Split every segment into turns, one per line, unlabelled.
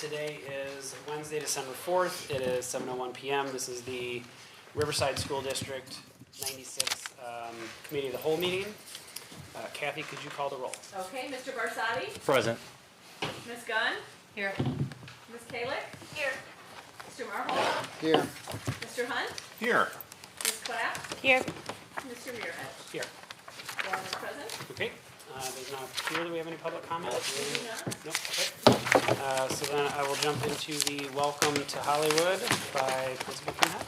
Today is Wednesday, December 4th. It is 7:01 p.m. This is the Riverside School District 96 Committee of the Whole meeting. Kathy, could you call the roll?
Okay, Mr. Barsadi?
Present.
Ms. Gunn?
Here.
Ms. Kalick? Here. Mr. Marhold?
Here.
Mr. Hunt?
Here.
Ms. Clapp?
Here.
Mr. Muirhead?
Here.
Quorum is present.
Okay. There's not clear that we have any public comment.
We do not.
Nope. Okay. So then I will jump into the welcome to Hollywood by Principal Pinhead.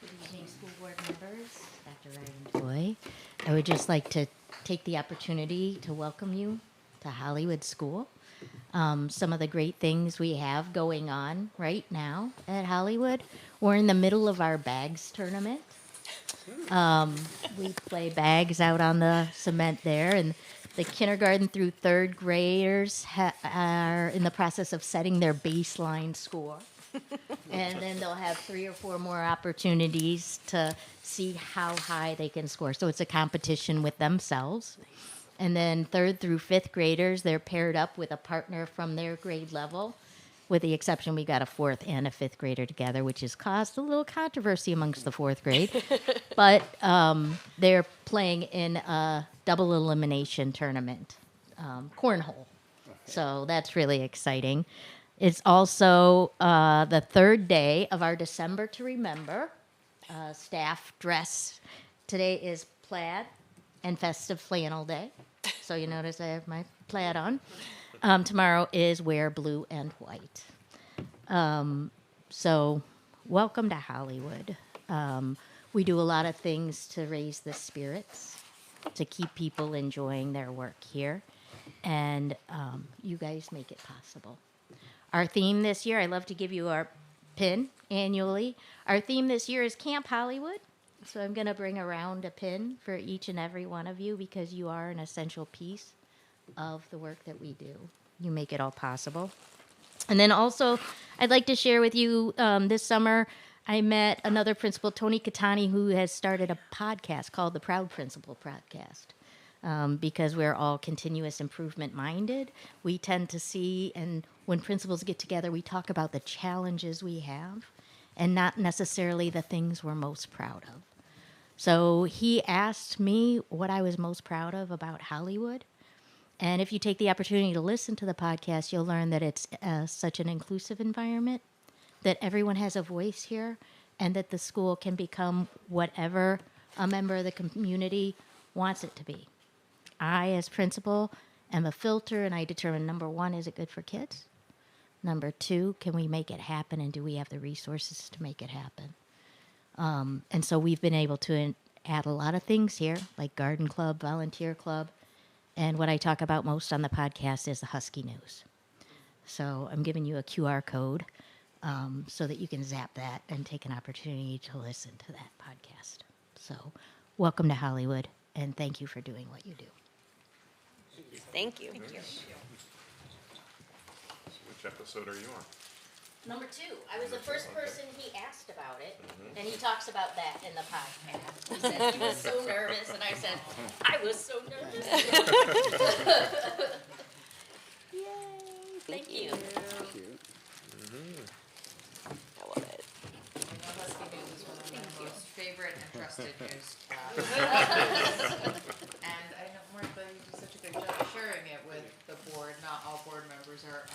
Good evening, school board members, Dr. Ryden Toy. I would just like to take the opportunity to welcome you to Hollywood School. Some of the great things we have going on right now at Hollywood. We're in the middle of our bags tournament. We play bags out on the cement there, and the kindergarten through third graders are in the process of setting their baseline score. And then they'll have 3 or 4 more opportunities to see how high they can score. So it's a competition with themselves. And then 3rd through 5th graders, they're paired up with a partner from their grade level. With the exception, we got a 4th and a 5th grader together, which has caused a little controversy amongst the 4th grade. But they're playing in a double elimination tournament, cornhole. So that's really exciting. It's also the 3rd day of our December to Remember staff dress. Today is plaid and festive flannel day. So you notice I have my plaid on. Tomorrow is wear blue and white. So welcome to Hollywood. We do a lot of things to raise the spirits, to keep people enjoying their work here. And you guys make it possible. Our theme this year, I love to give you our pin annually. Our theme this year is Camp Hollywood. So I'm going to bring around a pin for each and every one of you because you are an essential piece of the work that we do. You make it all possible. And then also, I'd like to share with you this summer, I met another principal, Tony Catani, who has started a podcast called the Proud Principal Podcast. Because we're all continuous improvement minded, we tend to see, and when principals get together, we talk about the challenges we have and not necessarily the things we're most proud of. So he asked me what I was most proud of about Hollywood. And if you take the opportunity to listen to the podcast, you'll learn that it's such an inclusive environment, that everyone has a voice here, and that the school can become whatever a member of the community wants it to be. I, as principal, am a filter, and I determine, number 1, is it good for kids? Number 2, can we make it happen, and do we have the resources to make it happen? And so we've been able to add a lot of things here, like garden club, volunteer club, and what I talk about most on the podcast is the Husky News. So I'm giving you a QR code so that you can zap that and take an opportunity to listen to that podcast. So welcome to Hollywood, and thank you for doing what you do.
Thank you.
Which episode are you on?
Number 2, I was the first person he asked about it, and he talks about that in the podcast. He said he was so nervous, and I said, I was so nervous. Yay, thank you.
I love it.
Husky News is one of my most favorite and trusted news. And I know, Mark, that you do such a good job sharing it with the board. Not all board members are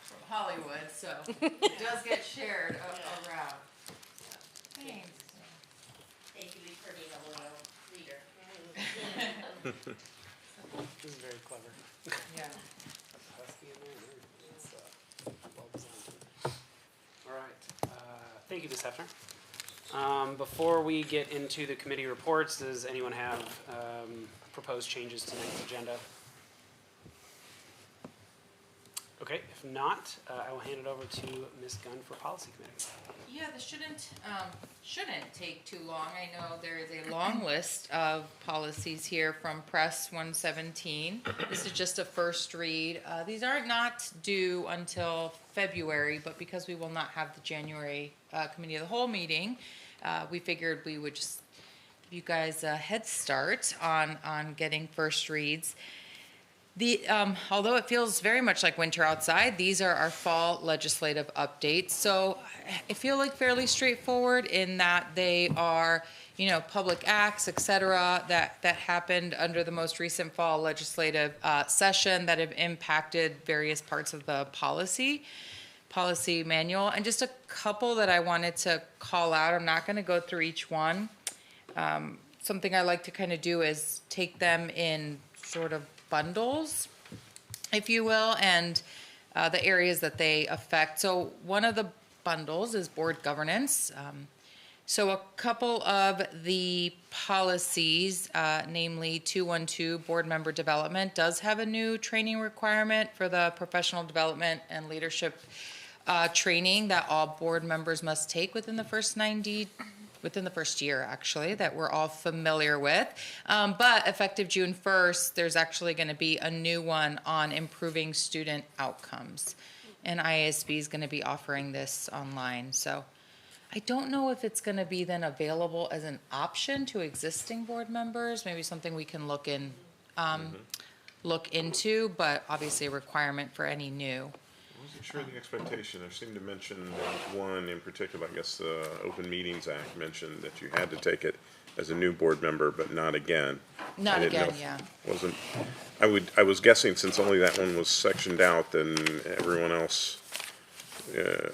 from Hollywood, so it does get shared around. Thanks.
Thank you for being a loyal leader.
This is very clever.
Yeah.
Husky in there. It's, well designed. All right. Thank you, Ms. Hefner. Before we get into the committee reports, does anyone have proposed changes to tonight's agenda? Okay, if not, I will hand it over to Ms. Gunn for Policy Committee.
Yeah, this shouldn't take too long. I know there is a long list of policies here from Press 117. This is just a first read. These are not due until February, but because we will not have the January Committee of the Whole meeting, we figured we would just you guys a head start on getting first reads. Although it feels very much like winter outside, these are our fall legislative updates. So I feel like fairly straightforward in that they are, public acts, et cetera, that happened under the most recent fall legislative session that have impacted various parts of the policy manual. And just a couple that I wanted to call out. I'm not going to go through each one. Something I like to kind of do is take them in sort of bundles, if you will, and the areas that they affect. So one of the bundles is board governance. So a couple of the policies, namely 212 board member development, does have a new training requirement for the professional development and leadership training that all board members must take within the first within the first year, actually, that we're all familiar with. But effective June 1st, there's actually going to be a new one on improving student outcomes. And IASB is going to be offering this online. So I don't know if it's going to be then available as an option to existing board members, maybe something we can look into, but obviously a requirement for any new.
I wasn't sure the expectation. There seemed to mention one in particular, I guess the Open Meetings Act mentioned that you had to take it as a new board member, but not again.
Not again, yeah.
I was guessing since only that one was sectioned out, then everyone else,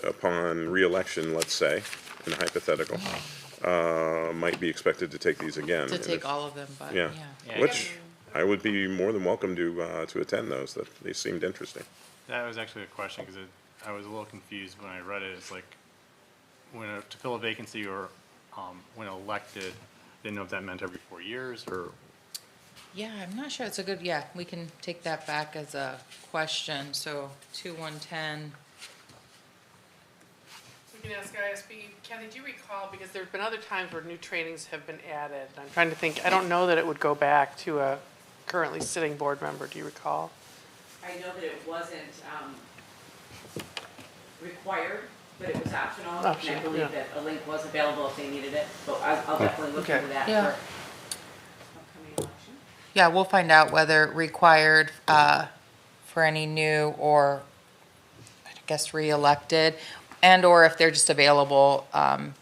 upon re-election, let's say, in a hypothetical, might be expected to take these again.
To take all of them, but
Yeah,
yeah.
which I would be more than welcome to attend those. That they seemed interesting.
That was actually a question because I was a little confused when I read it. It's like to fill a vacancy or when elected, didn't know if that meant every 4 years or.
Yeah, I'm not sure. It's a good, we can take that back as a question. So 2110.
We can ask ISB, Kathy, do you recall, because there's been other times where new trainings have been added. I'm trying to think, I don't know that it would go back to a currently sitting board member. Do you recall?
I know that it wasn't required, but it was optional. And I believe that a link was available if they needed it. But I'll definitely look into that
Yeah.
for upcoming election.
Yeah, we'll find out whether required for any new or, I guess, re-elected, and or if they're just available and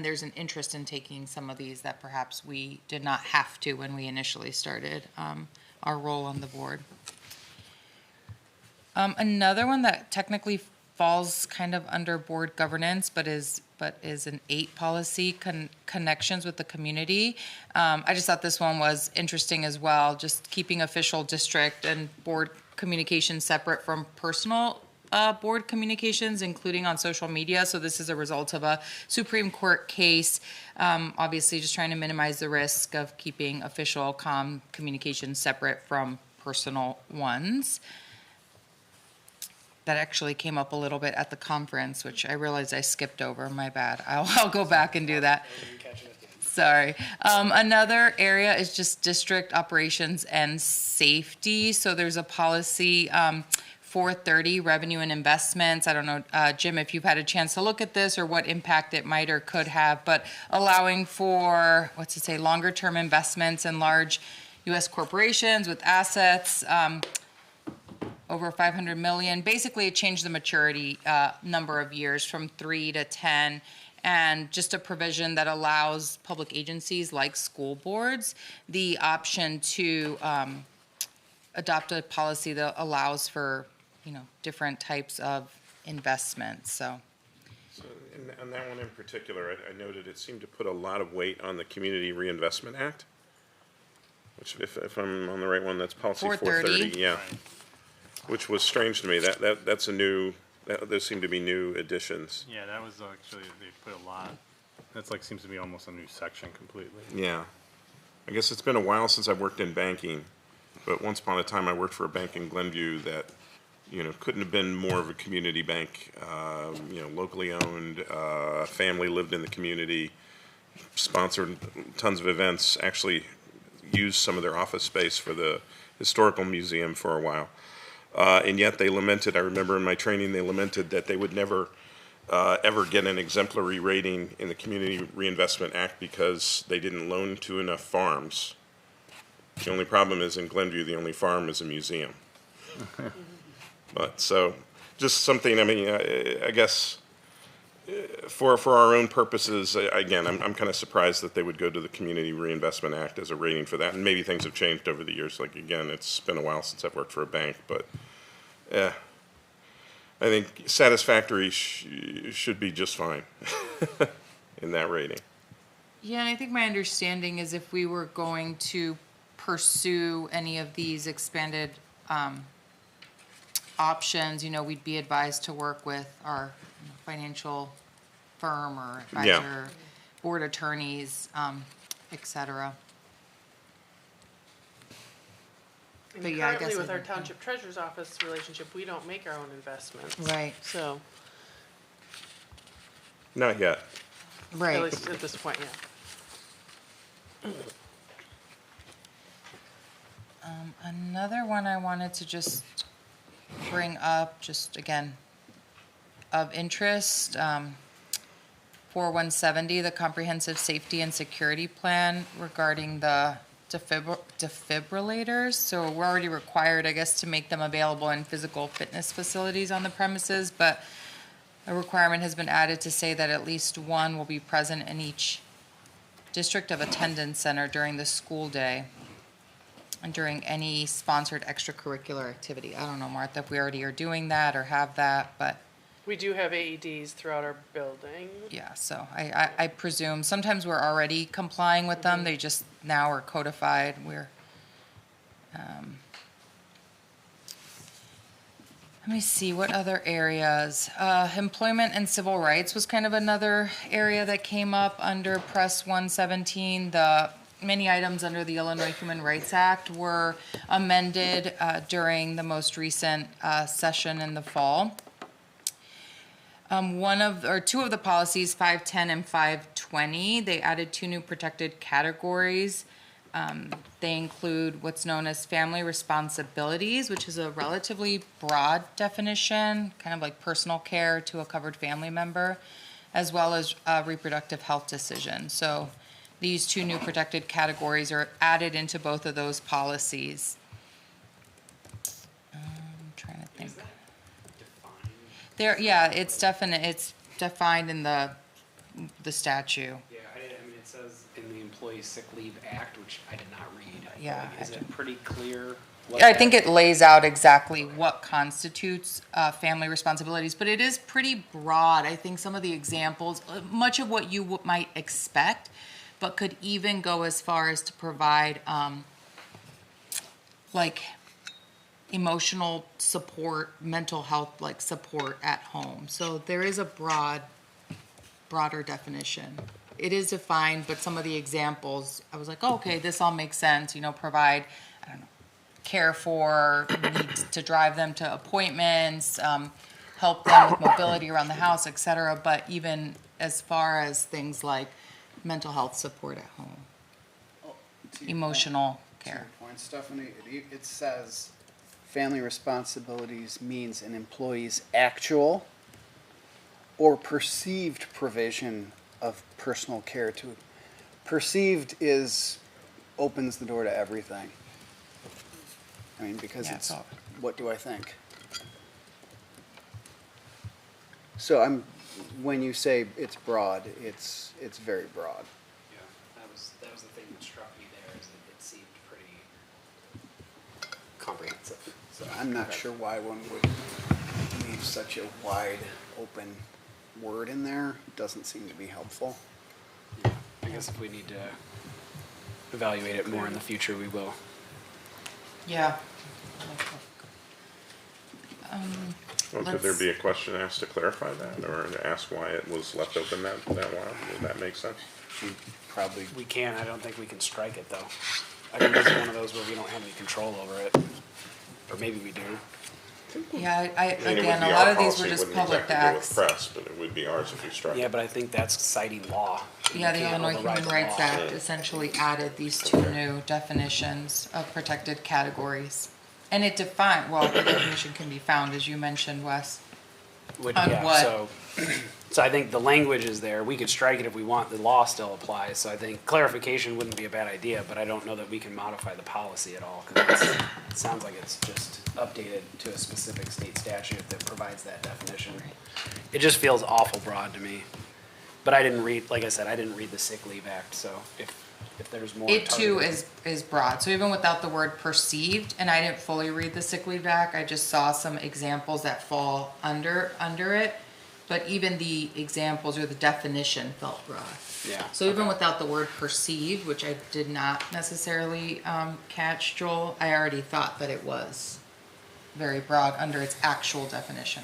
there's an interest in taking some of these that perhaps we did not have to when we initially started our role on the board. Another one that technically falls kind of under board governance, but is an 8 policy, connections with the community. I just thought this one was interesting as well, just keeping official district and board communications separate from personal board communications, including on social media. So this is a result of a Supreme Court case, obviously just trying to minimize the risk of keeping official communications separate from personal ones. That actually came up a little bit at the conference, which I realized I skipped over. My bad. I'll go back and do that. Sorry. Another area is just district operations and safety. So there's a policy 430, revenue and investments. I don't know, Jim, if you've had a chance to look at this or what impact it might or could have, but allowing for, longer term investments in large U.S. corporations with assets over 500 million. Basically, it changed the maturity number of years from 3 to 10, and just a provision that allows public agencies like school boards the option to adopt a policy that allows for, different types of investments. So
On that one in particular, I noted it seemed to put a lot of weight on the Community Reinvestment Act, which, if I'm on the right one, that's policy 430. Yeah. Which was strange to me. That's a new. There seem to be new additions.
Yeah, that was actually, they put a lot. That's seems to be almost a new section completely.
Yeah. I guess it's been a while since I've worked in banking, but once upon a time I worked for a bank in Glenview that, couldn't have been more of a community bank. Locally owned, family lived in the community, sponsored tons of events, actually used some of their office space for the historical museum for a while. And yet they lamented, I remember in my training, they lamented that they would never ever get an exemplary rating in the Community Reinvestment Act because they didn't loan to enough farms. The only problem is in Glenview, the only farm is a museum. But so, just something, I mean, I guess, for our own purposes, again, I'm kind of surprised that they would go to the Community Reinvestment Act as a rating for that. And maybe things have changed over the years. Like, again, it's been a while since I've worked for a bank, but, I think satisfactory should be just fine in that rating.
Yeah, and I think my understanding is if we were going to pursue any of these expanded options, we'd be advised to work with our financial firm or advisor, board attorneys, et cetera. But yeah, I guess
Currently with
I
our
don't know.
township treasurer's office relationship, we don't make our own investments.
Right,
So,
Not yet.
at
right.
least at this point, yeah.
Another one I wanted to just bring up, just again, of interest, 4170, the Comprehensive Safety and Security Plan regarding the defibrillators. So we're already required, I guess, to make them available in physical fitness facilities on the premises, but a requirement has been added to say that at least one will be present in each district of attendance center during the school day and during any sponsored extracurricular activity. I don't know, Martha, if we already are doing that or have that, but
We do have AEDs throughout our building.
yeah, so I presume, sometimes we're already complying with them, they just now are codified, let me see, what other areas? Employment and civil rights was kind of another area that came up under Press 117. The many items under the Illinois Human Rights Act were amended during the most recent session in the fall. Two of the policies, 510 and 520, they added 2 new protected categories. They include what's known as family responsibilities, which is a relatively broad definition, kind of like personal care to a covered family member, as well as reproductive health decisions. So these 2 new protected categories are added into both of those policies. I'm trying to think. There, yeah, it's defined in the statute.
Yeah, I mean, it says in the Employee Sick Leave Act, which I did not read.
Yeah,
Like, is it pretty clear?
I think it lays out exactly what constitutes family responsibilities, but it is pretty broad. I think some of the examples, much of what you might expect, but could even go as far as to provide like emotional support, mental health like support at home. So there is a broader definition. It is defined, but some of the examples, I was like, oh, okay, this all makes sense, provide, I don't know, care for, need to drive them to appointments, help them with mobility around the house, et cetera, but even as far as things like mental health support at home, emotional
To your
care.
point, Stephanie, it says family responsibilities means an employee's actual or perceived provision of personal care to. Perceived opens the door to everything. I mean, because
Yeah,
it's,
so-
what do I think? So when you say it's broad, it's very broad.
Yeah, that was the thing that struck me there, is that it seemed pretty comprehensive.
So I'm not sure why one would leave such a wide open word in there. Doesn't seem to be helpful.
Yeah, I guess if we need to evaluate it more in the future, we will.
Yeah.
Well, could there be a question asked to clarify that, or to ask why it was left open that while? Would that make sense?
Probably.
We can, I don't think we can strike it, though. I think this is one of those where we don't have any control over it. Or maybe we do.
Yeah,
I mean, it would
again,
be
a
our
lot of these
policy,
were
it
just
wouldn't
public
exactly go with
acts.
press, but it would be ours if we struck
Yeah,
it.
but I think that's citing law.
Yeah,
You
the
can't
Illinois
override
Human
the
Rights
law.
Act essentially added these 2 new definitions of protected categories. And it defined, well, the definition can be found, as you mentioned, Wes.
Would,
on
yeah,
what-
so So I think the language is there. We could strike it if we want. The law still applies. So I think clarification wouldn't be a bad idea, but I don't know that we can modify the policy at all because it sounds like it's just updated to a specific state statute that provides that definition. It just feels awful broad to me. But I didn't read, like I said, I didn't read the sick leave act. So if there's more.
It too
targeted-
is broad, so even without the word perceived, and I didn't fully read the sick leave act, I just saw some examples that fall under it. But even the examples or the definition felt broad.
Yeah.
So even without the word perceived, which I did not necessarily catch, Joel, I already thought that it was very broad under its actual definition.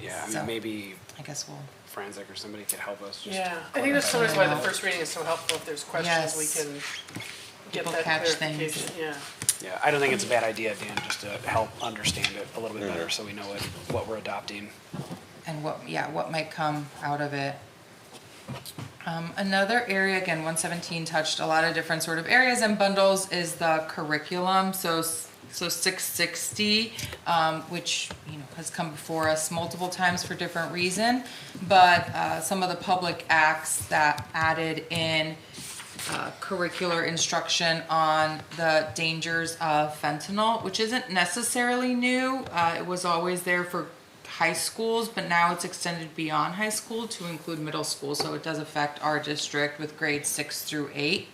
Yeah, I mean,
So-
maybe
I guess we'll.
Franzik or somebody could help us. Just
Yeah, I think that's sometimes
clarify.
why the first reading is so helpful. If there's questions, we
Yes.
can get
People
that
catch things.
clarification. Yeah.
Yeah, I don't think it's a bad idea, Dan, just to help understand it a little bit better so we know what we're adopting.
And what might come out of it. Another area, again, 117 touched a lot of different sort of areas and bundles is the curriculum. So 660, which has come before us multiple times for different reason, but some of the public acts that added in curricular instruction on the dangers of fentanyl, which isn't necessarily new. It was always there for high schools, but now it's extended beyond high school to include middle school, so it does affect our district with grades 6 through 8.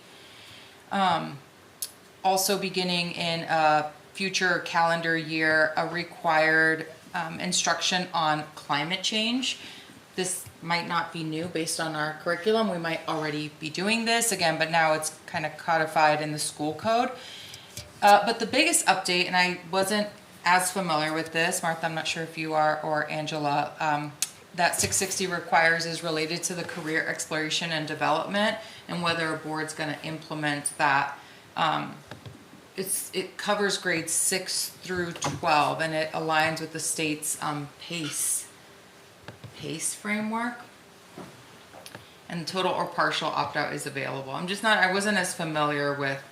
Also beginning in a future calendar year, a required instruction on climate change. This might not be new based on our curriculum. We might already be doing this again, but now it's kind of codified in the school code. But the biggest update, and I wasn't as familiar with this, Martha, I'm not sure if you are, or Angela, that 660 requires is related to the career exploration and development and whether a board's going to implement that. It covers grades 6 through 12, and it aligns with the state's PACE framework. And total or partial opt-out is available. I wasn't as familiar with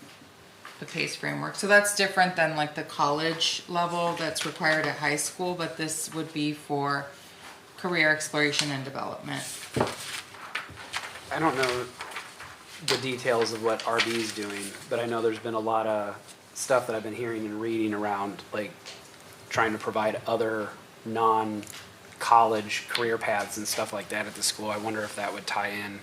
the PACE framework. So that's different than like the college level that's required at high school, but this would be for career exploration and development.
I don't know the details of what RB's doing, but I know there's been a lot of stuff that I've been hearing and reading around, like trying to provide other non-college career paths and stuff like that at the school. I wonder if that would tie in.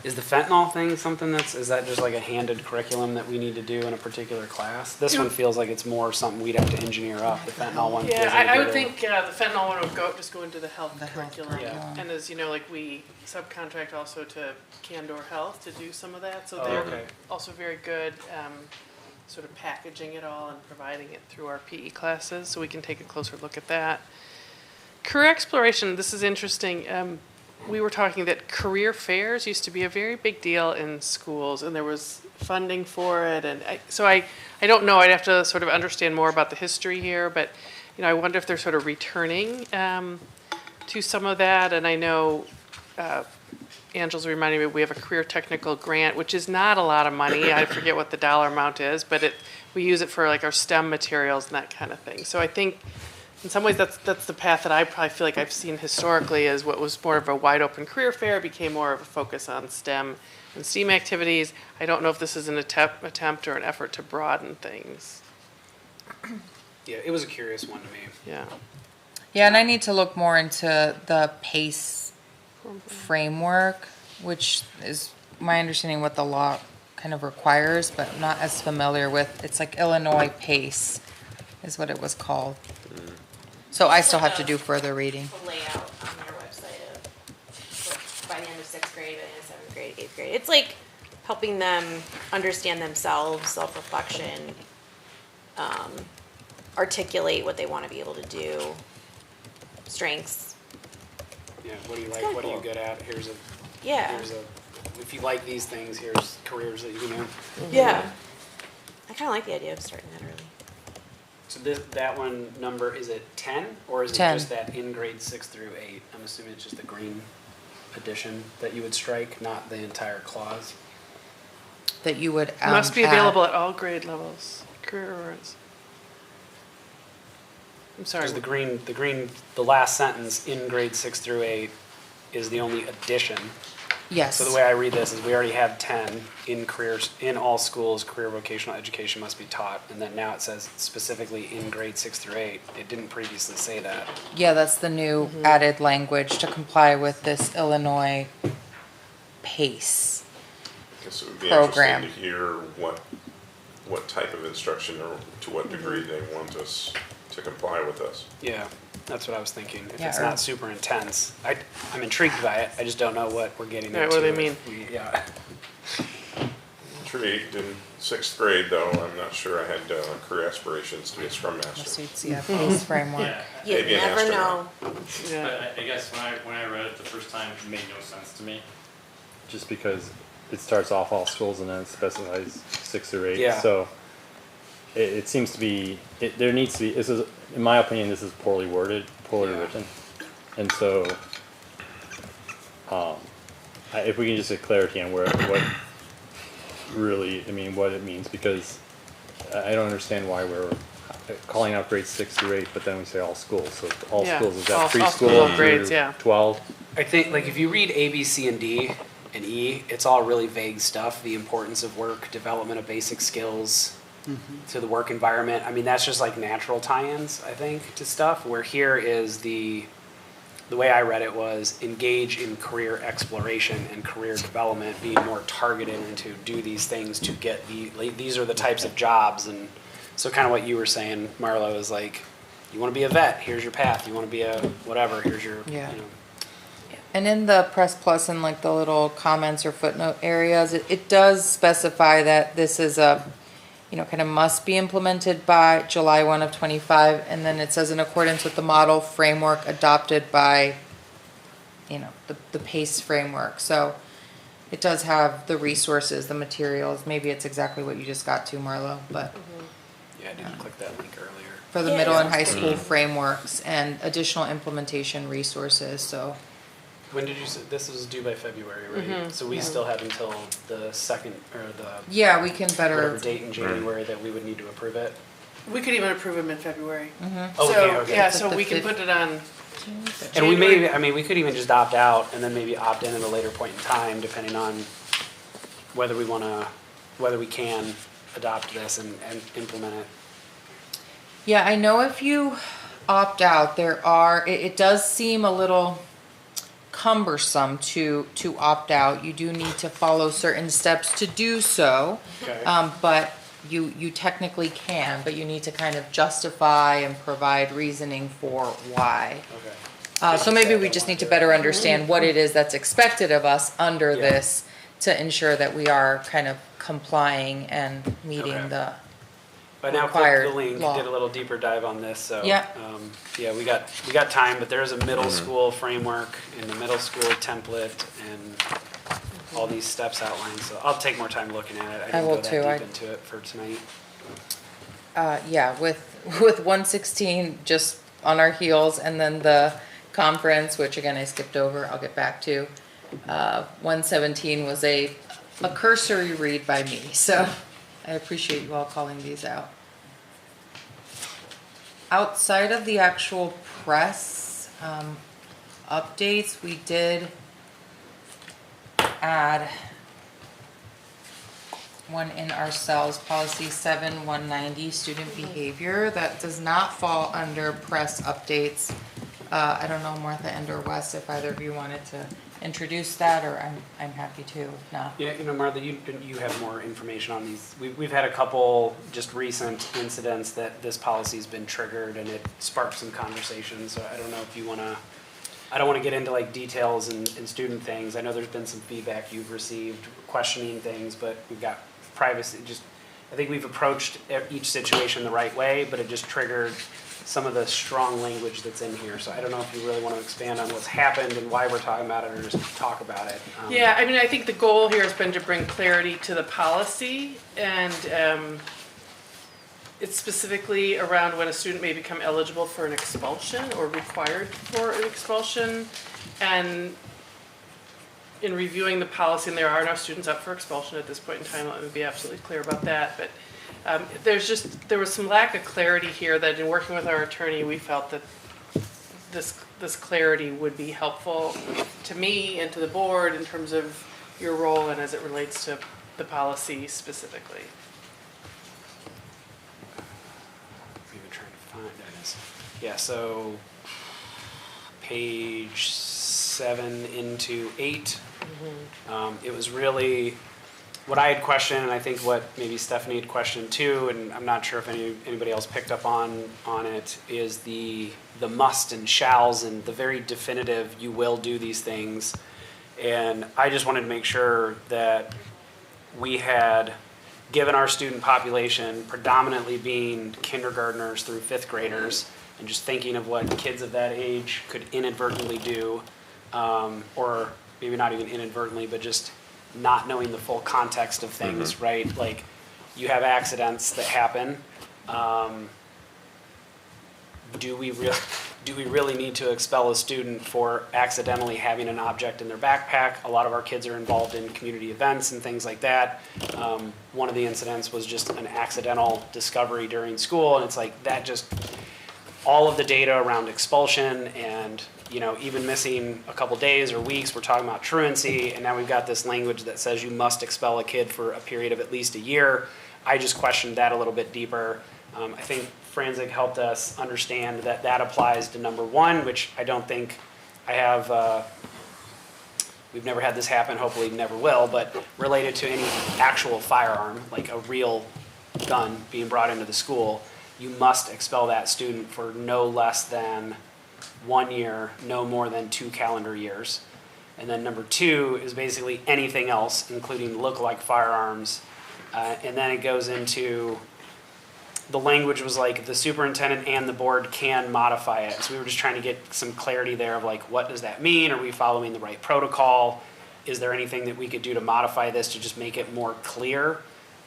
Is the fentanyl thing something is that just like a handed curriculum that we need to do in a particular class? This one feels like it's more something we'd have to engineer up. The fentanyl one feels
Yeah,
like
I
a
would
bit
think the fentanyl one would just go into the health
The health
curriculum.
curriculum.
And as you know, like we subcontract also to Candor Health to do some of that. So
Oh,
they're
okay.
also very good sort of packaging it all and providing it through our PE classes. So we can take a closer look at that. Career exploration, this is interesting. We were talking that career fairs used to be a very big deal in schools, and there was funding for it. And so I don't know. I'd have to sort of understand more about the history here, but I wonder if they're sort of returning to some of that. And I know Angela's reminding me we have a career technical grant, which is not a lot of money. I forget what the dollar amount is, but we use it for like our STEM materials and that kind of thing. So I think in some ways that's the path that I probably feel like I've seen historically is what was more of a wide open career fair became more of a focus on STEM and STEAM activities. I don't know if this is an attempt or an effort to broaden things.
Yeah, it was a curious one to me.
Yeah.
Yeah, and I need to look more into the PACE framework, which is my understanding what the law kind of requires, but I'm not as familiar with. It's like Illinois PACE is what it was called. So I still have to do further reading.
A layout on their website of like, by the end of 6th grade, by the end of 7th grade, 8th grade. It's like helping them understand themselves, self-reflection, articulate what they want to be able to do, strengths.
Yeah, what do you like?
kinda
What are you
cool.
good at? Here's
Yeah.
if you like these things, here's careers that you can do.
Yeah. I kind of like the idea of starting that early.
So that one number, is it 10 or is it
10.
just that in grade 6 through 8? I'm assuming it's just the green addition that you would strike, not the entire clause.
That you would
Must be
add.
available at all grade levels, career awards. I'm sorry.
Because the last sentence in grade 6 through 8 is the only addition.
Yes.
So the way I read this is we already have 10 in careers, in all schools, career vocational education must be taught. And then now it says specifically in grade 6 through 8. It didn't previously say that.
Yeah, that's the new added language to comply with this Illinois PACE.
Guess it would be
Program.
interesting to hear what type of instruction or to what degree they want us to comply with this.
Yeah, that's what I was thinking. If
Yeah,
it's
or-
not super intense, I'm intrigued by it. I just don't know what we're getting
Right,
into.
what do they
if
mean?
Yeah.
Treat in 6th grade, though, I'm not sure I had career aspirations to be a Scrum
The
Master.
suits, yeah, PACE framework.
Yeah,
You
Maybe an
never know.
astronaut.
Yeah.
but I guess when I read it the first time, it made no sense to me. Just because it starts off all schools and then it specifies 6 or 8.
Yeah.
So it seems to be, there needs to be, this is, in my opinion, this is poorly worded, poorly
Yeah.
written. And so, if we can just get clarity on what really, what it means, because I don't understand why we're calling out grades 6 through 8, but then we say all schools. So all
Yeah,
schools, is
all
that
schools,
preschool
all grades,
through
yeah.
12?
I think, like, if you read A, B, C, and D, and E, it's all really vague stuff. The importance of work, development of basic skills to the work environment. I mean, that's just like natural tie-ins, I think, to stuff. Where here is the way I read it was engage in career exploration and career development, being more targeted and to do these things to get these are the types of jobs. And so kind of what you were saying, Marlo, is like, you want to be a vet, here's your path. You want to be a whatever, here's your,
Yeah.
you know.
And in the Press Plus and like the little comments or footnote areas, it does specify that this is a, kind of must be implemented by July 1 of 25. And then it says in accordance with the model framework adopted by, the PACE framework. So it does have the resources, the materials. Maybe it's exactly what you just got to, Marlo, but
Yeah, I didn't click that link earlier.
for the
Yeah,
middle and
sounds
high school frameworks and additional implementation resources, so.
When did you say, this was due by February, right? So we still have until the second, or the,
Yeah, we can
whatever
better,
date in January that we would need to approve it?
We could even approve them in February.
Oh,
So,
okay.
yeah,
It's
so
at the
we can
fifth-
put it on,
And we
January.
we could even just opt out and then maybe opt in at a later point in time, depending on whether we can adopt this and implement it.
yeah, I know if you opt out, it does seem a little cumbersome to opt out. You do need to follow certain steps to do so.
Okay.
But you technically can, but you need to kind of justify and provide reasoning for why.
Okay.
So maybe we just need to better understand what it is that's expected of us under
Yeah.
this to ensure that we are kind of complying and meeting
Okay.
the,
But now click
required
the link,
law.
did a little deeper dive on this, so.
Yeah.
Yeah, we got time, but there's a middle school framework and the middle school template and all these steps outlined, so I'll take more time looking at it.
I
didn't
will
go that
too.
deep into it for tonight.
yeah, with 116 just on our heels, and then the conference, which again I skipped over, I'll get back to. 117 was a cursory read by me, so I appreciate you all calling these out. Outside of the actual press updates, we did add one in ourselves, policy 7190, student behavior. That does not fall under press updates. I don't know, Martha and or Wes, if either of you wanted to introduce that, or I'm happy to, if not.
Yeah, Martha, you have more information on these. We've had a couple just recent incidents that this policy's been triggered and it sparked some conversations, so I don't know if you wanna, I don't wanna get into like details and student things. I know there's been some feedback you've received questioning things, but we've got privacy, I think we've approached each situation the right way, but it just triggered some of the strong language that's in here. So I don't know if you really want to expand on what's happened and why we're talking about it, or just talk about it.
yeah, I mean, I think the goal here has been to bring clarity to the policy, and it's specifically around when a student may become eligible for an expulsion or required for an expulsion. And in reviewing the policy, and there are no students up for expulsion at this point in time, let me be absolutely clear about that, but There was some lack of clarity here that in working with our attorney, we felt that this clarity would be helpful to me and to the board in terms of your role and as it relates to the policy specifically.
I'm even trying to find that. Yeah, so page 7 into 8. It was really what I had questioned, and I think what maybe Stephanie had questioned too, and I'm not sure if anybody else picked up on it, is the must and shalls and the very definitive, you will do these things. And I just wanted to make sure that we had given our student population predominantly being kindergartners through 5th graders, and just thinking of what kids of that age could inadvertently do, or maybe not even inadvertently, but just not knowing the full context of things, right? Like, you have accidents that happen. Do we really need to expel a student for accidentally having an object in their backpack? A lot of our kids are involved in community events and things like that. One of the incidents was just an accidental discovery during school, and it's like that just, all of the data around expulsion and, you know, even missing a couple days or weeks, we're talking about truancy, and now we've got this language that says you must expel a kid for a period of at least a year. I just questioned that a little bit deeper. I think Franzig helped us understand that that applies to number 1, which I don't think I have, we've never had this happen, hopefully never will, but related to any actual firearm, like a real gun being brought into the school, you must expel that student for no less than 1 year, no more than 2 calendar years. And then number 2 is basically anything else, including look-alike firearms. And then it goes into, the language was like the superintendent and the board can modify it. So we were just trying to get some clarity there of like, what does that mean? Are we following the right protocol? Is there anything that we could do to modify this to just make it more clear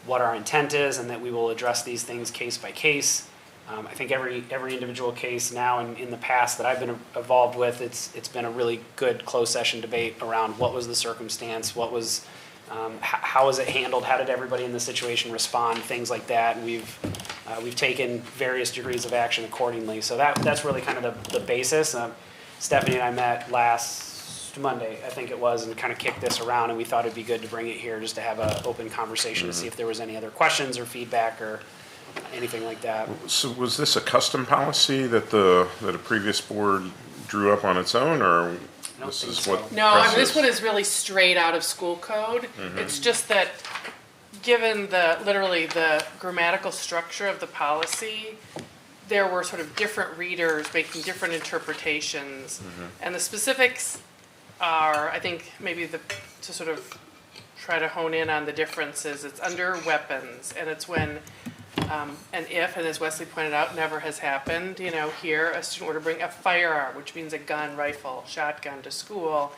what our intent is, and that we will address these things case by case? I think every individual case now and in the past that I've been involved with, it's been a really good closed session debate around what was the circumstance, what was, how was it handled, how did everybody in the situation respond, things like that. And we've taken various degrees of action accordingly. So that's really kind of the basis. Stephanie and I met last Monday, I think it was, and kind of kicked this around, and we thought it'd be good to bring it here just to have an open conversation to see if there was any other questions or feedback or anything like that.
So was this a custom policy that a previous board drew up on its own, or this is what?
No, I mean, this one is really straight out of school code. It's just that, given literally the grammatical structure of the policy, there were sort of different readers making different interpretations. And the specifics are, I think, maybe to sort of try to hone in on the differences. It's under weapons, and it's when and if, and as Wesley pointed out, never has happened, you know, here, a student were to bring a firearm, which means a gun, rifle, shotgun to school,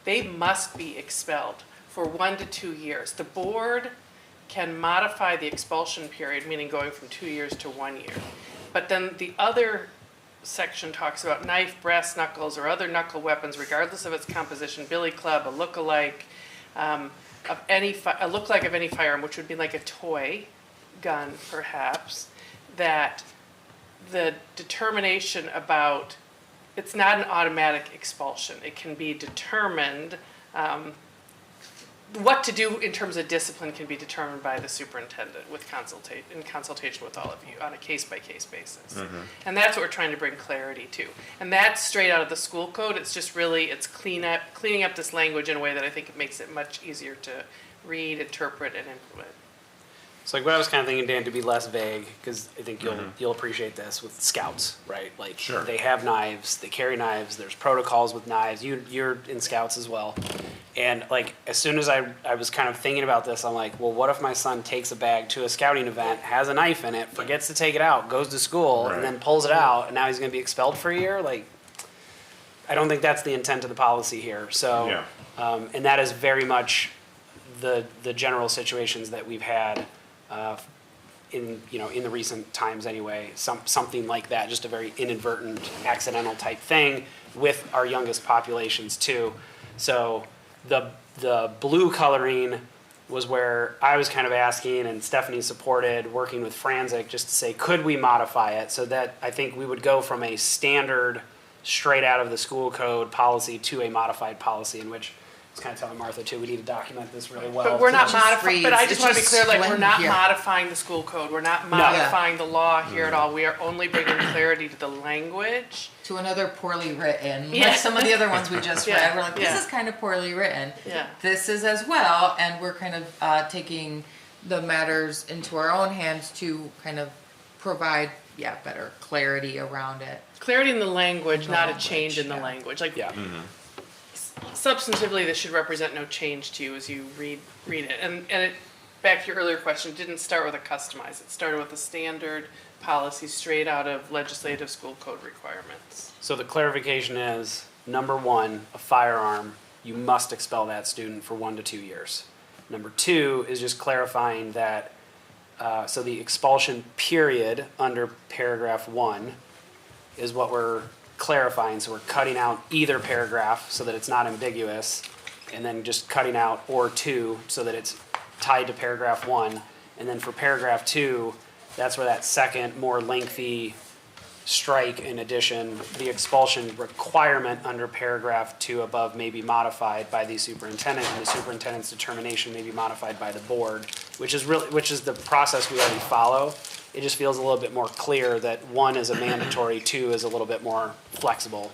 they must be expelled for 1 to 2 years. The board can modify the expulsion period, meaning going from 2 years to 1 year. But then the other section talks about knife, brass knuckles, or other knuckle weapons, regardless of its composition, billy club, a look-alike, a look-alike of any firearm, which would be like a toy gun, perhaps, that the determination about, it's not an automatic expulsion. It can be determined, what to do in terms of discipline can be determined by the superintendent in consultation with all of you on a case-by-case basis. And that's what we're trying to bring clarity to. And that's straight out of the school code. It's just really, it's cleaning up this language in a way that I think it makes it much easier to read, interpret, and implement.
So like what I was kind of thinking, Dan, to be less vague, because I think you'll appreciate this with scouts, right? Like they have knives, they carry knives, there's protocols with knives. You're in scouts as well. And like as soon as I was kind of thinking about this, I'm like, well, what if my son takes a bag to a scouting event, has a knife in it, forgets to take it out, goes to school, and then pulls it out, and now he's going to be expelled for a year? Like, I don't think that's the intent of the policy here. So, and that is very much the general situations that we've had in the recent times anyway, something like that, just a very inadvertent, accidental type thing with our youngest populations too. So the blue coloring was where I was kind of asking, and Stephanie supported working with Franzik just to say, could we modify it so that I think we would go from a standard straight out of the school code policy to a modified policy, in which I was kind of telling Martha too, we need to document this really well.
But we're not
just
modifying, but I
reads-
just
it
want to be
just
clear, like, we're not
yeah.
modifying the school code. We're not modifying the law here at all. We are only bringing clarity to the language.
To another poorly written,
Yeah.
like some of the other ones we just
Yeah,
read, we're like, this
yeah.
is kind of poorly written.
Yeah.
This is as well, and we're kind of taking the matters into our own hands to kind of provide, better clarity around it.
Clarity in the language,
The
not a
language,
change in the
yeah.
language. Like,
Yeah.
substantively, this should represent no change to you as you read it. And it, back to your earlier question, it didn't start with a customize. It started with a standard policy straight out of legislative school code requirements.
So the clarification is, number one, a firearm, you must expel that student for 1 to 2 years. Number two is just clarifying that, so the expulsion period under paragraph 1 is what we're clarifying. So we're cutting out either paragraph so that it's not ambiguous, and then just cutting out or 2 so that it's tied to paragraph 1. And then for paragraph 2, that's where that second, more lengthy strike, in addition, the expulsion requirement under paragraph 2 above may be modified by the superintendent, and the superintendent's determination may be modified by the board, which is the process we already follow. It just feels a little bit more clear that 1 is a mandatory, 2 is a little bit more flexible.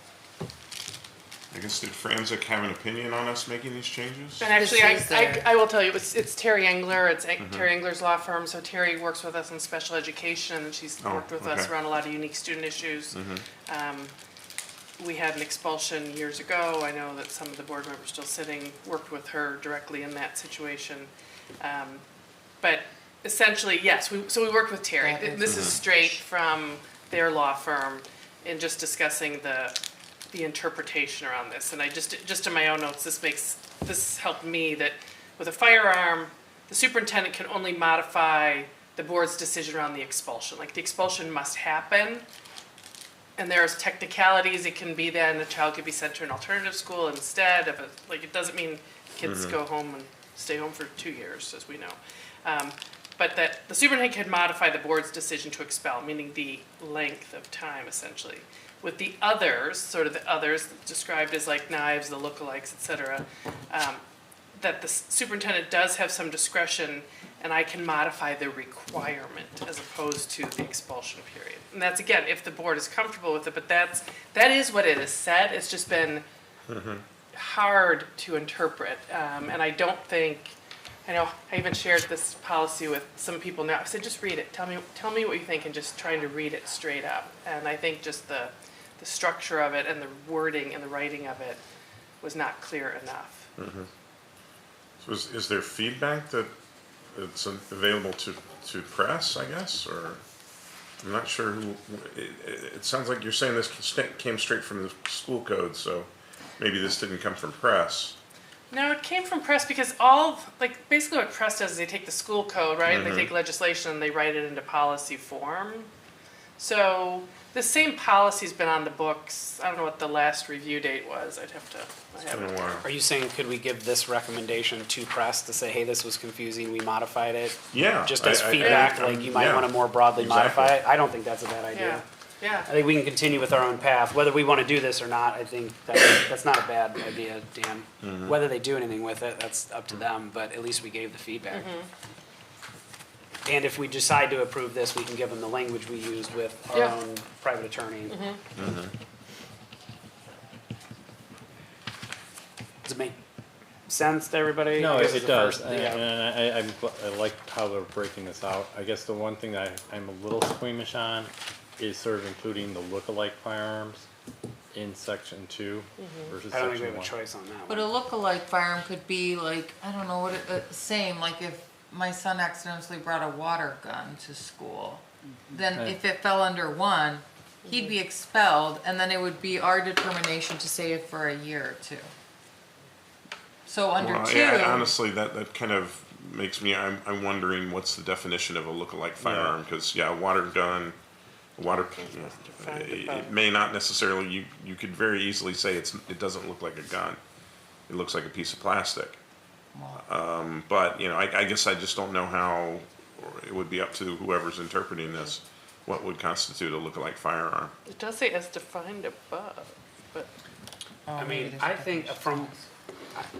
I guess, did Franzik have an opinion on us making these changes?
And actually,
This is their-
I will tell you, it's Terry Engler, it's Terry Engler's law firm, so Terry works with us in special education, and she's
Oh,
worked with us
okay.
around a lot of unique student issues. We had an expulsion years ago, I know that some of the board members still sitting, worked with her directly in that situation. But essentially, yes, so we worked with Terry.
That is-
This is straight from their law firm in just discussing the interpretation around this. And I just in my own notes, this helped me that with a firearm, the superintendent can only modify the board's decision around the expulsion. Like, the expulsion must happen, and there's technicalities. It can be then the child could be sent to an alternative school instead of it doesn't mean kids go home and stay home for 2 years, as we know. But that the superintendent can modify the board's decision to expel, meaning the length of time, essentially. With the others, sort of the others described as like knives, the lookalikes, et cetera, that the superintendent does have some discretion, and I can modify the requirement as opposed to the expulsion period. And that's, again, if the board is comfortable with it, but that is what it has said. It's just been hard to interpret. And I don't think, I know I even shared this policy with some people now. I said, just read it. Tell me what you think, and just trying to read it straight up. And I think just the structure of it and the wording and the writing of it was not clear enough.
So is there feedback that it's available to press, I guess, or I'm not sure who, it sounds like you're saying this came straight from the school code, so maybe this didn't come from press.
No, it came from press because basically what press does is they take the school code, right? They take legislation and they write it into policy form. So the same policy's been on the books. I don't know what the last review date was. I
It's been
haven't.
a while.
Are you saying, could we give this recommendation to press to say, hey, this was confusing, we modified it?
Yeah.
Just as
I-
feedback, like you might
yeah,
want to more broadly
exactly.
modify it? I don't think that's a bad idea.
Yeah.
I think we can continue with our own path. Whether we want to do this or not, I think that's not a bad idea, Dan. Whether they do anything with it, that's up to them, but at least we gave the feedback. And if we decide to approve this, we can give them the language we used with our
Yeah.
own private attorney. Does it make sense to everybody?
No,
This is
it
the
does,
first-
and
yeah.
I like how they're breaking this out. I guess the one thing that I'm a little squeamish on is sort of including the look-alike firearms in section 2 versus
I don't think we
section
have a
1.
choice on that
But
one.
a look-alike firearm could be like, I don't know what same, like if my son accidentally brought a water gun to school, then
Right.
if it fell under 1, he'd be expelled, and then it would be our determination to say it for a year or 2. So under
Well,
2.
yeah, honestly, that kind of makes me, I'm wondering what's the definition of a look-alike firearm, because, yeah, a water gun, it may not necessarily, you could very easily say it doesn't look like a gun. It looks like a piece of plastic. But, you know, I guess I just don't know how, or it would be up to whoever's interpreting this, what would constitute a lookalike firearm.
It does say as defined above, but
I mean, I think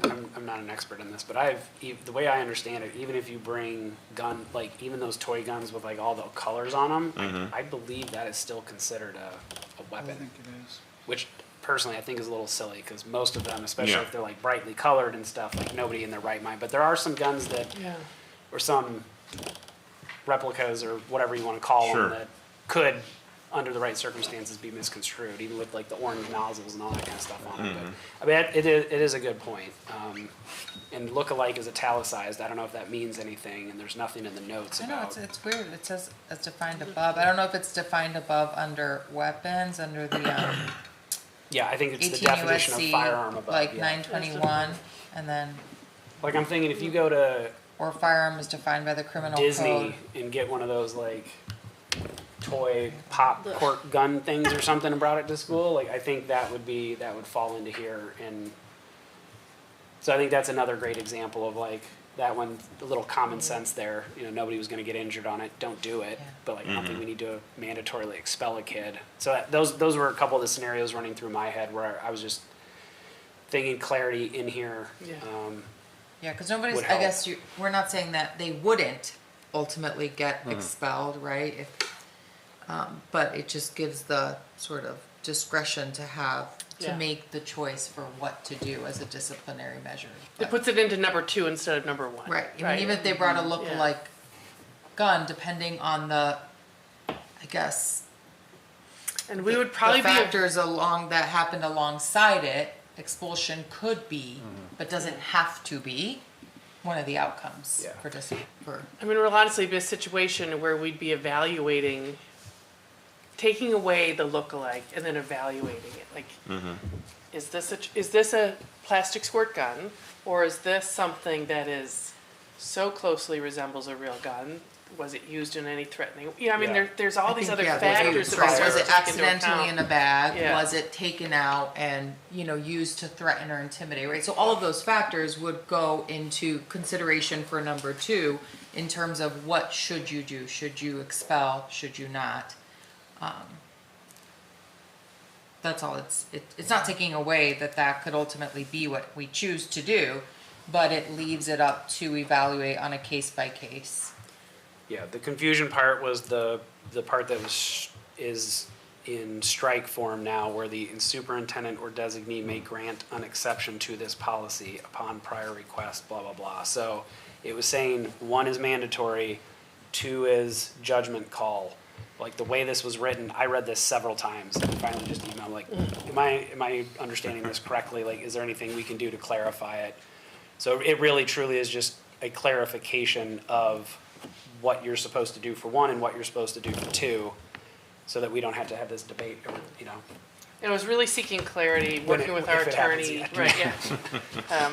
I'm not an expert in this, but the way I understand it, even if you bring like even those toy guns with like all the colors on them, I believe that is still considered a weapon.
I think it is.
Which personally I think is a little silly because most of them, especially
Yeah.
if they're like brightly colored and stuff, like nobody in their right mind. But there are some guns that,
yeah.
or some replicas or whatever you want to call
Sure.
them, that could, under the right circumstances, be misconstrued, even with like the orange nozzles and all that kind of stuff on it. But I mean, it is a good point. And lookalike is italicized. I don't know if that means anything, and there's nothing in the notes
I know,
about.
it's weird, it says it's defined above, I don't know if it's defined above under weapons, under the,
Yeah, I think it's the
18
definition of
USC,
firearm above.
like
yeah.
921, and then,
Like I'm thinking, if you go to
or firearm is defined by the criminal
Disney
code.
and get one of those like toy pop cork gun things or something and brought it to school, like I think that would fall into here. And so I think that's another great example of like that one, a little common sense there. You know, nobody was going to get injured on it. Don't do it.
Yeah.
But like I don't think we need to mandatorily expel a kid. So those were a couple of the scenarios running through my head where I was just thinking clarity in here.
Yeah.
Yeah, because nobody's,
would
I
help.
guess we're not saying that they wouldn't ultimately get expelled, right? But it just gives the sort of discretion to
Yeah.
make the choice for what to do as a disciplinary measure.
It puts it into number 2 instead of number 1.
Right, I mean, even if they brought a lookalike gun, depending on the, I guess,
And we would
the
probably be,
factors along, that happened alongside it, expulsion could be, but doesn't have to be, one of the outcomes
Yeah.
for.
I mean, we'll honestly be a situation where we'd be evaluating, taking away the lookalike and then evaluating it. Like, is this a plastic squirt gun, or is this something that is so closely resembles a real gun? Was it used in any threatening? You know, I mean,
Yeah.
there's all these other
Yeah,
factors that
right.
we
Was
have
it
to take into
accidentally in
account.
a bag?
Yeah.
Was it taken out and, used to threaten or intimidate, right? So all of those factors would go into consideration for number 2 in terms of what should you do? Should you expel? Should you not? That's all. It's not taking away that could ultimately be what we choose to do, but it leaves it up to evaluate on a case by case.
Yeah, the confusion part was the part that is in strike form now, where the superintendent or designee may grant an exception to this policy upon prior request, blah, blah, blah. So it was saying 1 is mandatory, 2 is judgment call. Like the way this was written, I read this several times and finally just emailed like, am I understanding this correctly? Like, is there anything we can do to clarify it? So it really truly is just a clarification of what you're supposed to do for 1 and what you're supposed to do for 2, so that we don't have to have this debate, or,
And I was really seeking clarity,
When
working
it-
with our
if it happens
attorney,
yet.
right, yeah.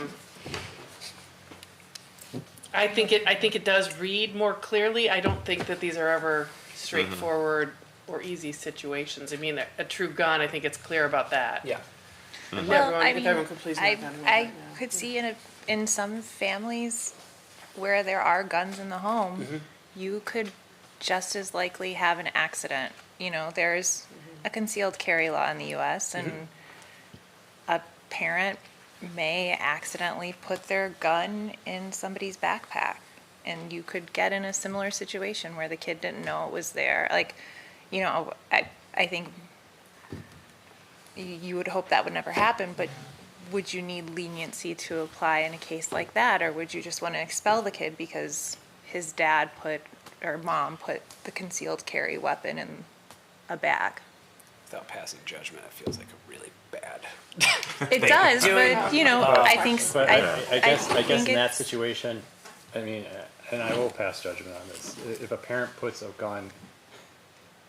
I think it does read more clearly. I don't think that these are ever straightforward or easy situations. I mean, a true gun, I think it's clear about that.
yeah.
If
Well,
everyone-
I
if
mean,
everyone could please
I,
note that.
I could see in some families where there are guns in the home, you could just as likely have an accident. There's a concealed carry law in the US, and a parent may accidentally put their gun in somebody's backpack, and you could get in a similar situation where the kid didn't know it was there. Like, I think you would hope that would never happen, but would you need leniency to apply in a case like that, or would you just want to expel the kid because his dad or mom put the concealed carry weapon in a bag?
Without passing judgment, it feels like a really bad.
It does, but I think
But I guess
think
in that
it's-
situation, I mean, and I will pass judgment on this. If a parent puts a gun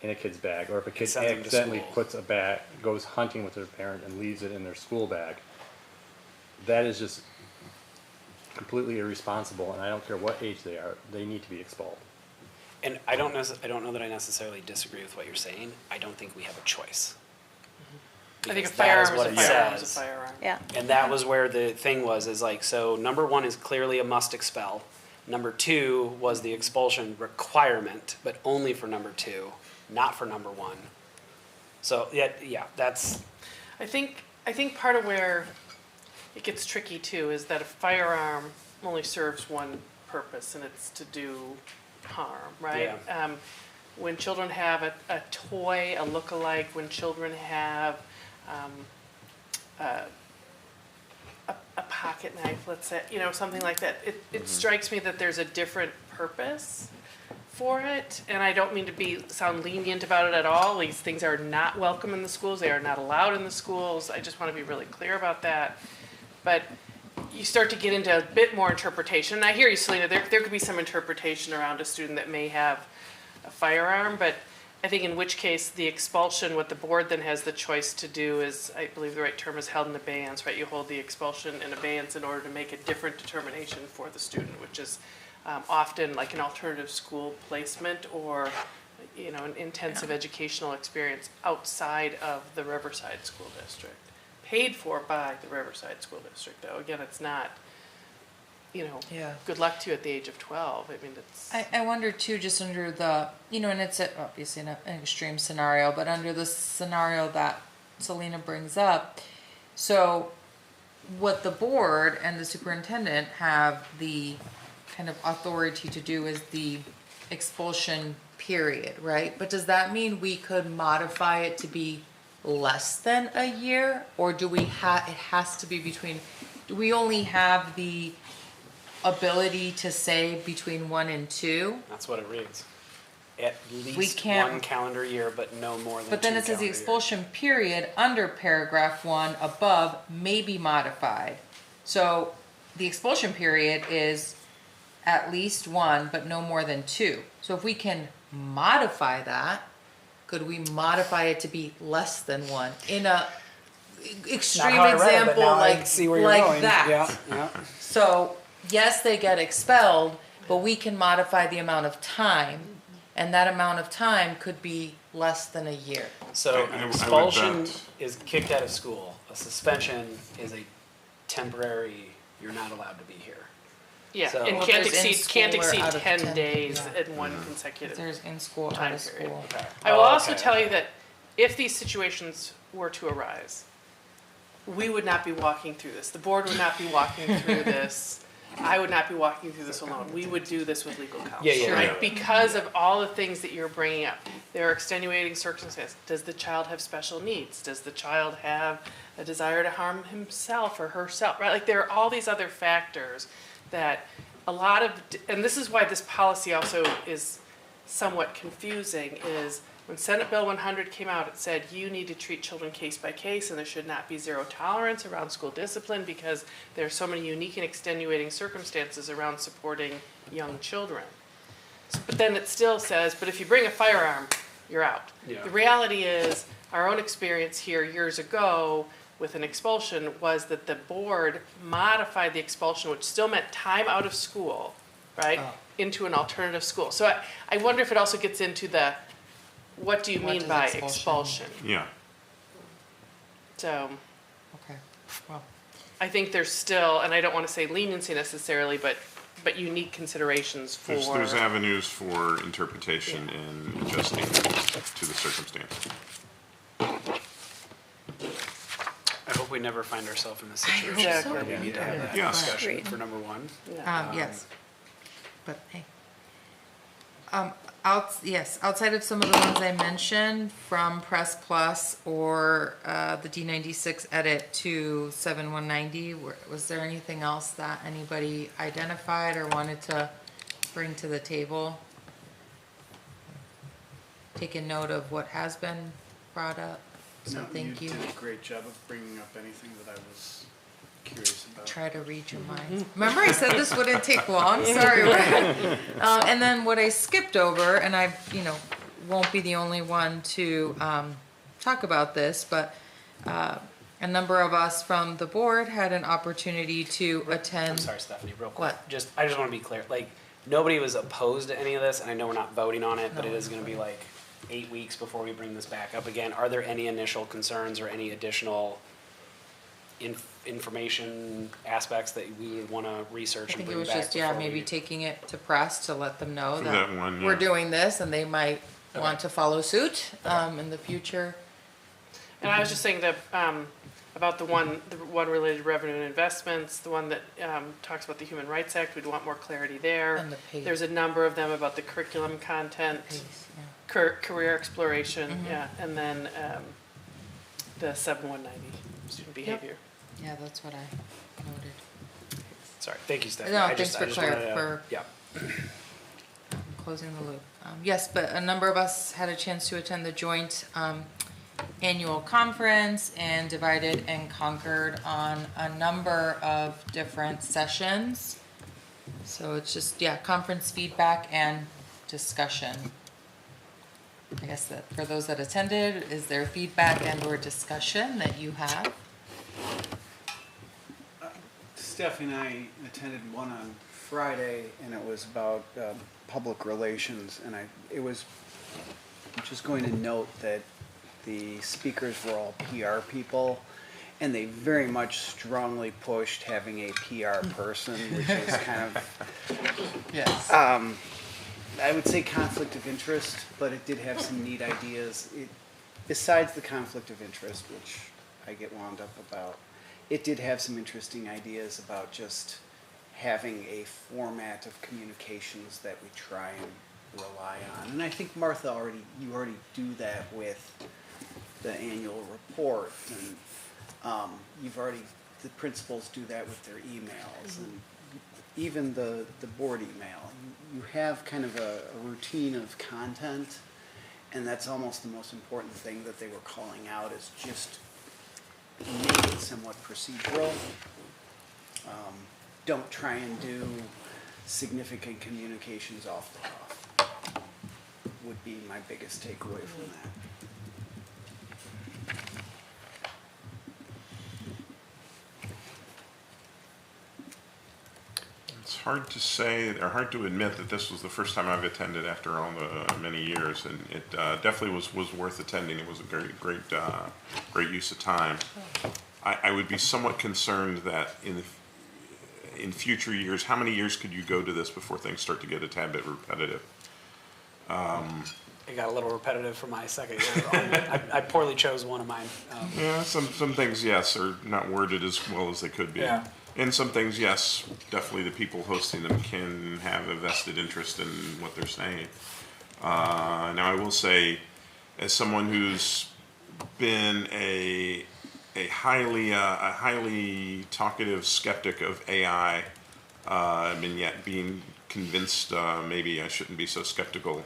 in a kid's bag, or if a kid
Sends them to
accidentally
school.
goes hunting with their parent and leaves it in their school bag, that is just completely irresponsible, and I don't care what age they are, they need to be expelled.
And I don't know that I necessarily disagree with what you're saying. I don't think we have a choice.
I think a
because that is
firearm
what
is
it
a firearm is a
says.
firearm.
Yeah.
And that was where the thing was, is like, so number one is clearly a must expel. Number two was the expulsion requirement, but only for number two, not for number one. So, yeah, that's,
I think part of where it gets tricky too is that a firearm only serves one purpose, and it's to do harm, right?
Yeah.
When children have a toy, a look-alike, when children have a pocket knife, let's say, something like that, it strikes me that there's a different purpose for it, and I don't mean to sound lenient about it at all. These things are not welcome in the schools. They are not allowed in the schools. I just want to be really clear about that. But you start to get into a bit more interpretation. And I hear you, Selena, there could be some interpretation around a student that may have a firearm, but I think in which case the expulsion, what the board then has the choice to do is, I believe the right term is held in abeyance, right? You hold the expulsion in abeyance in order to make a different determination for the student, which is often like an alternative school placement or, an intensive educational experience outside of the Riverside School District. Paid for by the Riverside School District, though. Again, it's not, good luck to you at the age of 12. I mean, it's...
I wonder too, just under the, and it's obviously an extreme scenario, but under the scenario that Selena brings up, so what the board and the superintendent have the kind of authority to do is the expulsion period, right? But does that mean we could modify it to be less than a year, or do we it has to be between, do we only have the ability to say between 1 and 2?
that's what it reads. At least
We can't-
1 calendar year, but no more than
But then
2
it says the
calendar years.
expulsion period under paragraph 1 above may be modified. So the expulsion period is at least 1, but no more than 2. So if we can modify that, could we modify it to be less than 1 in a extreme
Not how I read it, but
example
now I
like,
see where you're
like
going.
that?
Yeah.
So yes, they get expelled, but we can modify the amount of time, and that amount of time could be less than a year.
So
I would
expulsion
bet.
is kicked out of school. A suspension is a temporary, you're not allowed to be here.
Yeah,
So-
and
Well,
can't
there's in
exceed
school or out of
10
10,
days
yeah.
in one consecutive.
There's in school, out
Time
of
period.
school.
Okay.
I will also
okay.
tell you that if these situations were to arise, we would not be walking through this. The board would not be walking through this. I would not be walking through this alone. We would do this with legal counsel,
Yeah,
right?
yeah.
Because of all the things that you're bringing up. There are extenuating circumstances. Does the child have special needs? Does the child have a desire to harm himself or herself, right? Like there are all these other factors that a lot of, and this is why this policy also is somewhat confusing, is when Senate Bill 100 came out, it said you need to treat children case by case and there should not be zero tolerance around school discipline because there are so many unique and extenuating circumstances around supporting young children. But then it still says, but if you bring a firearm, you're out.
Yeah.
The reality is, our own experience here years ago with an expulsion was that the board modified the expulsion, which still meant time out of school, right, into an alternative school. So I wonder if it also gets into the, what do you
What
mean
does
by
expulsion
expulsion?
Yeah.
So
Okay, well,
I think there's still, and I don't want to say leniency necessarily, but unique considerations for.
There's avenues for interpretation and adjusting to the circumstance.
I hope we never find ourselves in this situation.
Exactly.
Where we need to have that
Yeah.
discussion
Agreed.
for number one.
yes. But hey. Outside of some of the ones I mentioned from Press Plus or the D96 edit to 7190, was there anything else that anybody identified or wanted to bring to the table? Taking note of what has been brought up, so thank you.
You did a great job of bringing up anything that I was curious about.
Try to read your mind. Remember I said this wouldn't take long? Sorry. And then what I skipped over, and I, won't be the only one to talk about this, but a number of us from the board had an opportunity to attend.
I'm sorry, Stephanie, real quick.
What?
I just want to be clear. Like, nobody was opposed to any of this, and I know we're not voting on it, but it is going to be like 8 weeks before we bring this back up again, are there any initial concerns or any additional information aspects that we would want to research
I
and
think it
bring
was
back?
just, yeah,
before
maybe
we-
taking it to press to let them know
For
that
that one,
we're
yeah.
doing this, and they might want to follow suit, in the future.
And I was just saying that, about the one related to revenue and investments, the one that, talks about the Human Rights Act, we'd want more clarity there.
And the pay.
There's a number of them about the curriculum content,
Pace, yeah.
career exploration, yeah, and then, the 7190, student behavior.
Yeah, that's what I noted.
Sorry, thank you, Stephanie.
No,
I
thanks
just- I
for
just wanted to-
for-
Yeah.
Closing the loop. Yes, but a number of us had a chance to attend the joint annual conference and divided and conquered on a number of different sessions. So it's just, yeah, conference feedback and discussion. I guess that for those that attended, is there feedback and or discussion that you have?
Stephanie and I attended one on Friday, and it was about public relations, and I'm just going to note that the speakers were all PR people, and they very much strongly pushed having a PR person, which is kind of,
Yes.
I would say conflict of interest, but it did have some neat ideas. Besides the conflict of interest, which I get wound up about, it did have some interesting ideas about just having a format of communications that we try and rely on. And I think Martha you already do that with the annual report, and the principals do that with their emails, and even the board email. You have kind of a routine of content, and that's almost the most important thing that they were calling out, is just make it somewhat procedural. Don't try and do significant communications off the cuff, would be my biggest takeaway from that.
It's hard to say, or hard to admit that this was the first time I've attended after all the many years, and it definitely was worth attending. It was a great use of time. I would be somewat concerned that in future years, how many years could you go to this before things start to get a tad bit repetitive?
It got a little repetitive for my second year. I poorly chose one of mine.
Yeah, some things, yes, are not worded as well as they could be.
Yeah.
And some things, yes, definitely the people hosting them can have a vested interest in what they're saying. Now, I will say, as someone who's been a highly talkative skeptic of AI, and yet being convinced maybe I shouldn't be so skeptical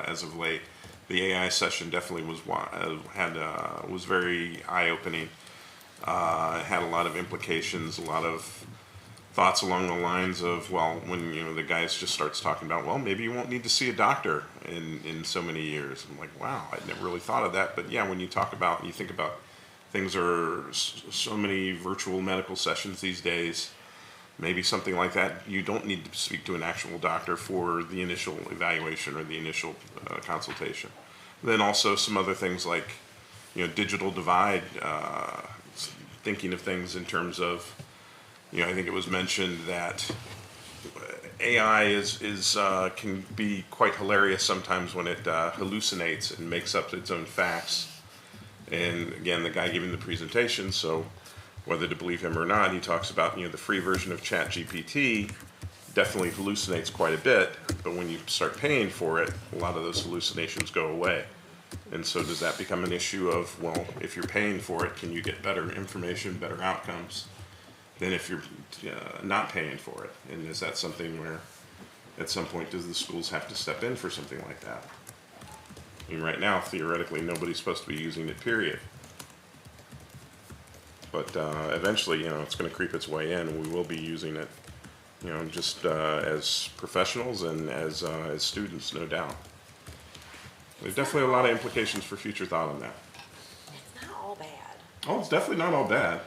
as of late. The AI session definitely was very eye-opening. It had a lot of implications, a lot of thoughts along the lines of, well, when the guy just starts talking about, well, maybe you won't need to see a doctor in so many years. I'm like, wow, I'd never really thought of that. But yeah, when you think about things are so many virtual medical sessions these days, maybe something like that, you don't need to speak to an actual doctor for the initial evaluation or the initial consultation. Then also some other things like, digital divide, thinking of things in terms of, I think it was mentioned that AI can be quite hilarious sometimes when it hallucinates and makes up its own facts. And again, the guy giving the presentation, so whether to believe him or not, he talks about, the free version of ChatGPT definitely hallucinates quite a bit, but when you start paying for it, a lot of those hallucinations go away. And so does that become an issue of, well, if you're paying for it, can you get better information, better outcomes than if you're not paying for it? And is that something where, at some point, does the schools have to step in for something like that? I mean, right now, theoretically, nobody's supposed to be using it, period. But eventually, it's going to creep its way in, and we will be using it, just as professionals and as students, no doubt. There's definitely a lot of implications for future thought on that.
It's not all bad.
Oh, it's definitely not all bad.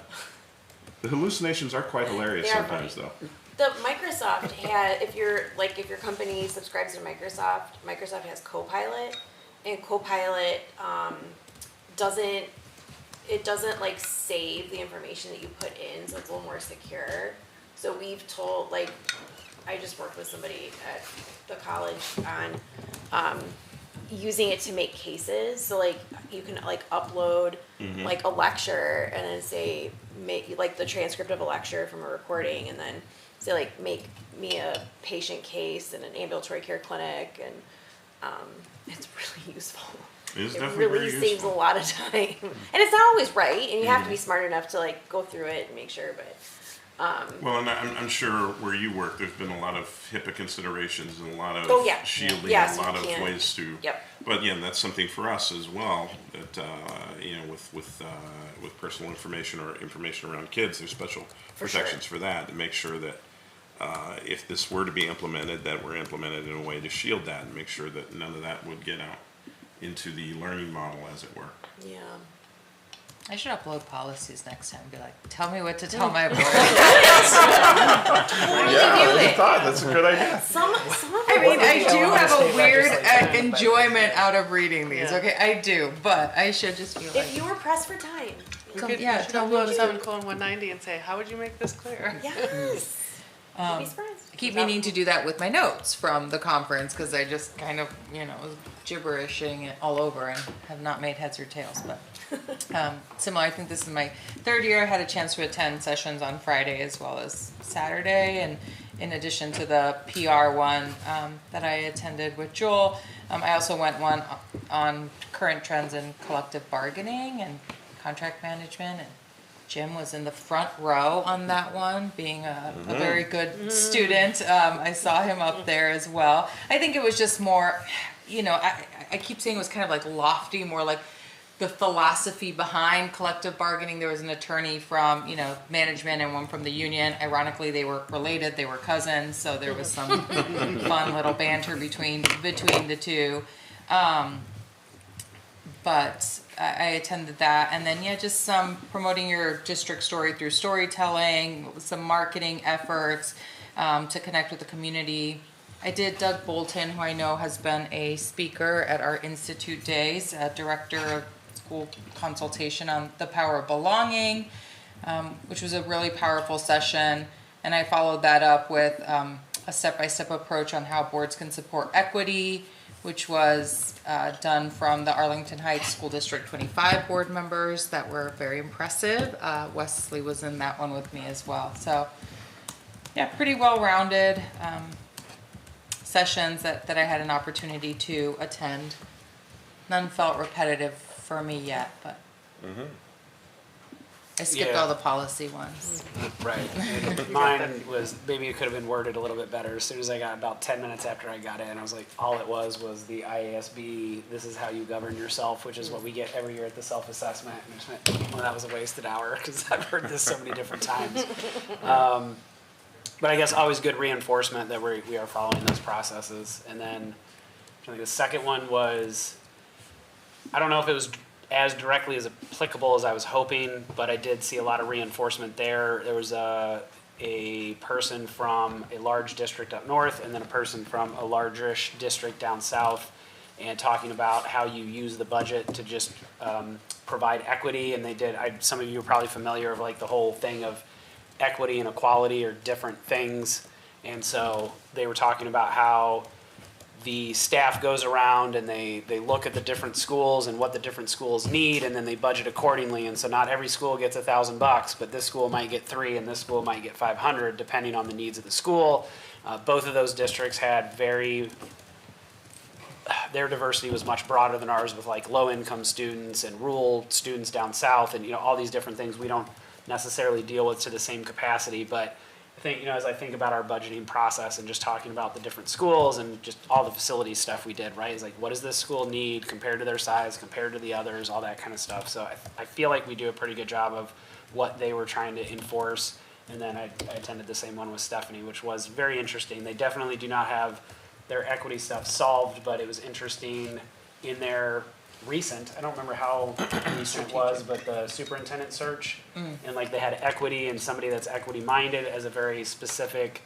The hallucinations are quite hilarious
They are
sometimes,
funny.
though.
The Microsoft had, if your company subscribes to Microsoft has Copilot, and Copilot, doesn't like save the information that you put in, so it's a little more secure. So we've told, like, I just worked with somebody at the college on using it to make cases. So like you can like upload like a lecture and then say make like the transcript of a lecture from a recording, and then say like make me a patient case in an ambulatory care clinic, and it's really useful.
It is
It
definitely
really
very
saves a
useful.
lot of time, and it's not always right, and you have to be smart enough to like go through it and make sure. But
Well, and I'm sure where you work, there's been a lot of HIPAA considerations and a lot of
Oh, yeah.
shielding,
Yes,
a lot
you
of
can't-
ways to.
Yep.
But yeah, that's something for us as well. That you know, with personal information or information around kids, there's special
For sure.
protections for that to make sure that if this were to be implemented, that we're implemented in a way to shield that and make sure that none of that would get out into the learning model, as it were.
yeah.
I should upload policies next time. Be like, tell me what to tell my board.
That's a good idea.
Some
I mean, I do have a weird enjoyment out of reading these.
Yeah.
Okay, I do, but I should just be like,
if you were pressed for time.
You
Come-
could,
yeah,
you should
tell me
upload
what
7:190 and say, how would you make this clear?
Yes. You'd be surprised.
I keep meaning to do that with my notes from the conference because I just kind of, was gibberishing it all over and have not made heads or tails. But similar, I think this is my third year. I had a chance to attend sessions on Friday as well as Saturday, and in addition to the PR one that I attended with Joel, I also went one on current trends in collective bargaining and contract management, and Jim was in the front row on that one, being a very good student. I saw him up there as well. I think it was just more, I keep saying it was kind of like lofty, more like the philosophy behind collective bargaining. There was an attorney from, management and one from the union. Ironically, they were related, they were cousins, so there was some fun little banter between the two. But I attended that, and then just some promoting your district story through storytelling, some marketing efforts to connect with the community. I did Doug Bolton, who I know has been a speaker at our Institute Days, director of school consultation on the power of belonging, which was a really powerful session. And I followed that up with a step-by-step approach on how boards can support equity, which was done from the Arlington Heights School District 25 board members that were very impressive. Wesley was in that one with me as well. So, pretty well-rounded sessions that I had an opportunity to attend. None felt repetitive for me yet, but I skipped
Yeah.
all the policy ones.
Right. And mine was, maybe it could have been worded a little bit better. As soon as I got about 10 minutes after I got in, I was like, all it was the IASB, this is how you govern yourself, which is what we get every year at the self-assessment. And I just went, well, that was a wasted hour because I've heard this so many different times. But I guess always good reinforcement that we are following those processes. And then I think the second one was, I don't know if it was as directly as applicable as I was hoping, but I did see a lot of reinforcement there. There was a person from a large district up north and then a person from a larger-ish district down south, and talking about how you use the budget to just provide equity. And they did, some of you are probably familiar of like the whole thing of equity and equality are different things. And so they were talking about how the staff goes around and they look at the different schools and what the different schools need, and then they budget accordingly. And so not every school gets $1,000, but this school might get 3 and this school might get 500 depending on the needs of the school. Both of those districts had their diversity was much broader than ours, with like low income students and rural students down south, and all these different things we don't necessarily deal with to the same capacity. But I think, as I think about our budgeting process and just talking about the different schools and just all the facility stuff we did, right? It's like, what does this school need compared to their size, compared to the others, all that kind of stuff. So I feel like we do a pretty good job of what they were trying to enforce. And then I attended the same one with Stephanie, which was very interesting. They definitely do not have their equity stuff solved, but it was interesting in their recent, I don't remember how recent it was, but the superintendent search, and like they had equity and somebody that's equity minded as a very specific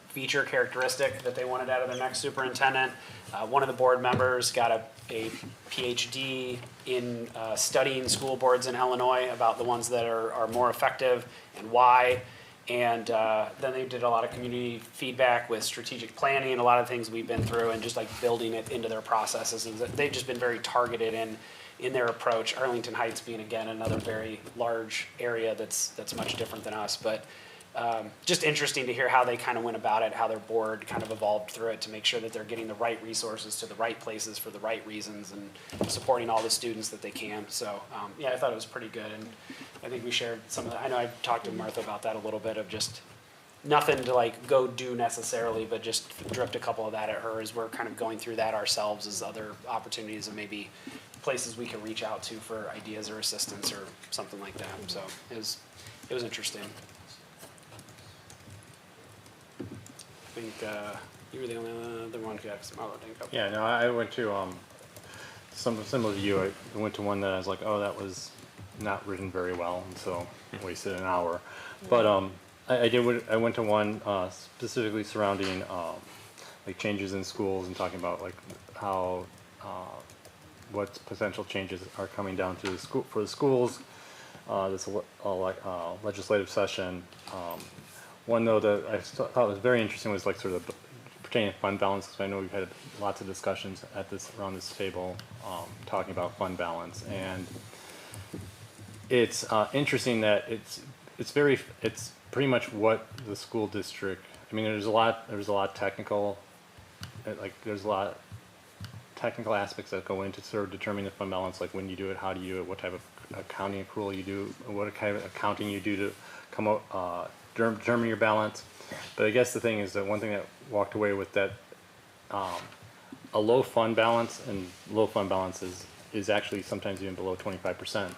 feature characteristic that they wanted out of their next superintendent. One of the board members got a PhD in studying school boards in Illinois about the ones that are more effective and why. And then they did a lot of community feedback with strategic planning and a lot of things we've been through and just like building it into their processes. And they've just been very targeted in their approach. Arlington Heights being again another very large area that's much different than us, but just interesting to hear how they kind of went about it, how their board kind of evolved through it to make sure that they're getting the right resources to the right places for the right reasons and supporting all the students that they can. So yeah, I thought it was pretty good, and I think we shared some of that. I know I talked to Martha about that a little bit of just nothing to like go do necessarily, but just dripped a couple of that at her as we're kind of going through that ourselves as other opportunities and maybe places we can reach out to for ideas or assistance or something like that. So it was interesting. I think you were the only other one who had some other thing.
Yeah, no, I went to some similar to you. I went to one that I was like, oh, that was not written very well, and so wasted an hour. But I went to one specifically surrounding like changes in schools and talking about like how what potential changes are coming down to the school for the schools. This legislative session. One though that I thought was very interesting was like sort of pertaining to fund balance, because I know we've had lots of discussions at around this table talking about fund balance, and it's interesting that it's pretty much what the school district. I mean, there's a lot technical, like there's a lot of technical aspects that go into sort of determining the fund balance, like when you do it, how do you do it, what type of accounting accrual you do, what kind of accounting you do to come up. Determine your balance. But I guess the thing is that one thing that walked away with that a low fund balance, and low fund balance is actually sometimes even below 25%,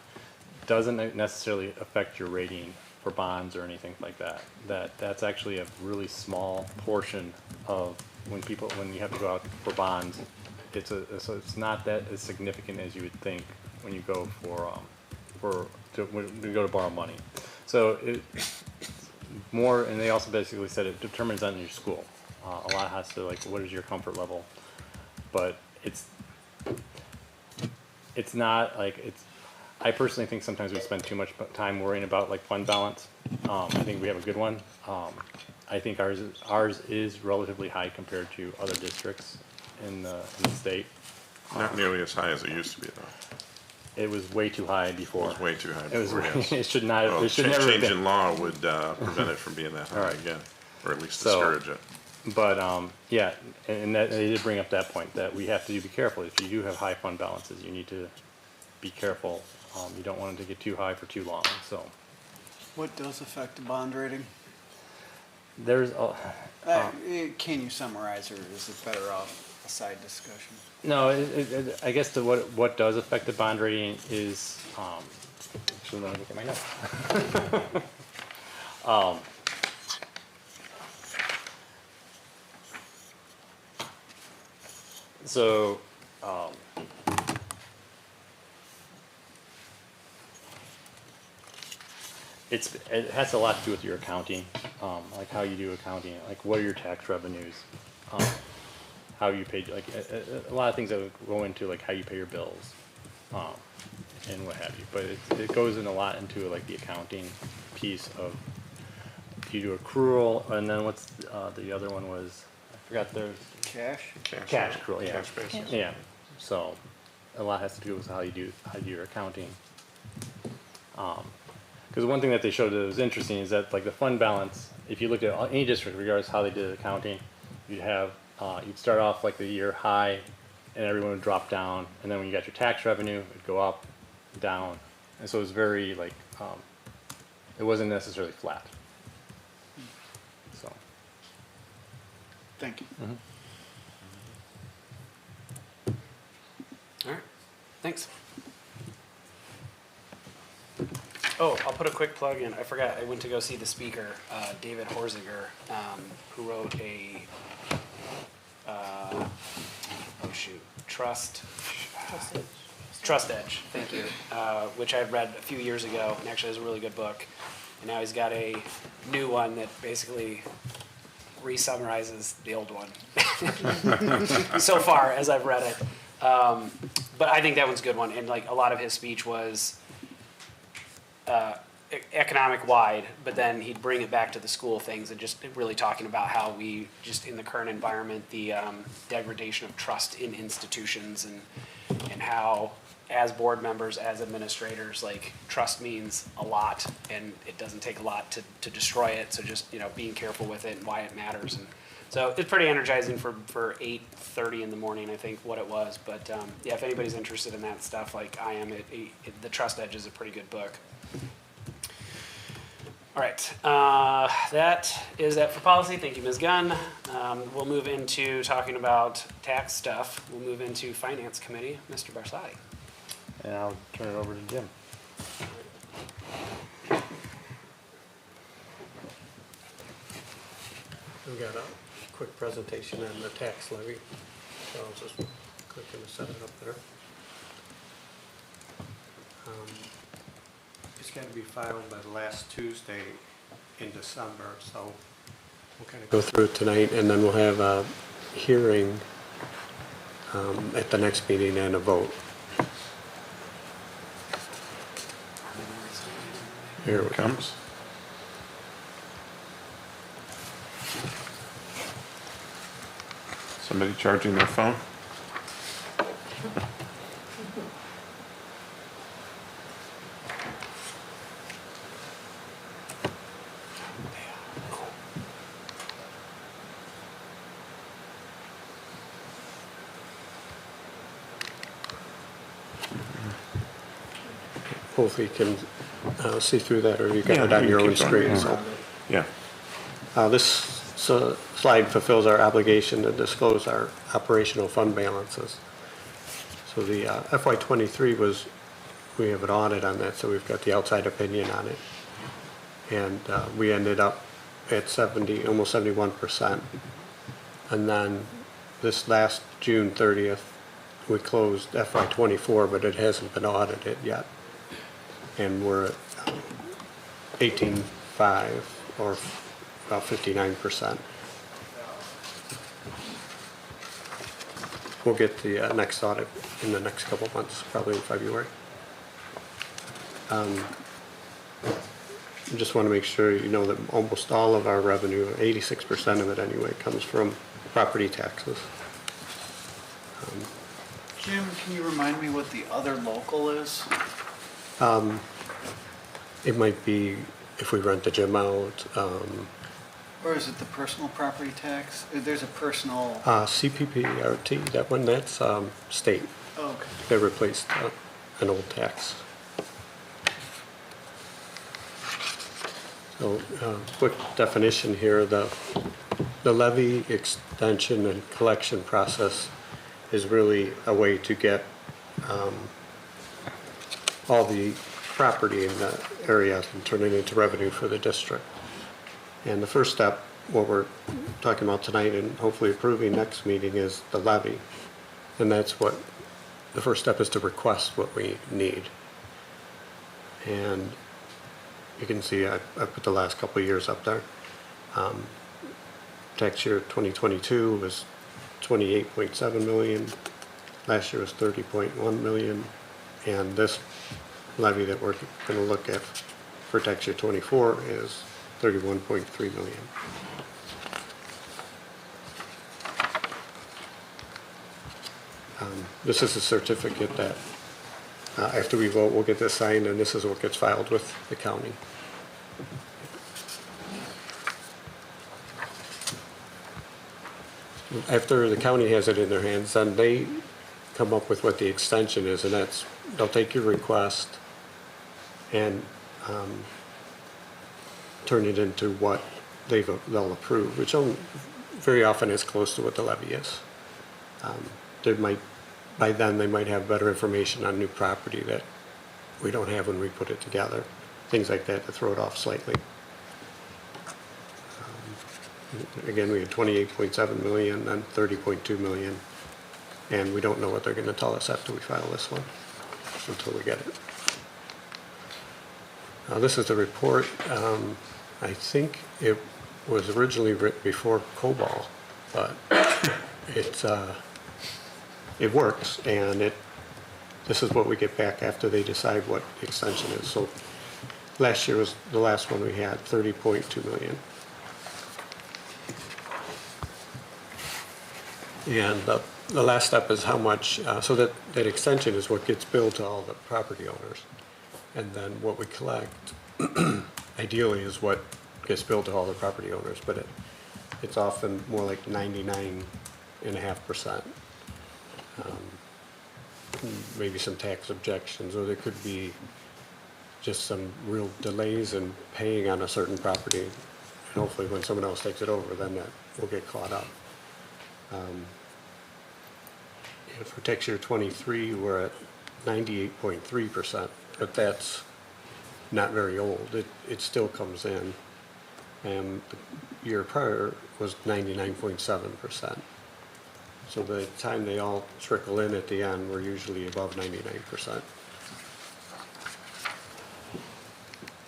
doesn't necessarily affect your rating for bonds or anything like that. That's actually a really small portion of when you have to go out for bonds. So it's not that as significant as you would think when you go when you go to borrow money. So more, and they also basically said it determines on your school. A lot has to like, what is your comfort level? But it's not like I personally think sometimes we spend too much time worrying about like fund balance. I think we have a good one. I think ours is relatively high compared to other districts in the state.
Not nearly as high as it used to be, though.
It was way too high before.
It was way too high
It was.
before, yes.
It should not.
Well,
It should never have
change
been.
in law would prevent it from being that high
Right.
again, or at least
So-
discourage it.
But yeah, and that, they did bring up that point that we have to be careful. If you do have high fund balances, you need to be careful. You don't want it to get too high for too long. So
What does affect the bond rating?
there's
Can you summarize, or is it better off a side discussion?
no. I guess what does affect the bond rating is actually let me look at my notes. So it has a lot to do with your accounting, like how you do accounting, like what are your tax revenues, how you pay, like a lot of things that would go into like how you pay your bills, and what have you. But it goes in a lot into like the accounting piece of you do accrual, and then what's the other one was, I forgot there's
Cash?
cash accrual, yeah.
Cash basis.
Yeah, so a lot has to do with how you do your accounting. Because one thing that they showed that was interesting is that like the fund balance, if you looked at any district, regardless of how they did accounting, you'd have you'd start off like the year high, and everyone would drop down, and then when you got your tax revenue, it'd go up, down, and so it was very like it wasn't necessarily flat. So.
Thank you.
Mm-hmm.
All right, thanks. Oh, I'll put a quick plug in. I forgot, I went to go see the speaker, David Horziger, who wrote a, Trust Edge, thank you, which I read a few years ago, and actually is a really good book. And now he's got a new one that basically re-summarizes the old one so far as I've read it. But I think that one's a good one, and like a lot of his speech was economic wide, but then he'd bring it back to the school things and just really talking about how we just in the current environment, the degradation of trust in institutions and how as board members, as administrators, like trust means a lot and it doesn't take a lot to destroy it. So just, you know, being careful with it and why it matters. And so it's pretty energizing for 8:30 in the morning, I think what it was. But yeah, if anybody's interested in that stuff, like I am, The Trust Edge is a pretty good book. All right, that is it for policy. Thank you, Ms. Gunn. We'll move into talking about tax stuff. We'll move into Finance Committee. Mr. Barsati.
And I'll turn it over to Jim.
We've got a quick presentation on the tax levy, so I'll just quickly set it up there. It's got to be filed by the last Tuesday in December, so we'll kind of go through it tonight, and then we'll have a hearing at the next meeting and a vote. Here it comes.
Somebody charging their phone?
Hopefully you can see through that, or you got it on your own screen. So,
Yeah.
this slide fulfills our obligation to disclose our operational fund balances. So the FY23 was, we have an audit on that, so we've got the outside opinion on it. And we ended up at 70, almost 71%. And then this last June 30th, we closed FY24, but it hasn't been audited yet. And we're at 18.5, or about 59%. We'll get the next audit in the next couple months, probably in February. I just want to make sure you know that almost all of our revenue, 86% of it anyway, comes from property taxes.
Jim, can you remind me what the other local is?
It might be if we rent the gym out.
Or is it the personal property tax? There's a personal...
CPPRT, that one, that's state.
Oh, okay.
They replaced an old tax. So, quick definition here, the levy extension and collection process is really a way to get all the property in the area and turn it into revenue for the district. And the first step, what we're talking about tonight and hopefully approving next meeting, is the levy. And that's what, the first step is to request what we need. And you can see I put the last couple of years up there. Tax year 2022 was 28.7 million. Last year was 30.1 million. And this levy that we're going to look at for tax year 24 is 31.3 million. This is a certificate that after we vote, we'll get this signed, and this is what gets filed with the county. After the county has it in their hands, then they come up with what the extension is, and that's, they'll take your request and turn it into what they'll approve, which very often is close to what the levy is. By then they might have better information on new property that we don't have when we put it together, things like that to throw it off slightly. Again, we had 28.7 million, then 30.2 million, and we don't know what they're going to tell us after we file this one until we get it. This is the report. I think was originally written before COBOL, but it's, it works, and this is what we get back after they decide what the extension is. So last year was the last one we had, 30.2 million. And the last step is how much, so that extension is what gets billed to all the property owners. And then what we collect, ideally, is what gets billed to all the property owners, but it's often more like 99.5%. Maybe some tax objections, or there could be just some real delays in paying on a certain property. And hopefully when someone else takes it over, then that will get caught up. For tax year 23, we're at 98.3%, but that's not very old. It still comes in. And the year prior was 99.7%. So by the time they all trickle in at the end, we're usually above 99%.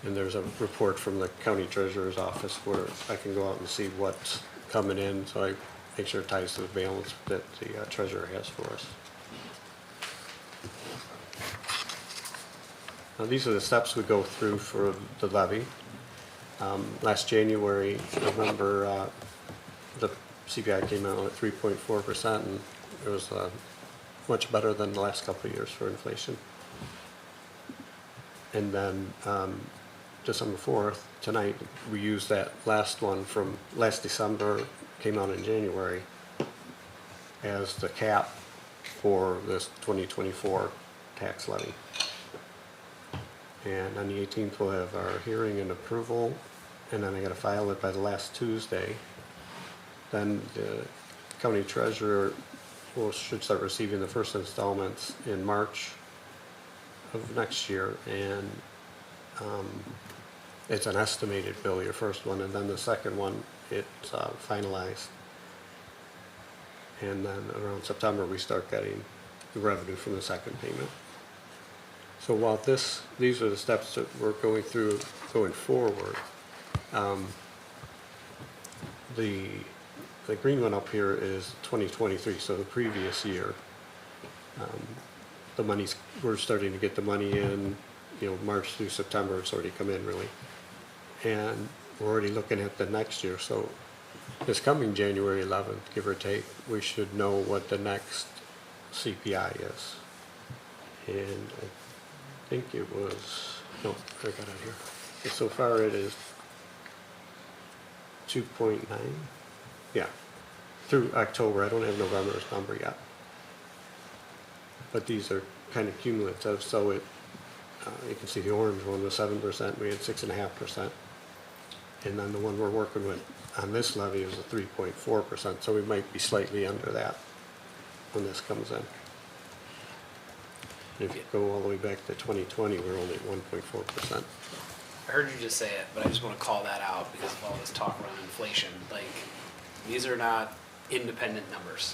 And there's a report from the county treasurer's office where I can go out and see what's coming in, so I make sure it ties to the balance that the treasurer has for us. Now, these are the steps we go through for the levy. Last January, November, the CPI came out at 3.4%, and it was much better than the last couple of years for inflation. And then December 4th, tonight, we used that last one from last December, came out in January, as the cap for this 2024 tax levy. And on the 18th, we'll have our hearing and approval, and then I gotta file it by the last Tuesday. Then the county treasurer should start receiving the first installments in March of next year, and it's an estimated bill, your first one, and then the second one, it's finalized. And then around September, we start getting the revenue from the second payment. So while these are the steps that we're going through going forward, the green one up here is 2023, so the previous year. We're starting to get the money in, March through September, it's already come in really. And we're already looking at the next year, so this coming January 11th, give or take, we should know what the next CPI is. And I think it was, no, I got it here. So far it is 2.9, yeah, through October. I don't have November's number yet. But these are kind of cumulative, so you can see the orange one was 7%, we had 6.5%. And then the one we're working with on this levy is a 3.4%, so we might be slightly under that when this comes in. If you go all the way back to 2020, we're only at 1.4%.
I heard you just say it, but I just want to call that out because of all this talk around inflation. Like, these are not independent numbers.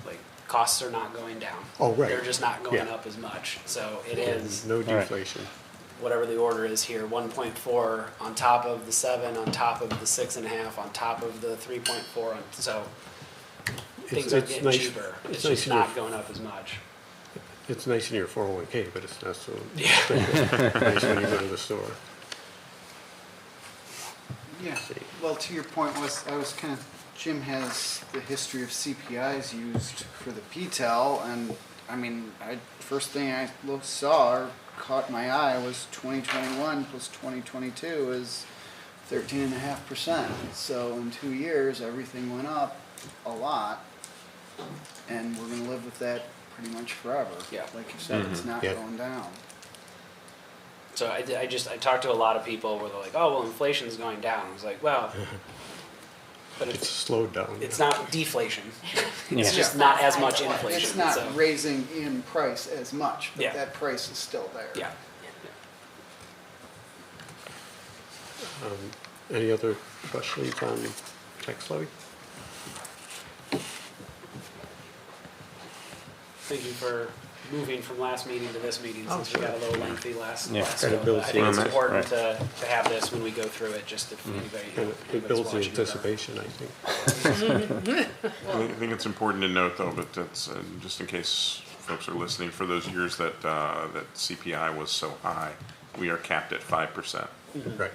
Like, costs are not going down.
Oh, right.
They're just not going
Yeah.
up as much. So it is
No deflation.
whatever the order is here, 1.4 on top of the 7, on top of the 6.5, on top of the 3.4. So things are getting cheaper. It's just not going up as much.
It's nice in your 401k, but it's not so
Yeah.
nice when you go to the store.
Yeah, well, to your point Jim has the history of CPIs used for the PTEL, and I mean, first thing I saw or caught my eye was 2021 plus 2022 is 13.5%. So in 2 years, everything went up a lot, and we're gonna live with that pretty much forever.
Yeah.
Like you said, it's not
Yeah.
going down.
So I talked to a lot of people where they're like, oh, well, inflation's going down. I was like, well, but
It's slowed down.
it's not deflation. It's
Yeah.
just not as much inflation.
It's not
so.
raising in price as much, but
Yeah.
that price is still there.
Yeah.
Any other questions on tax levy?
Thank you for moving from last meeting to this meeting,
Oh,
since we
sure.
got a little lengthy last
Yeah.
go.
And it builds
I think
the-
it's important
Right.
to have this when we go through it, just if anybody,
And it
anybody's
builds the
watching.
anticipation, I think.
I think it's important to note, though, that that's, just in case folks are listening, for those years that, that CPI was so high, we are capped at 5%.
Right.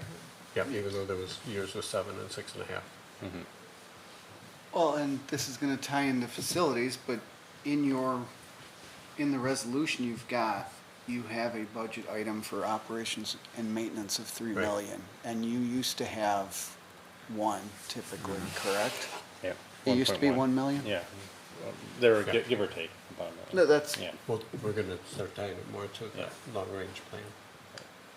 Yep, even though there was years with 7 and 6.5.
Well, and this is gonna tie into facilities, but in the resolution you've got, you have a budget item for operations and maintenance of 3
Right.
million. And you used to have 1 typically, correct?
Yeah.
It used to be
1.1.
1 million?
Yeah. They're
Yeah.
give or take about a
No,
million.
that's,
Yeah.
Well, we're gonna start tying it more to the
Yeah.
long-range plan.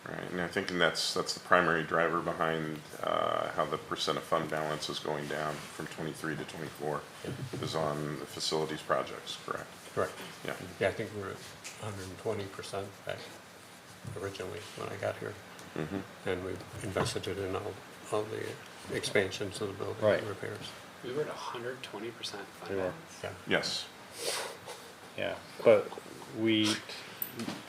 Right, and I think that's the primary driver behind how the percent of fund balance is going down from 23 to 24, is on the facilities projects, correct?
Right.
Yeah.
Yeah, I think we're at 120% back originally when I got here. And we invested it in all the expansions of the building
Right.
and repairs.
We were at 120% fund
We were.
balance.
Yeah.
Yes.
Yeah, but we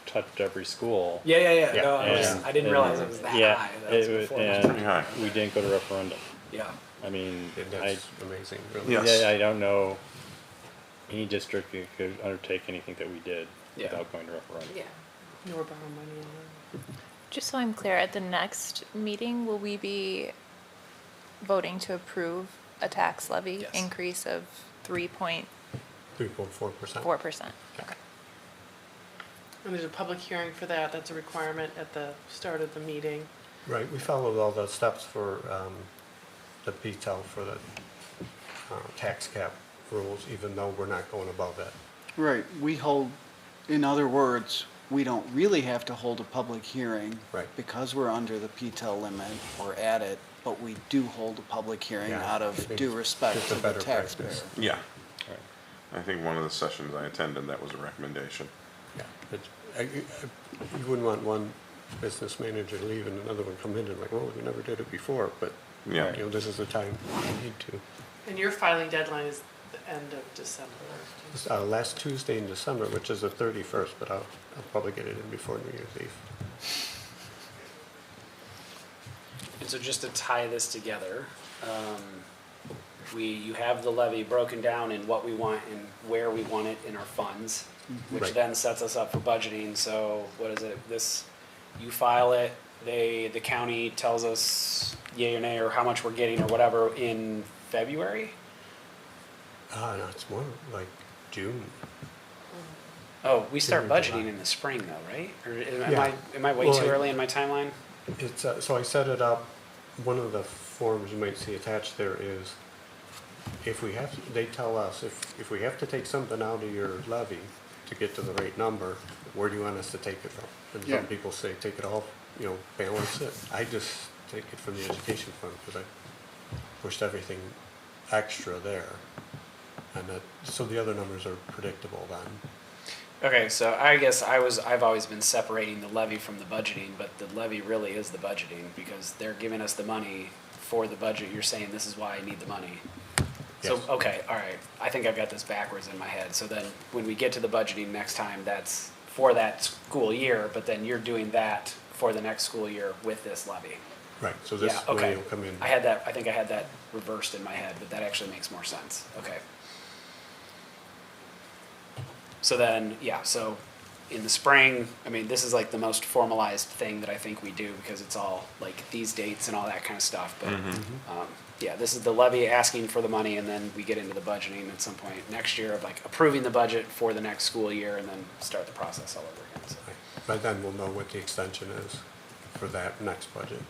touched every school.
Yeah.
Yeah.
No,
And-
I didn't
and-
realize it was that
yeah,
high. That was
it wa-
before.
and
Pretty high.
we didn't go to referendum.
Yeah.
I mean,
And
I,
that's amazing, really.
Yes.
yeah, I don't know any district that could undertake anything that we did
Yeah.
without going to referendum.
Yeah.
Nor borrow money on that.
Just so I'm clear, at the next meeting, will we be voting to approve a tax levy
Yes.
increase of 3.4%?
3.4%.
Okay.
And there's a public hearing for that, that's a requirement at the start of the meeting.
Right, we followed all the steps for the PTEL for the tax cap rules, even though we're not going above that.
right, we hold, in other words, we don't really have to hold a public hearing.
Right.
Because we're under the PTEL limit or at it, but we do hold a public hearing
Yeah,
out
I
of
think
due respect
it's a
to the
better
taxpayer.
practice.
Yeah.
Right.
I think one of the sessions I attended, that was a recommendation.
Yeah, but you wouldn't want one business manager to leave and another one come in and like, well, we never did it before, but,
Yeah.
you know, this is the time we need to.
And your filing deadline is the end of December.
It's, last Tuesday in December, which is the 31st, but I'll probably get it in before New Year's Eve.
And so just to tie this together, you have the levy broken down in what we want and where we want it in our funds, which
Right.
then sets us up for budgeting. So what is it? You file it, the county tells us yay or nay or how much we're getting or whatever in February?
No, it's more like June.
Oh, we start
June or
budgeting
July.
in the spring though, right? Or am
Yeah.
I way
Well,
too
I-
early in my timeline?
It's, so I set it up, one of the forms you might see attached there is, if we have, they tell us, if we have to take something out of your levy to get to the right number, where do you want us to take it from? And
Yeah.
some people say, take it all, you know, balance it. I just take it from the education fund, because I pushed everything extra there. And that, so the other numbers are predictable then.
Okay, so I guess I've always been separating the levy from the budgeting, but the levy really is the budgeting because they're giving us the money for the budget. You're saying this is why I need the money. So,
Yes.
okay, all right. I think I've got this backwards in my head. So then when we get to the budgeting next time, that's for that school year, but then you're doing that for the next school year with this levy.
Right, so this
Yeah, okay.
money will come in.
I think I had that reversed in my head, but that actually makes more sense. Okay. So then, yeah, so in the spring, I mean, this is like the most formalized thing that I think we do because it's all like these dates and all that kind of stuff. But yeah, this is the levy asking for the money, and then we get into the budgeting at some point next year of like approving the budget for the next school year, and then start the process all over again. So,
Right. By then, we'll know what the extension is for that next budget.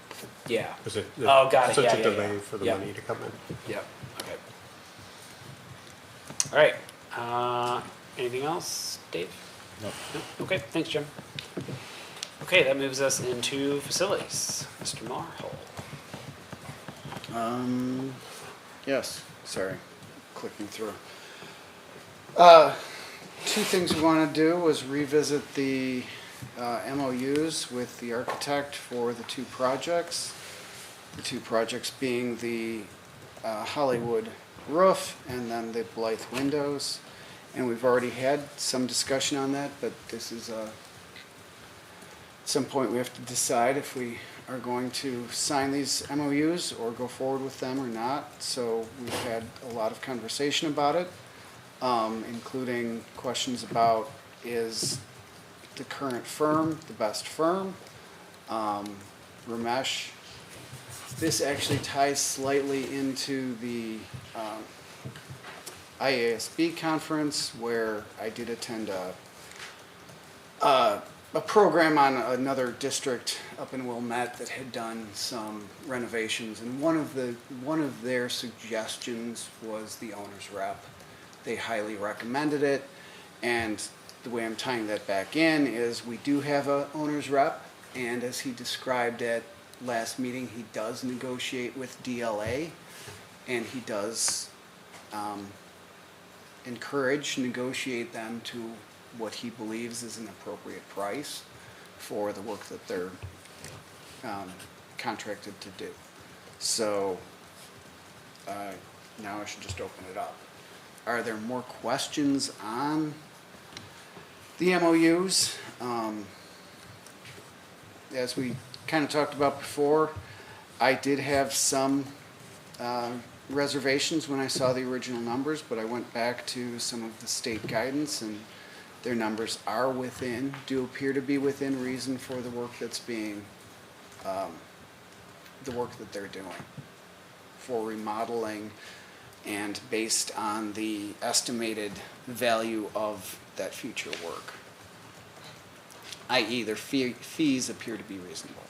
yeah.
Because
Oh, got it.
such
Yeah,
a
yeah,
delay
yeah.
for the
Yeah.
money to come in.
Yep. Okay. All right. Anything else, Dave?
Nope.
Nope. Okay. Thanks, Jim. Okay, that moves us into facilities. Mr. Marhol.
Yes, sorry, clicking through. Two things we want to do was revisit the MOUs with the architect for the 2 projects. The 2 projects being the Hollywood roof and then the Blythe windows. And we've already had some discussion on that, but this is at some point we have to decide if we are going to sign these MOUs or go forward with them or not. So we've had a lot of conversation about it, including questions about, is the current firm the best firm? Ramesh, this actually ties slightly into the IASB conference where I did attend a program on another district up in Wilmette that had done some renovations, and one of their suggestions was the owner's rep. They highly recommended it, and the way I'm tying that back in is we do have a owner's rep, and as he described at last meeting, he does negotiate with DLA, and he does negotiate them to what he believes is an appropriate price for the work that they're contracted to do. So now I should just open it up. Are there more questions on the MOUs? As we kind of talked about before, I did have some reservations when I saw the original numbers, but I went back to some of the state guidance, and their numbers do appear to be within reason for the work that's being, the work that they're doing for remodeling and based on the estimated value of that future work, i.e. their fees appear to be reasonable.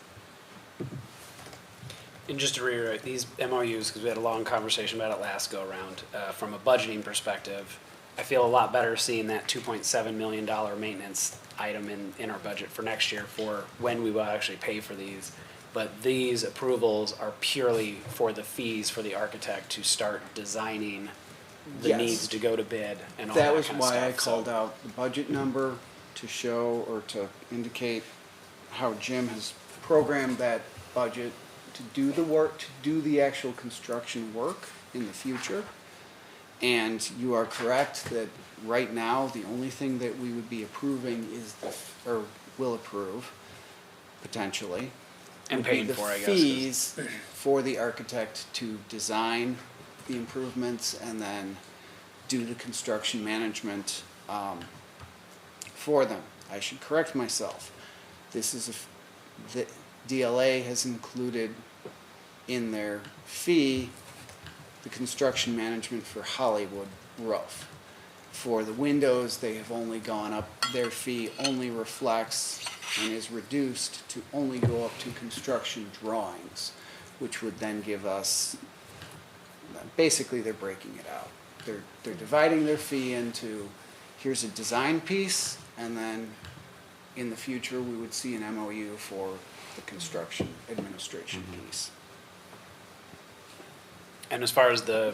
And just to reiterate, these MOUs, because we had a long conversation about it last go around, from a budgeting perspective, I feel a lot better seeing that $2.7 million maintenance item in our budget for next year for when we will actually pay for these. But these approvals are purely for the fees for the architect to start designing the
Yes.
needs to go to bid and all that
That was
kind of stuff.
why I called out the budget number to show or to indicate how Jim has programmed that budget to do the work, to do the actual construction work in the future. And you are correct that right now, the only thing that we would be approving is or will approve, potentially.
And
would be
paying
the
for, I guess, 'cause-
fees for the architect to design the improvements and then do the construction management for them. I should correct myself. This is the DLA has included in their fee the construction management for Hollywood roof. For the windows, they have only gone up, their fee only reflects and is reduced to only go up to construction drawings, which would then give us, basically they're breaking it out. They're dividing their fee into, here's a design piece, and then in the future, we would see an MOU for the construction administration piece.
And as far as I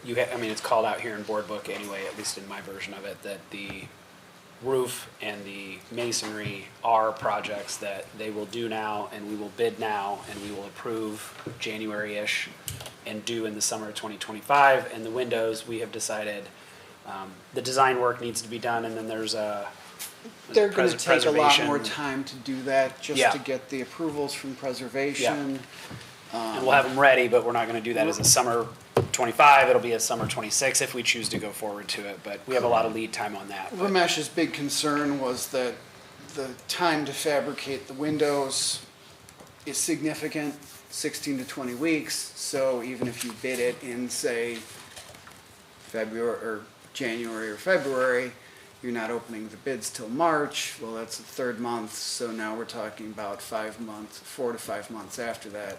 mean, it's called out here in board book anyway, at least in my version of it, that the roof and the masonry are projects that they will do now, and we will bid now, and we will approve January-ish and do in the summer of 2025. And the windows, we have decided, the design work needs to be done, and then there's
They're gonna take a lot more
preservation.
time to do that, just
Yeah.
to get the approvals from preservation.
And we'll have them ready, but we're not gonna do that as a summer 25, it'll be a summer 26 if we choose to go forward to it, but we have a lot of lead time on that. but-
Ramesh's big concern was that the time to fabricate the windows is significant, 16 to 20 weeks. So even if you bid it in, say, February or January or February, you're not opening the bids till March. Well, that's the third month, so now we're talking about 5 months, 4 to 5 months after that.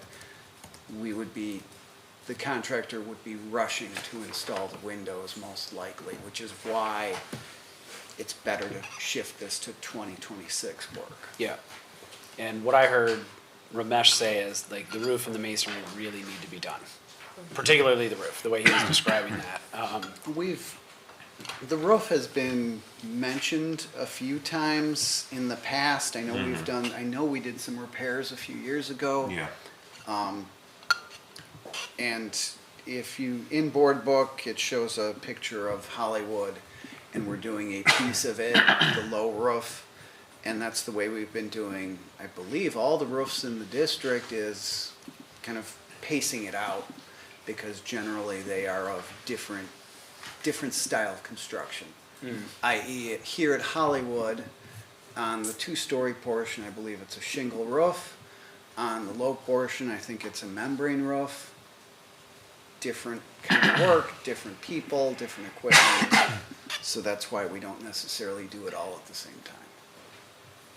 The contractor would be rushing to install the windows most likely, which is why it's better to shift this to 2026 work.
Yeah, and what I heard Ramesh say is, like, the roof and the masonry really need to be done, particularly the roof, the way he was describing that.
The roof has been mentioned a few times in the past. I know we did some repairs a few years ago.
Yeah.
And if you, in board book, it shows a picture of Hollywood. and we're doing a piece of it, the low roof, and that's the way we've been doing, I believe, all the roofs in the district is kind of pacing it out, because generally they are of different style of construction. I.e., here at Hollywood, on the two-story portion, I believe it's a shingle roof. On the low portion, I think it's a membrane roof. Different kind of work, different people, different equipment. So that's why we don't necessarily do it all at the same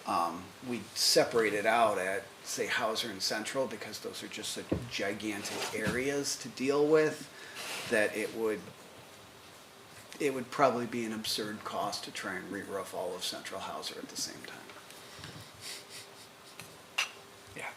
time. We separate it out at, say, Hauser and Central, because those are just such gigantic areas to deal with that it would probably be an absurd cost to try and re-roof all of Central Hauser at the same time.
Yeah.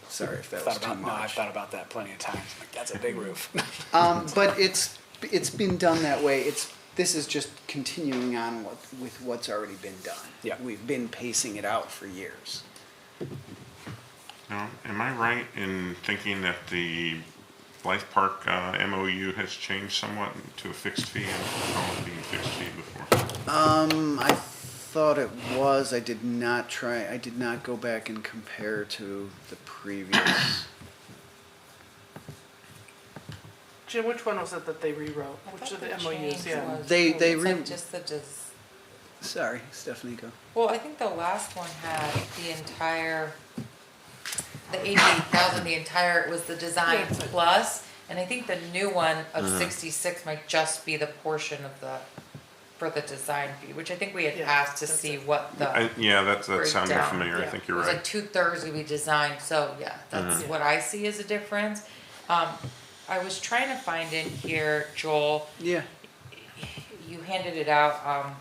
Sorry if that was too
No, I've
much.
thought about that plenty of times. Like, that's a big roof.
But it's been done that way. This is just continuing on with what's already been done.
Yeah.
We've been pacing it out for years.
Now, am I right in thinking that the Blythe Park MOU has changed somewhat to a fixed fee and how it being fixed fee before?
I thought it was. I did not go back and compare to the previous.
Jim, which one was it that they rewrote? Which of the MOUs? Yeah.
Sorry, Stephanie, go.
Well, I think the last one had the entire, the 88,000, it was the design plus, and I think the new one of 66 might just be the portion of for the design fee, which I think we had asked to see what the.
Yeah, that sounded
breakdown.
familiar. I think you're
It was
right.
like 2/3 would be designed, so yeah, that's what I see as a difference. I was trying to find in here, Joel,
Yeah.
you handed it out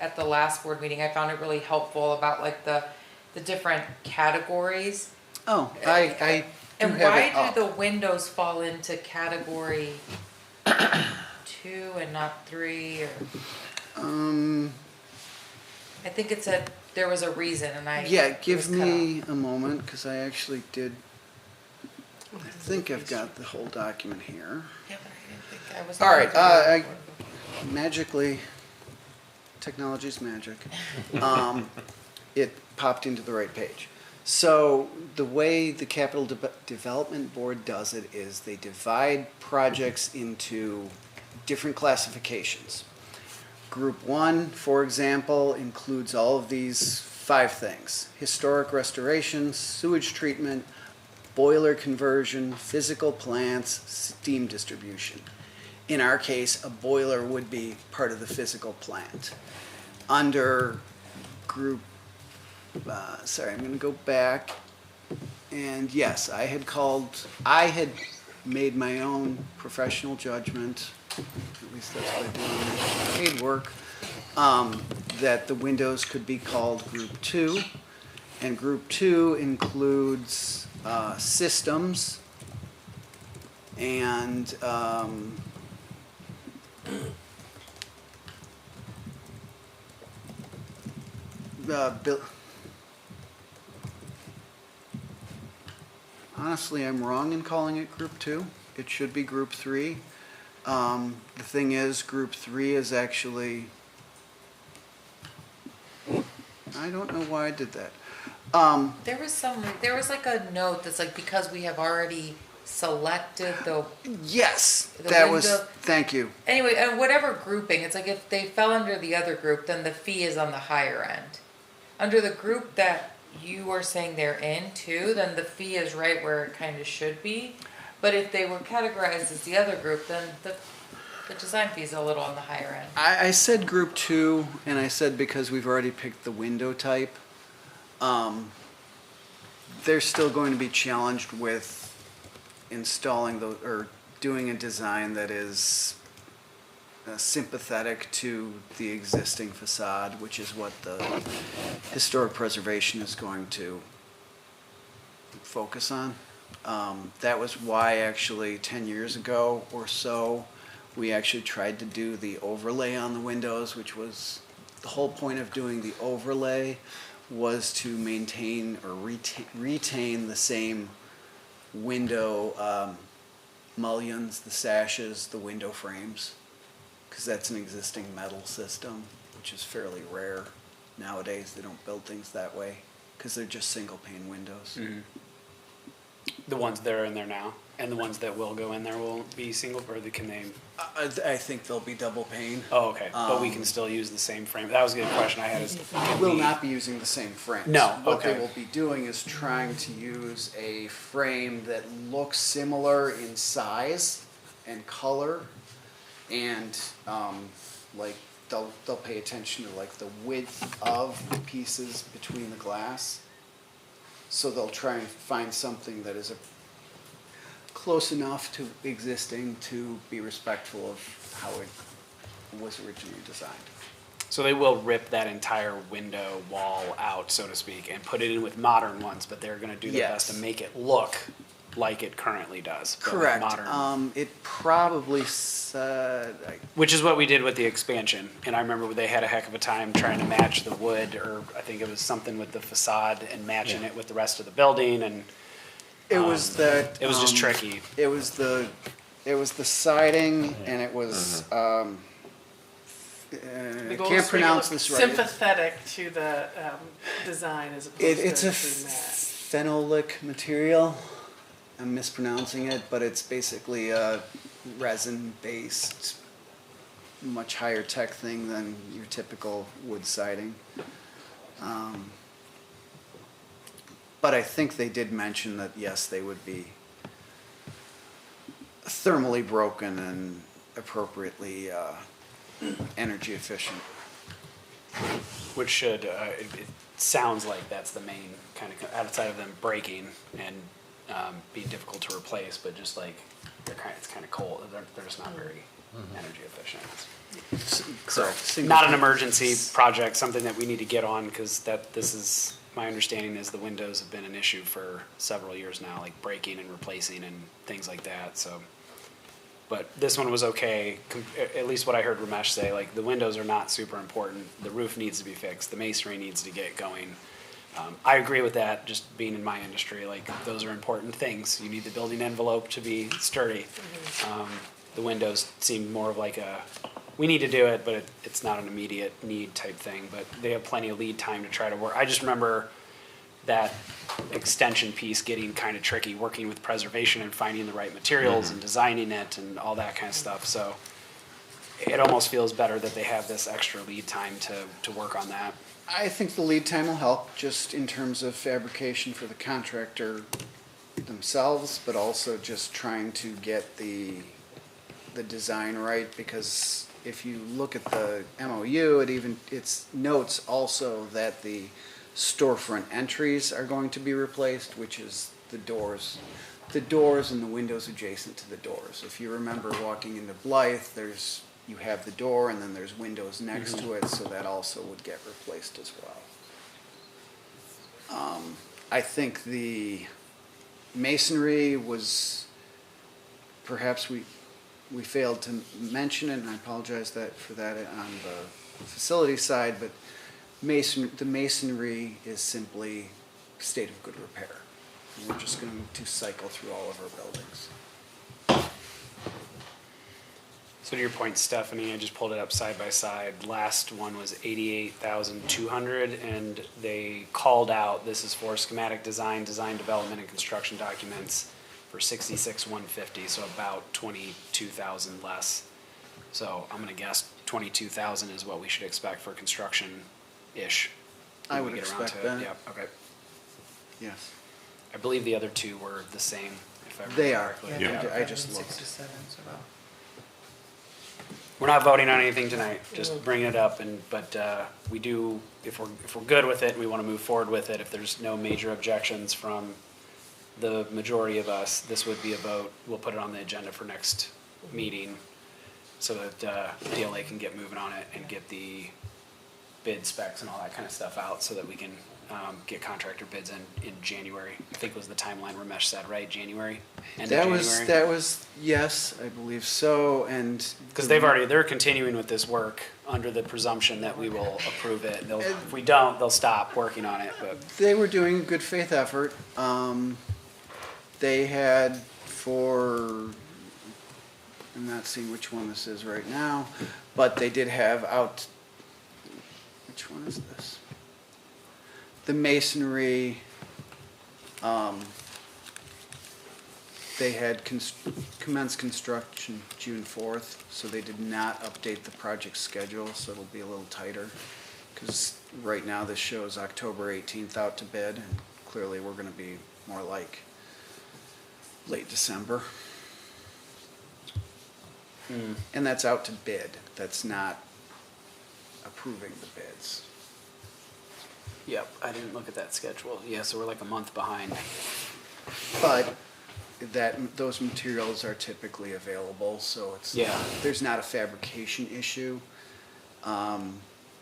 at the last board meeting. I found it really helpful about like the different categories.
Oh, I do
And
have
why
it up.
do the windows fall into category 2 and not 3? Or I think it said there was a reason, and
Yeah,
it
give
was cut
me a moment, because I actually did. I think I've got the whole document here.
Yeah, but I didn't think I was.
All right,
looking for it.
magically, technology's magic. It popped into the right page. So the way the Capital Development Board does it is they divide projects into different classifications. Group 1, for example, includes all of these 5 things: historic restoration, sewage treatment, boiler conversion, physical plants, steam distribution. In our case, a boiler would be part of the physical plant. Under group, sorry, I'm gonna go back. And yes, I had made my own professional judgment, at least that's what I do in my paid work, that the windows could be called Group 2. And Group 2 includes systems and honestly, I'm wrong in calling it Group 2. It should be Group 3. The thing is, Group 3 is actually, I don't know why I did that.
There was like a note that's like, because we have already selected the.
Yes,
The
that was,
window-
thank you.
Anyway, and whatever grouping, it's like if they fell under the other group, then the fee is on the higher end. Under the group that you are saying they're in too, then the fee is right where it kind of should be. But if they were categorized as the other group, then the design fee is a little on the higher end.
I said Group 2, and I said because we've already picked the window type. They're still going to be challenged with installing those, or doing a design that is sympathetic to the existing facade, which is what the historic preservation is going to focus on. That was why actually 10 years ago or so, we actually tried to do the overlay on the windows, which was, the whole point of doing the overlay was to maintain or retain the same window mullions, the sashes, the window frames. because that's an existing metal system, which is fairly rare nowadays. They don't build things that way because they're just single pane windows.
The ones that are in there now, and the ones that will go in there will be single, or can they?
I think they'll be double pane.
Oh, okay, but we can still use the same frame. That was a good question I had. Is
Will not be using the same frames.
No,
What
okay.
they will be doing is trying to use a frame that looks similar in size and color, and like they'll pay attention to like the width of the pieces between the glass. So they'll try and find something that is close enough to existing to be respectful of how it was originally designed.
So they will rip that entire window wall out, so to speak, and put it in with modern ones, but they're gonna do their best to
Yes.
make it look like it currently does. but with
Correct.
Modern,
It probably said,
which is what we did with the expansion, and I remember they had a heck of a time trying to match the wood, or I think it was something with the facade and matching it with the rest of the building, and
it was that.
it was just tricky.
It was the siding and it was, I
The goal is
can't
to
pronounce
make it
this
look
right.
sympathetic to the design as opposed
It's
to
a
matte.
phenolic material. I'm mispronouncing it, but it's basically a resin-based, much higher tech thing than your typical wood siding. But I think they did mention that, yes, they would be thermally broken and appropriately energy efficient.
Which should, it sounds like that's the main kind of, outside of them breaking and being difficult to replace, but just like, it's kind of cold, they're just not very energy efficient. So, not an emergency project, something that we need to get on, because this is, my understanding is the windows have been an issue for several years now, like breaking and replacing and things like that, so. But this one was okay, at least what I heard Ramesh say, like, the windows are not super important, the roof needs to be fixed, the masonry needs to get going. I agree with that, just being in my industry, like, those are important things, you need the building envelope to be sturdy. The windows seem more of like a, we need to do it, but it's not an immediate need type thing, but they have plenty of lead time to try to work. I just remember that extension piece getting kind of tricky, working with preservation and finding the right materials and designing it and all that kind of stuff, so it almost feels better that they have this extra lead time to work on that.
I think the lead time will help just in terms of fabrication for the contractor themselves, but also just trying to get the design right, because if you look at the MOU, it notes also that the storefront entries are going to be replaced, which is the doors and the windows adjacent to the doors. If you remember walking into Blythe, you have the door and then there's windows next to it, so that also would get replaced as well. I think the masonry was, perhaps we failed to mention it, and I apologize for that on the facility side, but the masonry is simply state of good repair. And we're just going to cycle through all of our buildings.
So to your point, Stephanie, I just pulled it up side by side. Last one was 88,200, and they called out, this is for schematic design development, and construction documents for 66,150, so about 22,000 less. So I'm gonna guess 22,000 is what we should expect for construction-ish.
I
when we
would
get around
expect
to it.
that.
Yep, okay.
Yes.
I believe the other two were the same, if I remember
They are.
correctly.
Yeah. I just looked.
67, so.
We're not voting on anything tonight, just bringing it up, but we do, if we're good with it, and we want to move forward with it, if there's no major objections from the majority of us, this would be a vote. We'll put it on the agenda for next meeting so that DLA can get moving on it and get the bid specs and all that kind of stuff out so that we can get contractor bids in January. I think was the timeline Ramesh said, right? January? End of January?
That was, yes, I believe so, and.
Because they're continuing with this work under the presumption that we will approve it. If we don't, they'll stop working on it, but.
They were doing a good faith effort. They had, for I'm not seeing which one this is right now, but they did have out, which one is this? The masonry, they had commenced construction June 4th, so they did not update the project schedule, so it'll be a little tighter. Because right now this shows October 18th out to bid, and clearly we're gonna be more like late December. And that's out to bid, that's not approving the bids.
Yep, I didn't look at that schedule. Yeah, so we're like a month behind.
But those materials are typically available, so it's,
Yeah.
there's not a fabrication issue.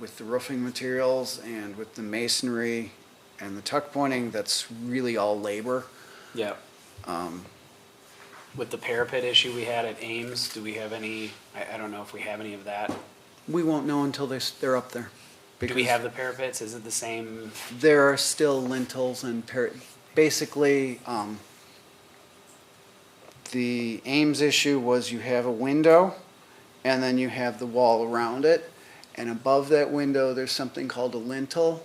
With the roofing materials and with the masonry and the tuck pointing, that's really all labor.
Yep. With the parapet issue we had at Ames, do we have any, I don't know if we have any of that.
We won't know until they're up there.
Do we
because
have the parapets? Is it the same?
There are still lintels and basically, the Ames issue was you have a window and then you have the wall around it. And above that window, there's something called a lintel.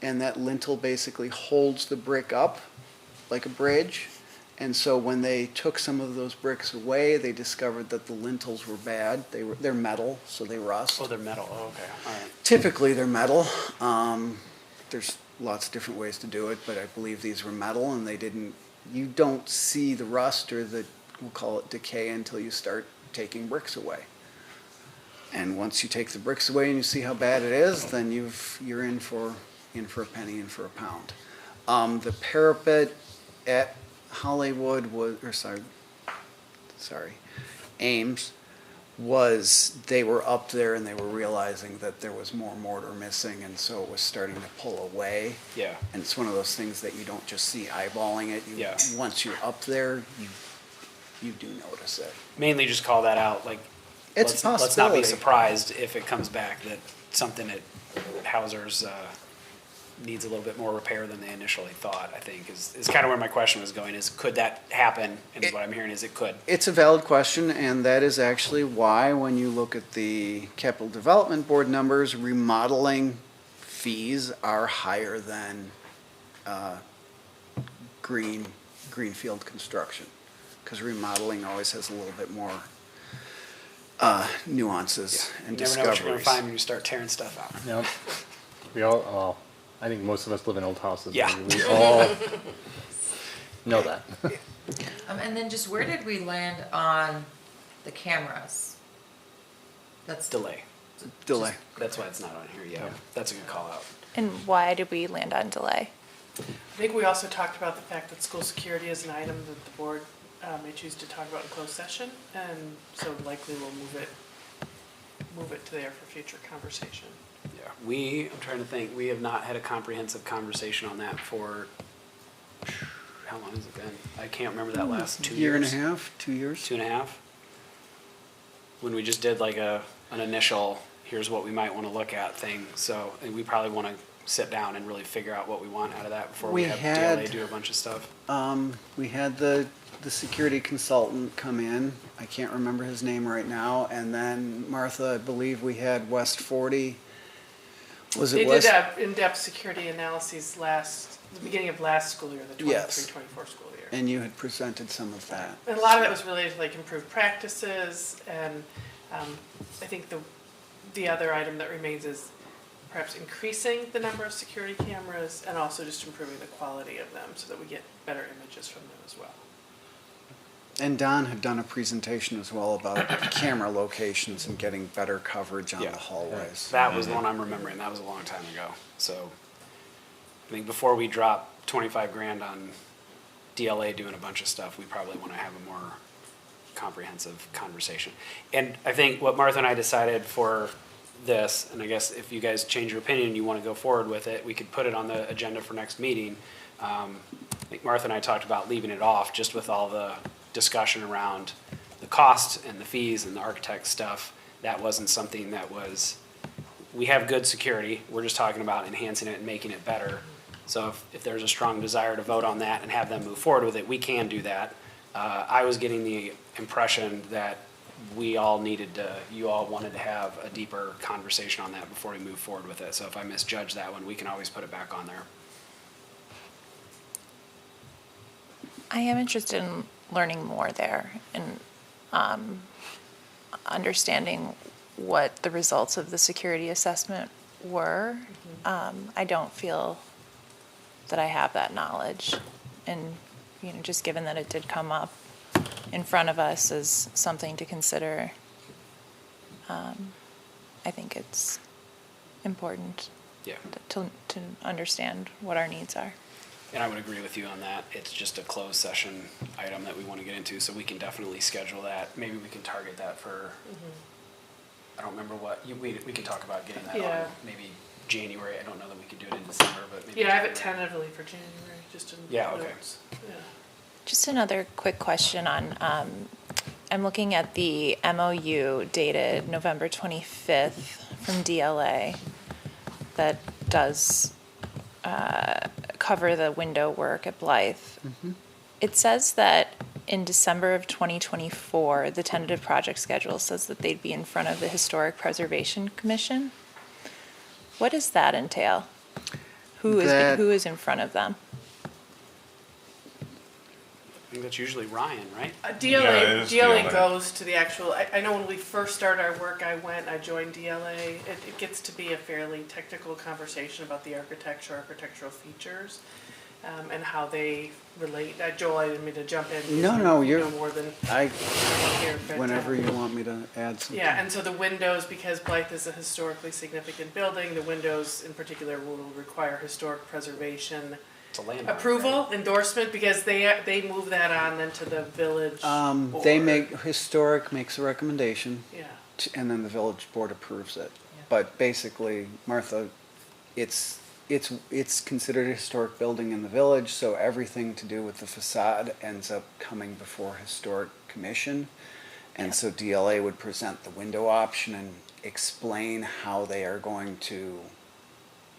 And that lintel basically holds the brick up like a bridge. And so when they took some of those bricks away, they discovered that the lintels were bad. They're metal, so they rust.
Oh, they're metal. Oh, okay. All right.
Typically, they're metal. There's lots of different ways to do it, but I believe these were metal, and you don't see the rust or we'll call it decay until you start taking bricks away. And once you take the bricks away and you see how bad it is, then you're in for a penny, in for a pound. The parapet at Hollywood Ames they were up there and they were realizing that there was more mortar missing, and so it was starting to pull away.
Yeah.
And it's one of those things that you don't just see eyeballing it.
Yeah.
Once you're up there, you do notice it.
Mainly just call that out, like,
It's a
let's not be
possibility.
surprised if it comes back that something at Hauser's needs a little bit more repair than they initially thought, I think, is kind of where my question was going, is could that happen? And what I'm hearing is it could.
It's a valid question, and that is actually why when you look at the Capital Development Board numbers, remodeling fees are higher than greenfield construction. Because remodeling always has a little bit more nuances and
You never know what you're gonna
discoveries.
find when you start tearing stuff out.
Yep. We all, I think most of us live in old houses.
Yeah.
and we all know that.
And then just where did we land on the cameras? That's
Delay.
Delay.
That's why it's not on here, yeah. That's a good call out.
And why did we land on delay?
I think we also talked about the fact that school security is an item that the board may choose to talk about in closed session, and so likely we'll move it to there for future conversation.
Yeah, I'm trying to think, we have not had a comprehensive conversation on that for, how long has it been? I can't remember that last 2 years.
Year and a half, 2 years.
2.5? When we just did like an initial, here's what we might want to look at thing, so, and we probably want to sit down and really figure out what we want out of that before we have DLA do a bunch of stuff.
We had the security consultant come in. I can't remember his name right now. And then Martha, I believe we had West 40. Was it
They
West?
did in-depth security analyses the beginning of last school year, the 23-24 school year.
And you had presented some of that.
And a lot of it was related to like improved practices, and I think the other item that remains is perhaps increasing the number of security cameras and also just improving the quality of them so that we get better images from them as well.
And Don had done a presentation as well about camera locations and getting better coverage on
Yeah.
the hallways.
That was the one I'm remembering, that was a long time ago, so. I think before we drop 25 grand on DLA doing a bunch of stuff, we probably want to have a more comprehensive conversation. And I think what Martha and I decided for this, and I guess if you guys change your opinion and you want to go forward with it, we could put it on the agenda for next meeting. I think Martha and I talked about leaving it off just with all the discussion around the cost and the fees and the architect stuff. That wasn't something that was, we have good security, we're just talking about enhancing it and making it better. So if there's a strong desire to vote on that and have them move forward with it, we can do that. I was getting the impression that you all wanted to have a deeper conversation on that before we move forward with it. So if I misjudge that one, we can always put it back on there.
I am interested in learning more there and understanding what the results of the security assessment were. I don't feel that I have that knowledge. And, just given that it did come up in front of us as something to consider, I think it's important to understand what our needs are.
And I would agree with you on that. It's just a closed session item that we want to get into, so we can definitely schedule that. Maybe we can target that for, I don't remember we can talk about getting that on maybe January. I don't know that we could do it in December, but maybe
I have it tentatively for January, just in notes. Yeah.
Just another quick question on, I'm looking at the MOU dated November 25th from DLA that does cover the window work at Blythe. It says that in December of 2024, the tentative project schedule says that they'd be in front of the Historic Preservation Commission. What does that entail? Who is in front of them?
I think that's usually Ryan, right?
DLA goes to the actual, I know when we first started our work, I joined DLA. It gets to be a fairly technical conversation about the architectural features, and how they relate. Joel, I didn't mean to jump in.
No,
you
you're
know more than here. But,
whenever you want me to add something.
Yeah, and so the windows, because Blythe is a historically significant building, the windows in particular will require historic preservation approval, right? Endorsement, because they move that on then to the village board.
Historic makes a recommendation.
Yeah.
And then the village board approves it. Yeah. But basically, Martha, it's considered a historic building in the village, so everything to do with the facade ends up coming before Historic Commission. And so DLA would present the window option and explain how they are going to,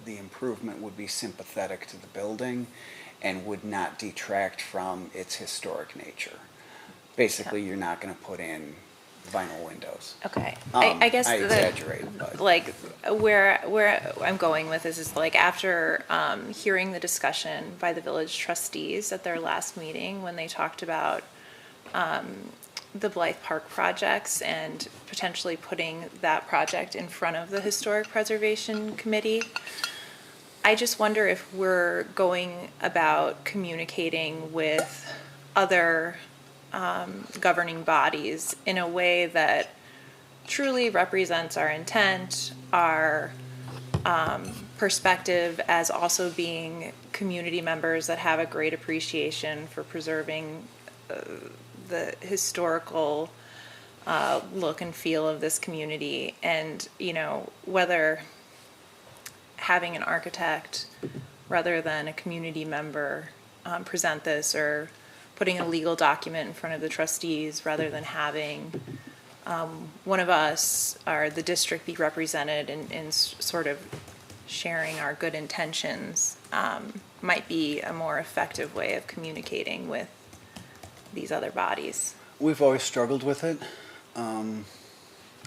the improvement would be sympathetic to the building and would not detract from its historic nature. Basically, you're not going to put in vinyl windows.
Okay. I guess
I exaggerate, but
like where I'm going with this is like after hearing the discussion by the village trustees at their last meeting when they talked about the Blythe Park projects and potentially putting that project in front of the Historic Preservation Committee. I just wonder if we're going about communicating with other governing bodies in a way that truly represents our intent, our perspective as also being community members that have a great appreciation for preserving the historical look and feel of this community, and whether having an architect rather than a community member present this, or putting a legal document in front of the trustees rather than having one of us or the district be represented in sort of sharing our good intentions might be a more effective way of communicating with these other bodies.
we've always struggled with it.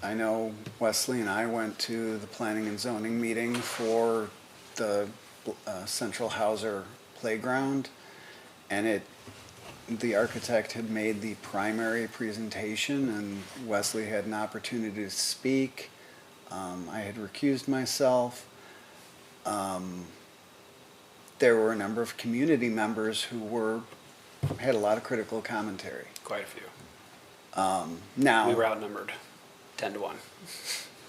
I know Wesley and I went to the planning and zoning meeting for the Central Hauser playground, and the architect had made the primary presentation, and Wesley had an opportunity to speak. I had recused myself. There were a number of community members who had a lot of critical commentary.
Quite a few.
Now
we were outnumbered 10-1.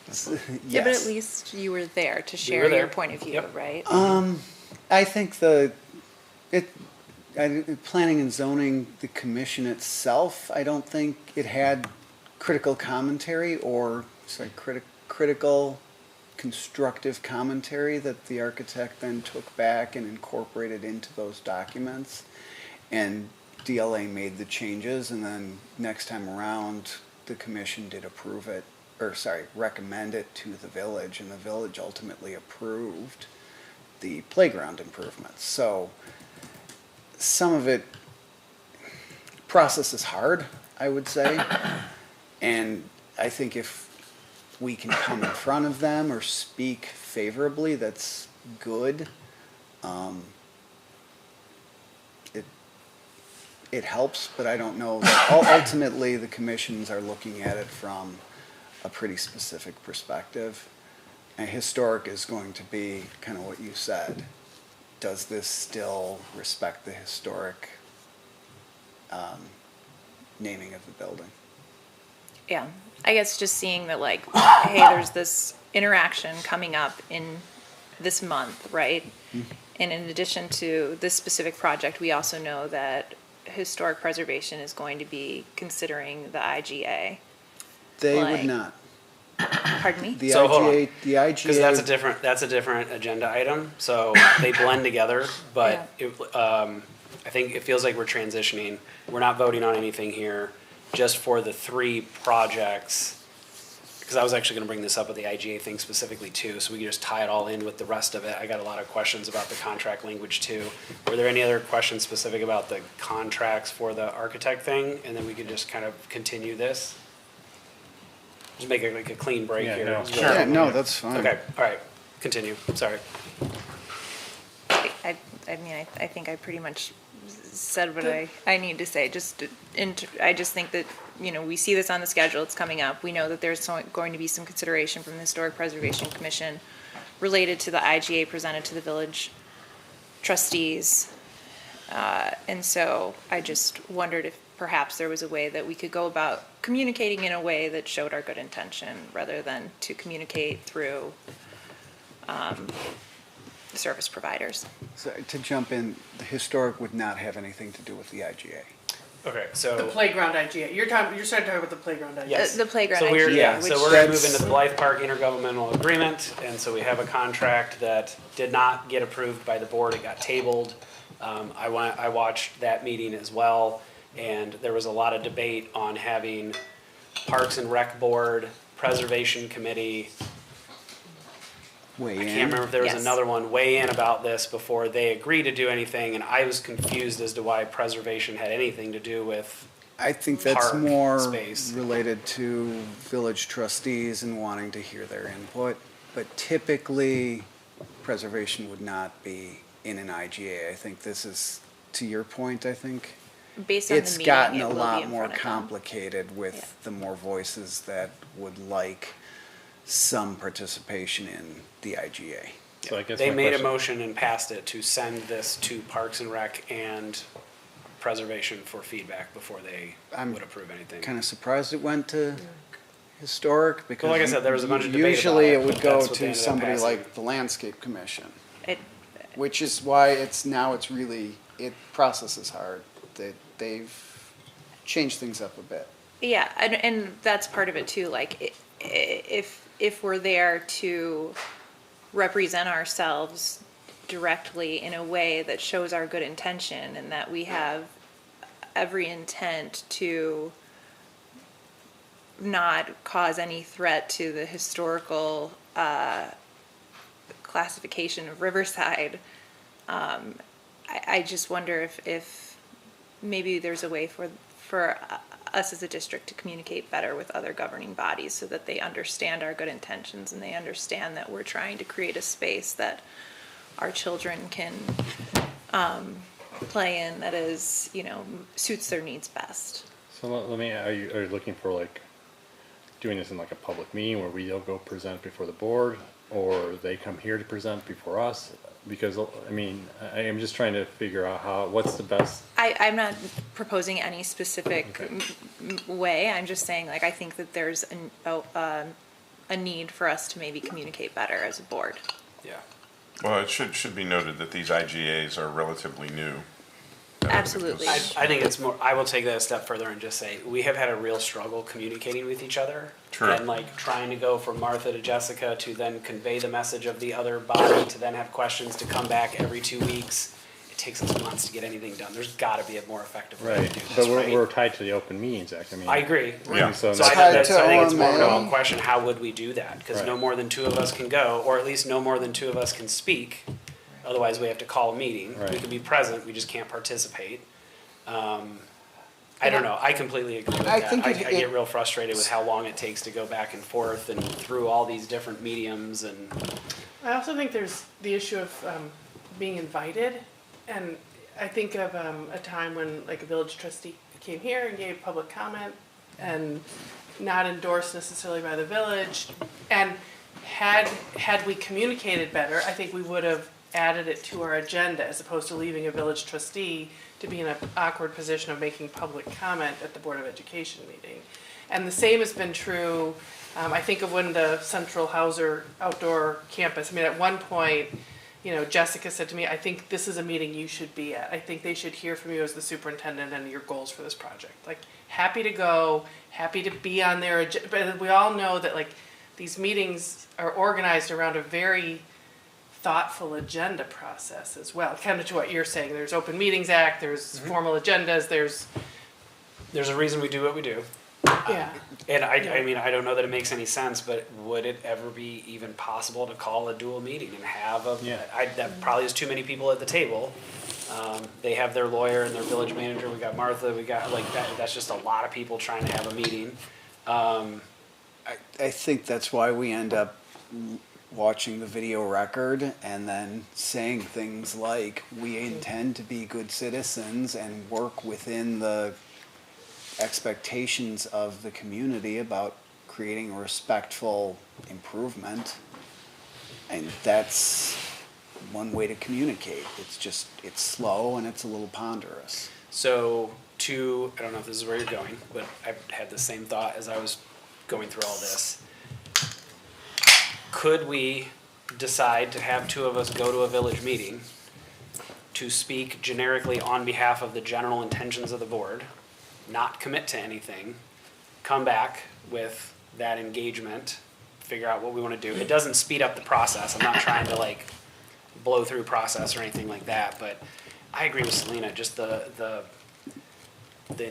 Yes.
Yeah, but at least you were there to share your point of view, yep. Right?
I think planning and zoning, the commission itself, I don't think it had critical commentary or critical constructive commentary that the architect then took back and incorporated into those documents. And DLA made the changes, and then next time around, the commission did recommend it to the village, and the village ultimately approved the playground improvements. So some of it, process is hard, I would say. And I think if we can come in front of them or speak favorably, that's good. It helps, but I don't know that ultimately the commissions are looking at it from a pretty specific perspective. And historic is going to be kind of what you said. Does this still respect the historic naming of the building?
Yeah, I guess just seeing that, like, hey, there's this interaction coming up in this month, right? And in addition to this specific project, we also know that historic preservation is going to be considering the IGA.
They
Like-
would not.
Pardon me?
The
So, hold on.
IGA, the IGA.
Because that's a different agenda item, so they blend together, but I think it feels like we're transitioning. We're not voting on anything here, just for the 3 projects. Because I was actually gonna bring this up with the IGA thing specifically too, so we can just tie it all in with the rest of it. I got a lot of questions about the contract language too. Were there any other questions specific about the contracts for the architect thing? And then we could just kind of continue this? Just make it like a clean break
Yeah,
here.
no.
Is
Sure.
what-
Yeah, no, that's fine.
Okay, all right, continue, sorry.
I mean, I think I pretty much said what I need to say. I just think that, you know, we see this on the schedule, it's coming up. We know that there's going to be some consideration from the Historic Preservation Commission related to the IGA presented to the village trustees. And so I just wondered if perhaps there was a way that we could go about communicating in a way that showed our good intention, rather than to communicate through service providers.
So to jump in, the historic would not have anything to do with the IGA.
Okay,
The
so,
playground IGA. You're starting to talk about the playground IGA.
yes.
The playground
So we're,
IGA,
yeah,
which-
so we're gonna move
That's-
into the Blythe Park intergovernmental agreement, and so we have a contract that did not get approved by the board, it got tabled. I watched that meeting as well, and there was a lot of debate on having Parks and Rec Board, Preservation Committee,
Weigh
I
in.
can't remember if there was
Yes.
another one, weigh in about this before they agree to do anything, and I was confused as to why preservation had anything to do with,
I think that's
Park
more
space.
related to village trustees and wanting to hear their input. But typically, preservation would not be in an IGA. I think this is, to your point, I think,
Based on the
it's
meeting,
gotten
it
a
will be
lot
in
more
front of them.
complicated with
Yeah.
the more voices that would like some participation in the IGA.
So I guess
they
my
made a
question-
motion and passed it to send this to Parks and Rec and Preservation for feedback before they
I'm
would approve anything.
Kind of surprised it went to historic because
like I said, there was a bunch of debate about
usually
it,
it would
but
go
that's what they
to
ended up
somebody
passing.
like the landscape commission,
It,
which is why it's really, process is hard. They've changed things up a bit.
yeah, and that's part of it too, like, if we're there to represent ourselves directly in a way that shows our good intention and that we have every intent to not cause any threat to the historical classification of Riverside, I just wonder if maybe there's a way for us as a district to communicate better with other governing bodies so that they understand our good intentions and they understand that we're trying to create a space that our children can play in that is, you know, suits their needs best.
So let me, are you looking for like doing this in like a public meeting where we'll go present before the board, or they come here to present before us? Because, I mean, I am just trying to figure out what's the best.
I'm not proposing any specific way. I'm just saying, like, I think that there's a need for us to maybe communicate better as a board.
Yeah.
Well, it should be noted that these IGAs are relatively new.
Absolutely.
I think it's more, I will take that a step further and just say, we have had a real struggle communicating with each other.
True.
And like trying to go from Martha to Jessica to then convey the message of the other body, to then have questions to come back every 2 weeks. It takes us months to get anything done. There's gotta be a more effective way to
Right,
do
but
this,
we're
right?
tied to the Open Meetings Act, I mean.
I agree.
Yeah.
So
So I
Tied
think
to
it's more of a
OMA.
question, how would we do that? Because no
Right.
more than 2 of us can go, or at least no more than 2 of us can speak. Otherwise, we have to call a meeting. We
Right.
can be present, we just can't participate. I don't know, I completely agree with
I
that.
think
I
it-
get real frustrated with how long it takes to go back and forth and through all these different mediums and,
I also think there's the issue of being invited, and I think of a time when like a village trustee came here and gave public comment and not endorsed necessarily by the village, and had we communicated better, I think we would have added it to our agenda as opposed to leaving a village trustee to be in an awkward position of making public comment at the Board of Education meeting. And the same has been true, I think of when the Central Hauser outdoor campus, I mean, at one point, you know, Jessica said to me, I think this is a meeting you should be at. I think they should hear from you as the superintendent and your goals for this project. Like, happy to go, happy to be on their agenda, but we all know that like these meetings are organized around a very thoughtful agenda process as well. Kind of to what you're saying, there's Open Meetings Act, there's formal agendas, there's,
there's a reason we do what we do.
yeah.
And I mean, I don't know that it makes any sense, but would it ever be even possible to call a dual meeting and have a,
Yeah.
that probably is too many people at the table. They have their lawyer and their village manager, we got Martha, we got, like, that's just a lot of people trying to have a meeting.
I think that's why we end up watching the video record and then saying things like, we intend to be good citizens and work within the expectations of the community about creating a respectful improvement. And that's one way to communicate. It's slow and it's a little ponderous.
So I don't know if this is where you're going, but I had the same thought as I was going through all this. Could we decide to have two of us go to a village meeting to speak generically on behalf of the general intentions of the board, not commit to anything, come back with that engagement, figure out what we want to do? It doesn't speed up the process. I'm not trying to like blow through process or anything like that, but I agree with Selena, just the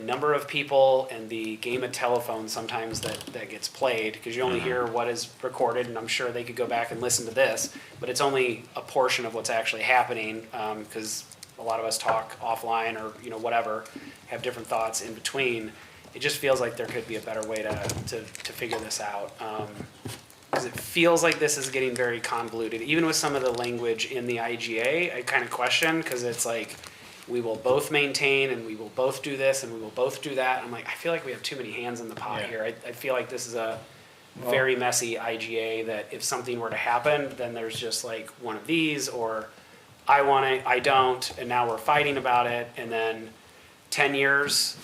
number of people and the game of telephone sometimes that gets played, because you only hear what is recorded, and I'm sure they could go back and listen to this, but it's only a portion of what's actually happening, because a lot of us talk offline or, you know, whatever, have different thoughts in between. It just feels like there could be a better way to figure this out. Because it feels like this is getting very convoluted. Even with some of the language in the IGA, I kind of question, because it's like, we will both maintain and we will both do this and we will both do that. I'm like, I feel like we have too many hands in the pot here. I feel like this is a very messy IGA that if something were to happen, then there's just like one of these, or I want it, I don't, and now we're fighting about it, and then 10 years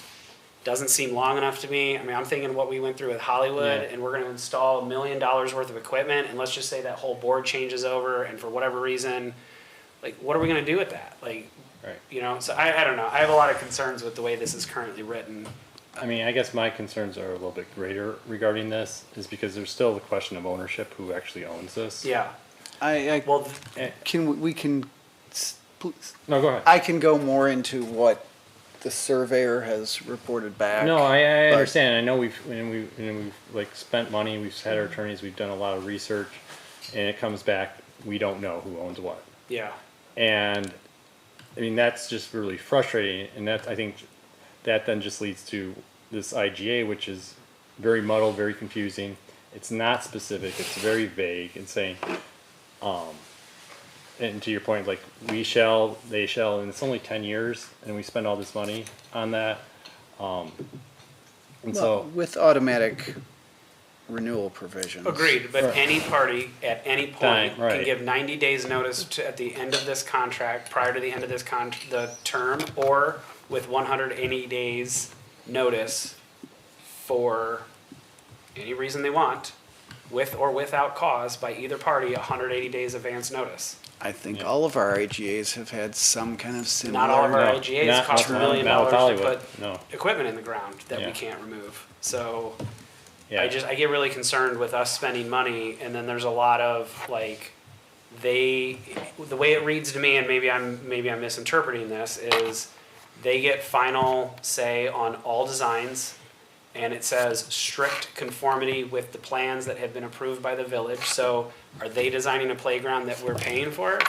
doesn't seem long enough to me. I mean, I'm thinking what we went through with Hollywood, and we're gonna install $1 million worth of equipment, and let's just say that whole board changes over, and for whatever reason, like, what are we gonna do with that? Like,
Right.
you know, so I don't know. I have a lot of concerns with the way this is currently written.
I mean, I guess my concerns are a little bit greater regarding this, is because there's still the question of ownership, who actually owns this.
Yeah.
Well,
Eh,
we can, please.
No, go ahead.
I can go more into what the surveyor has reported back.
No, I
but-
understand. I know we've like spent money, we've had our attorneys, we've done a lot of research, and it comes back, we don't know who owns what.
Yeah.
And I mean, that's just really frustrating, and that, I think, that then just leads to this IGA, which is very muddled, very confusing. It's not specific, it's very vague, and saying, and to your point, like, we shall, they shall, and it's only 10 years, and we spend all this money on that. And
Well,
so,
with automatic renewal provisions.
Agreed, but
Right.
any party at any point
Time,
can
right.
give 90 days notice to, at the end of this contract, prior to the end of this the term, or with 180 days notice for any reason they want, with or without cause by either party, 180 days advance notice.
I think all of our IGAs have had some kind of similar.
Not all of our
No,
IGAs
not-
cost $1
not-
million
not with
to
Hollywood,
put
no.
equipment in the ground that we
Yeah.
can't remove. So
yeah.
I get really concerned with us spending money, and then there's a lot of like, the way it reads to me, and maybe I'm misinterpreting this, is they get final say on all designs, and it says strict conformity with the plans that have been approved by the village. So are they designing a playground that we're paying for?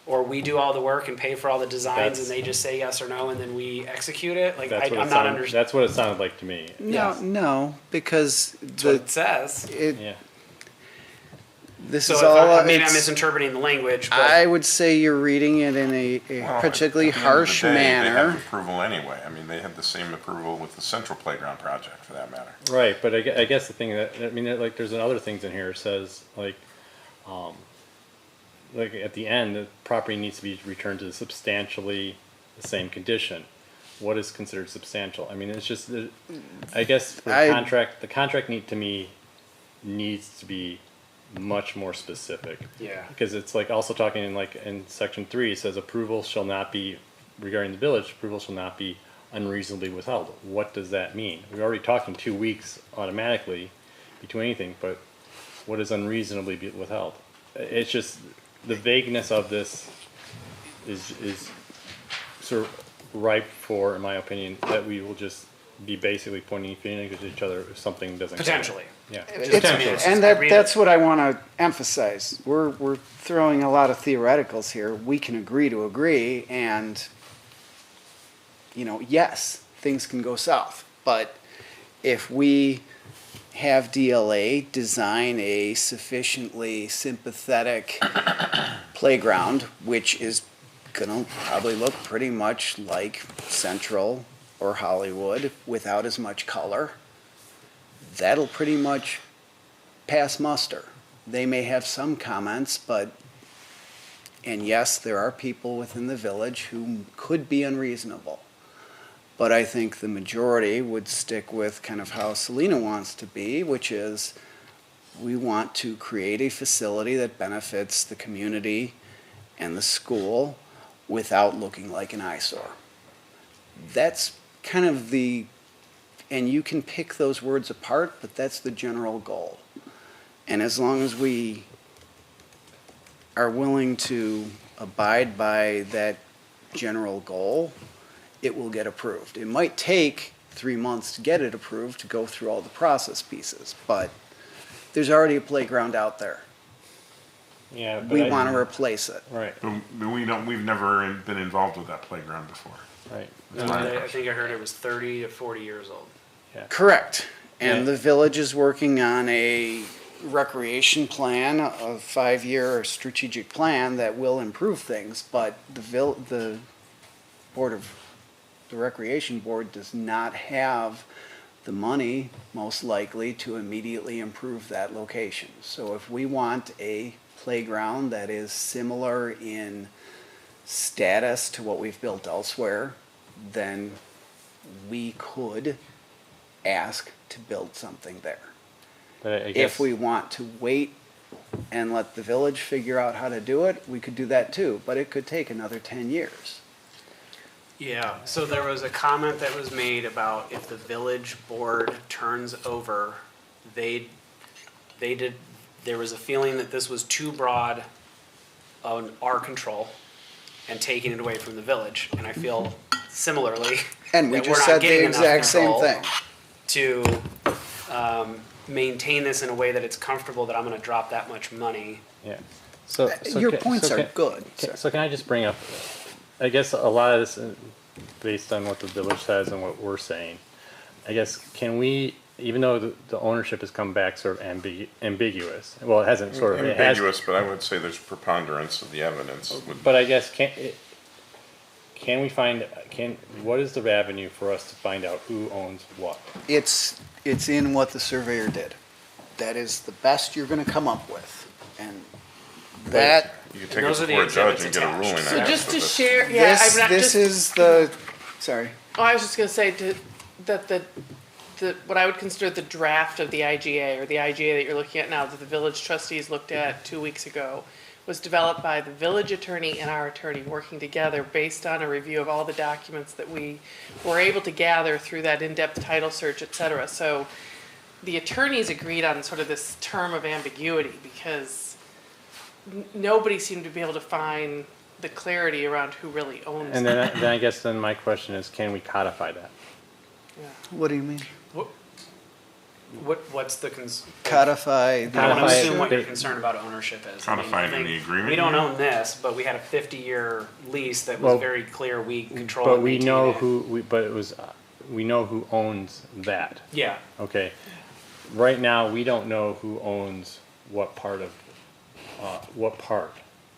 or we do all the work and pay for all the designs and
That's-
they just say yes or no and then we execute it? Like,
That's what
I'm
it
not
sounded,
understanding.
that's what it sounded like to me.
No, no, because
That's what
the,
it says.
Yeah.
this
So
is
if
all,
maybe I'm
it's-
misinterpreting the language, but.
I would say you're reading it in a
Well,
particularly
at the end of the
harsh
day, They
manner.
have approval anyway. I mean, they had the same approval with the Central Playground project, for that matter.
Right, but I guess the thing that, I mean, like, there's other things in here, it says, like at the end, the property needs to be returned to substantially the same condition. What is considered substantial? I mean, it's just, I guess the contract to me needs to be much more specific.
Yeah.
Because it's like also talking in section 3, it says approval shall not be, regarding the village, approval shall not be unreasonably withheld. What does that mean? We're already talking 2 weeks automatically between anything, but what is unreasonably withheld? It's just, the vagueness of this is sort of ripe for, in my opinion, that we will just be basically pointing fingers at each other if something doesn't.
Potentially.
Yeah.
And that's what I want to emphasize. We're throwing a lot of theoreticals here. We can agree to agree, and, yes, things can go south. But if we have DLA design a sufficiently sympathetic playground, which is gonna probably look pretty much like Central or Hollywood without as much color, that'll pretty much pass muster. They may have some comments, and yes, there are people within the village who could be unreasonable. But I think the majority would stick with kind of how Selena wants to be, which is we want to create a facility that benefits the community and the school without looking like an eyesore. That's kind of and you can pick those words apart, but that's the general goal. And as long as we are willing to abide by that general goal, it will get approved. It might take 3 months to get it approved, to go through all the process pieces, but there's already a playground out there.
Yeah. But
We want to replace it.
Right,
But we've never been involved with that playground before.
right.
And I think I heard it was 30 to 40 years old.
Correct. And
Yeah.
the village is working on a recreation plan, a 5-year strategic plan that will improve things, but the recreation board does not have the money, most likely, to immediately improve that location. So if we want a playground that is similar in status to what we've built elsewhere, then we could ask to build something there.
But I guess.
If we want to wait and let the village figure out how to do it, we could do that too, but it could take another 10 years.
Yeah, so there was a comment that was made about if the village board turns over, there was a feeling that this was too broad on our control and taking it away from the village. And I feel similarly
And we
that
just
we're
said
not getting
the
enough
exact same
control
thing.
to maintain this in a way that it's comfortable that I'm gonna drop that much money.
Yeah. So
Your points are good.
So can I just bring up, I guess a lot of this, based on what the village says and what we're saying, I guess, can we, even though the ownership has come back sort of ambiguous, well, it hasn't sort of, it has,
Ambiguous, but I would say there's preponderance of the evidence.
but I guess, can we find, what is the avenue for us to find out who owns what?
It's in what the surveyor did. That is the best you're gonna come up with. And that,
You can take it
Those are the
before a judge
exhibits
and get a ruling.
attached.
I
So
guess,
just
but
to
that's-
share, yeah, I'm not
this
just,
is the, sorry.
oh, I was just gonna say that what I would consider the draft of the IGA, or the IGA that you're looking at now, that the village trustees looked at 2 weeks ago, was developed by the village attorney and our attorney working together based on a review of all the documents that we were able to gather through that in-depth title search, et cetera. So the attorneys agreed on sort of this term of ambiguity because nobody seemed to be able to find the clarity around who really owns
And
it.
then I guess then my question is, can we codify that?
What do you mean?
What's the
Codify the
I don't
Codify it.
assume what your
Ba-
concern about ownership is. I mean,
Codify
I
it in
think
the agreement,
We don't
you
own this, but we had a 50-year lease that was
Well,
very clear. We control
But
and
we
maintain
know
it.
but it was, we know who owns that.
Yeah.
Okay. Right now, we don't know who owns what part of, what part.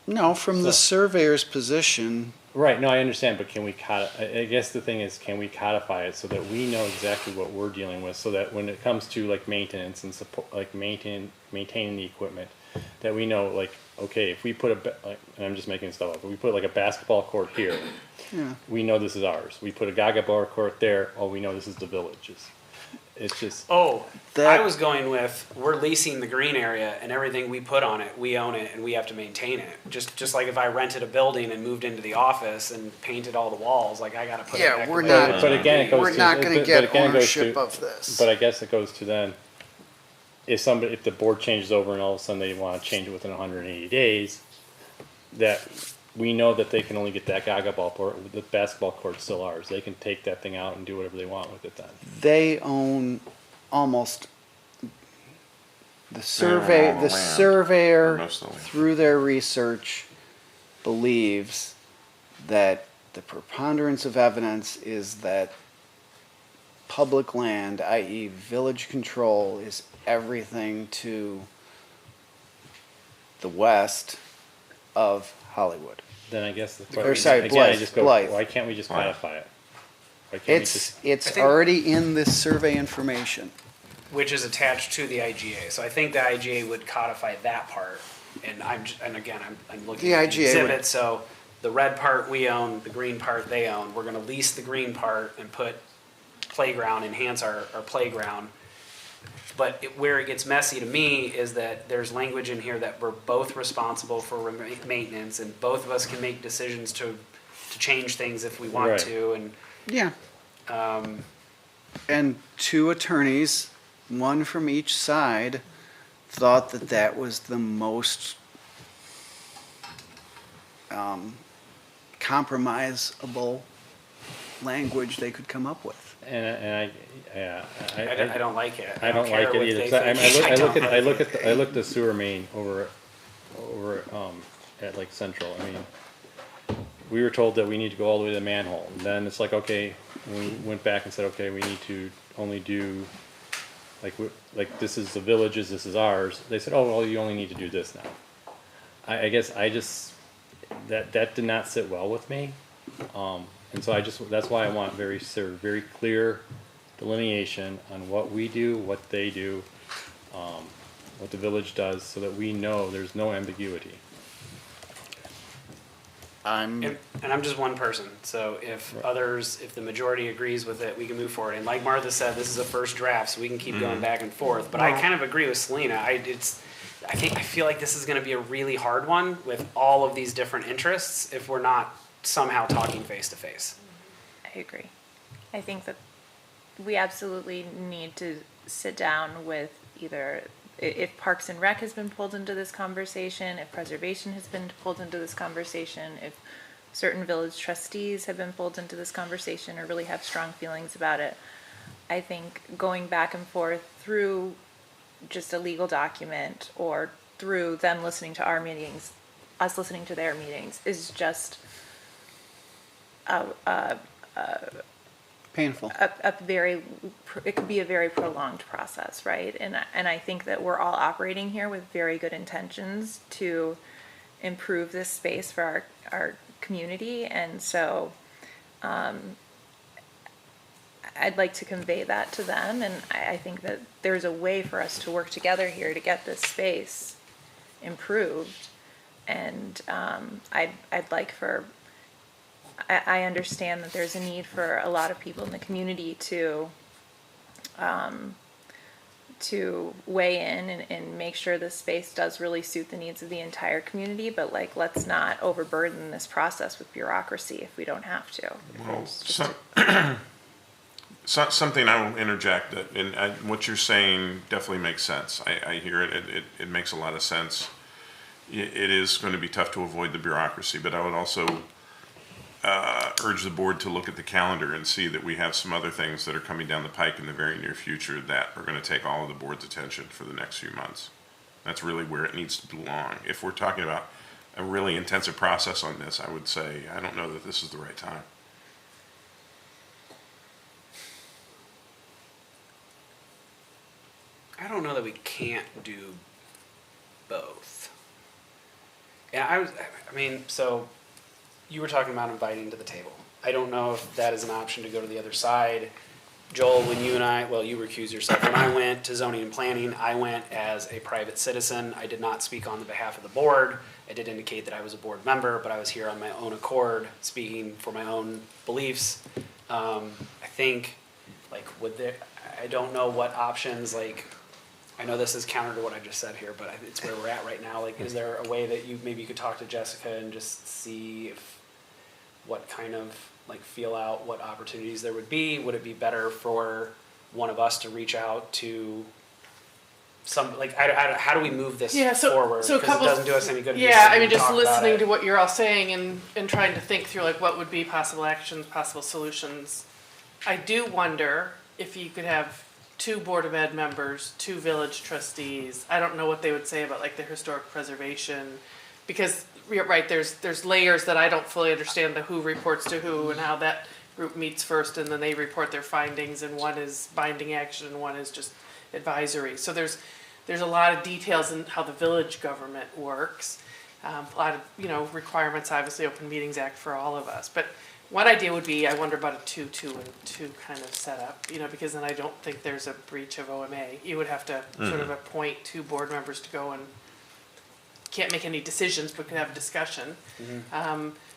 No, from the surveyor's position,
Right, no, I understand, but can we I guess the thing is, can we codify it so that we know exactly what we're dealing with, so that when it comes to like maintenance and support, like maintaining the equipment, that we know, like, okay, if we put and I'm just making stuff up, if we put like a basketball court here,
yeah.
we know this is ours. We put a gaga bar court there, oh, we know this is the village's. It's just,
Oh,
That-
I was going with, we're leasing the green area and everything we put on it, we own it and we have to maintain it. Just like if I rented a building and moved into the office and painted all the walls, like I gotta put it
Yeah,
back
we're
the way
not-
it is.
but again, it goes
We're
to.
not gonna
but
get
again, it goes to-
ownership of this.
But I guess it goes to then, if the board changes over and all of a sudden they wanna change it within 180 days, that we know that they can only get that gaga ball court, the basketball court's still ours. They can take that thing out and do whatever they want with it then.
They own almost the
own all
survey.
the
The
land,
surveyor,
most of the land.
through their research, believes that the preponderance of evidence is that public land, i.e., village control, is everything to the west of Hollywood.
Then I guess the
Or
question,
sorry,
again, I
Blythe,
just go,
Blythe.
why can't we just
Blythe.
codify it? Why can't we
It's
just,
it's
I think-
already in this survey information.
Which is attached to the IGA. So I think the IGA would codify that part. And and again, I'm looking
The
at the
IGA would-
exhibit, so the red part we own, the green part they own. We're gonna lease the green part and put playground, enhance our playground. But where it gets messy to me is that there's language in here that we're both responsible for maintenance and both of us can make decisions to change things if we want
Right.
to, and,
Yeah.
um,
And two attorneys, one from each side, thought that that was the most compromisable language they could come up with.
and yeah,
I don't like it.
I don't
care
like it
what
either.
they
'Cause I
think.
look
don't
at, I look
like
at, I look at the sewer main over at like Central. I mean, we were told that we need to go all the way to the manhole. And then it's like, okay, we went back and said, okay, we need to only do, like this is the village's, this is ours. They said, oh, well, you only need to do this now. I guess I just, that did not sit well with me. And so that's why I want very clear delineation on what we do, what they do, what the village does, so that we know there's no ambiguity.
And I'm just one person, so if if the majority agrees with it, we can move forward. And like Martha said, this is a first draft, so we can keep going back and forth. But I kind of agree with Selena. I feel like this is gonna be a really hard one with all of these different interests if we're not somehow talking face to face.
I agree. I think that we absolutely need to sit down with either, if Parks and Rec has been pulled into this conversation, if Preservation has been pulled into this conversation, if certain village trustees have been pulled into this conversation or really have strong feelings about it. I think going back and forth through just a legal document or through them listening to our meetings, us listening to their meetings, is just
Painful.
it could be a very prolonged process, right? And I think that we're all operating here with very good intentions to improve this space for our community, and so I'd like to convey that to them, and I think that there's a way for us to work together here to get this space improved, and I'd like for, I understand that there's a need for a lot of people in the community to weigh in and make sure this space does really suit the needs of the entire community, but let's not overburden this process with bureaucracy if we don't have to.
Well, something I will interject, and what you're saying definitely makes sense. I hear it. It makes a lot of sense. It is going to be tough to avoid the bureaucracy, but I would also urge the board to look at the calendar and see that we have some other things that are coming down the pike in the very near future that are going to take all of the board's attention for the next few months. That's really where it needs to belong. If we're talking about a really intensive process on this, I would say I don't know that this is the right time.
I don't know that we can't do both. Yeah, I mean, so you were talking about inviting to the table. I don't know if that is an option to go to the other side. Joel, when you and I, well, you recuse yourself. When I went to zoning and planning, I went as a private citizen. I did not speak on the behalf of the board. I did indicate that I was a board member, but I was here on my own accord, speaking for my own beliefs. I think, like, I don't know what options, like, I know this is counter to what I just said here, but it's where we're at right now. Like, is there a way that maybe you could talk to Jessica and just see what kind of, like, feel out what opportunities there would be? Would it be better for one of us to reach out to some, like, how do we move this forward?
So a couple,
it doesn't do us any good.
Yeah, I mean, just listening to what you're all saying and trying to think through, like, what would be possible actions, possible solutions. I do wonder if you could have 2 Board of Ed members, 2 village trustees. I don't know what they would say about, like, the historic preservation, because you're right, there's layers that I don't fully understand, the who reports to who and how that group meets first and then they report their findings, and one is binding action and one is just advisory. So there's a lot of details in how the village government works. A lot of, requirements, obviously, Open Meetings Act for all of us. But one idea would be, I wonder about a 2-2-2 kind of setup, because then I don't think there's a breach of OMA. You would have to sort of appoint 2 board members to go and can't make any decisions, but could have a discussion.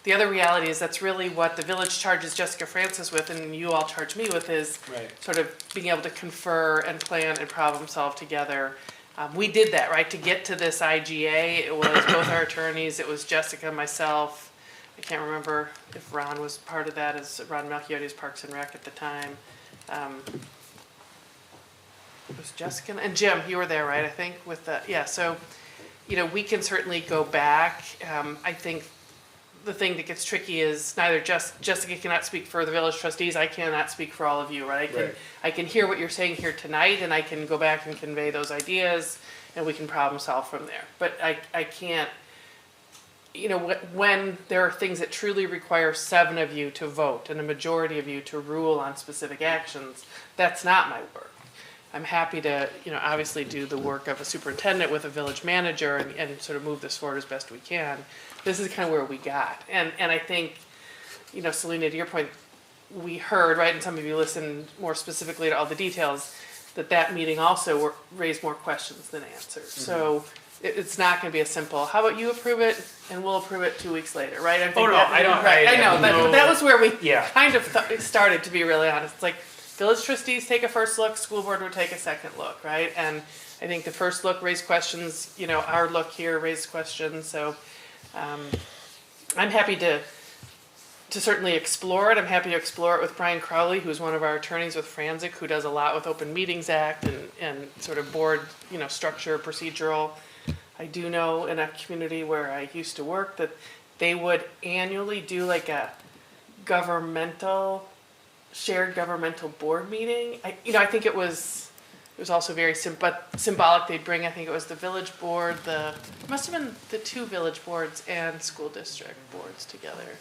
The other reality is that's really what the village charges Jessica Francis with, and you all charge me with, is sort of being able to confer and plan and problem solve together. We did that, right? To get to this IGA, it was both our attorneys, it was Jessica, myself. I can't remember if Ron was part of that, as Ron Melchiotti, Parks and Rec at the time. It was Jessica and Jim, you were there, right? I think with the, yeah, so, we can certainly go back. I think the thing that gets tricky is neither Jessica cannot speak for the village trustees, I cannot speak for all of you, right? I can hear what you're saying here tonight, and I can go back and convey those ideas, and we can problem solve from there. But I can't, when there are things that truly require 7 of you to vote and a majority of you to rule on specific actions, that's not my work. I'm happy to, obviously do the work of a superintendent with a village manager and sort of move this forward as best we can. This is kind of where we got. And I think, Selena, to your point, we heard, right, and some of you listened more specifically to all the details, that meeting also raised more questions than answers. So it's not going to be a simple, how about you approve it and we'll approve it 2 weeks later, right? I know, but that was where we kind of started, to be really honest. It's like, village trustees take a first look, school board would take a second look, right? And I think the first look raised questions, our look here raised questions. So I'm happy to certainly explore it. I'm happy to explore it with Brian Crowley, who's one of our attorneys with Franzik, who does a lot with Open Meetings Act and sort of board, structure, procedural. I do know in a community where I used to work that they would annually do like a shared governmental board meeting. I think it was also very symbolic. They'd bring, I think it was the village board, it must have been the 2 village boards and school district boards together.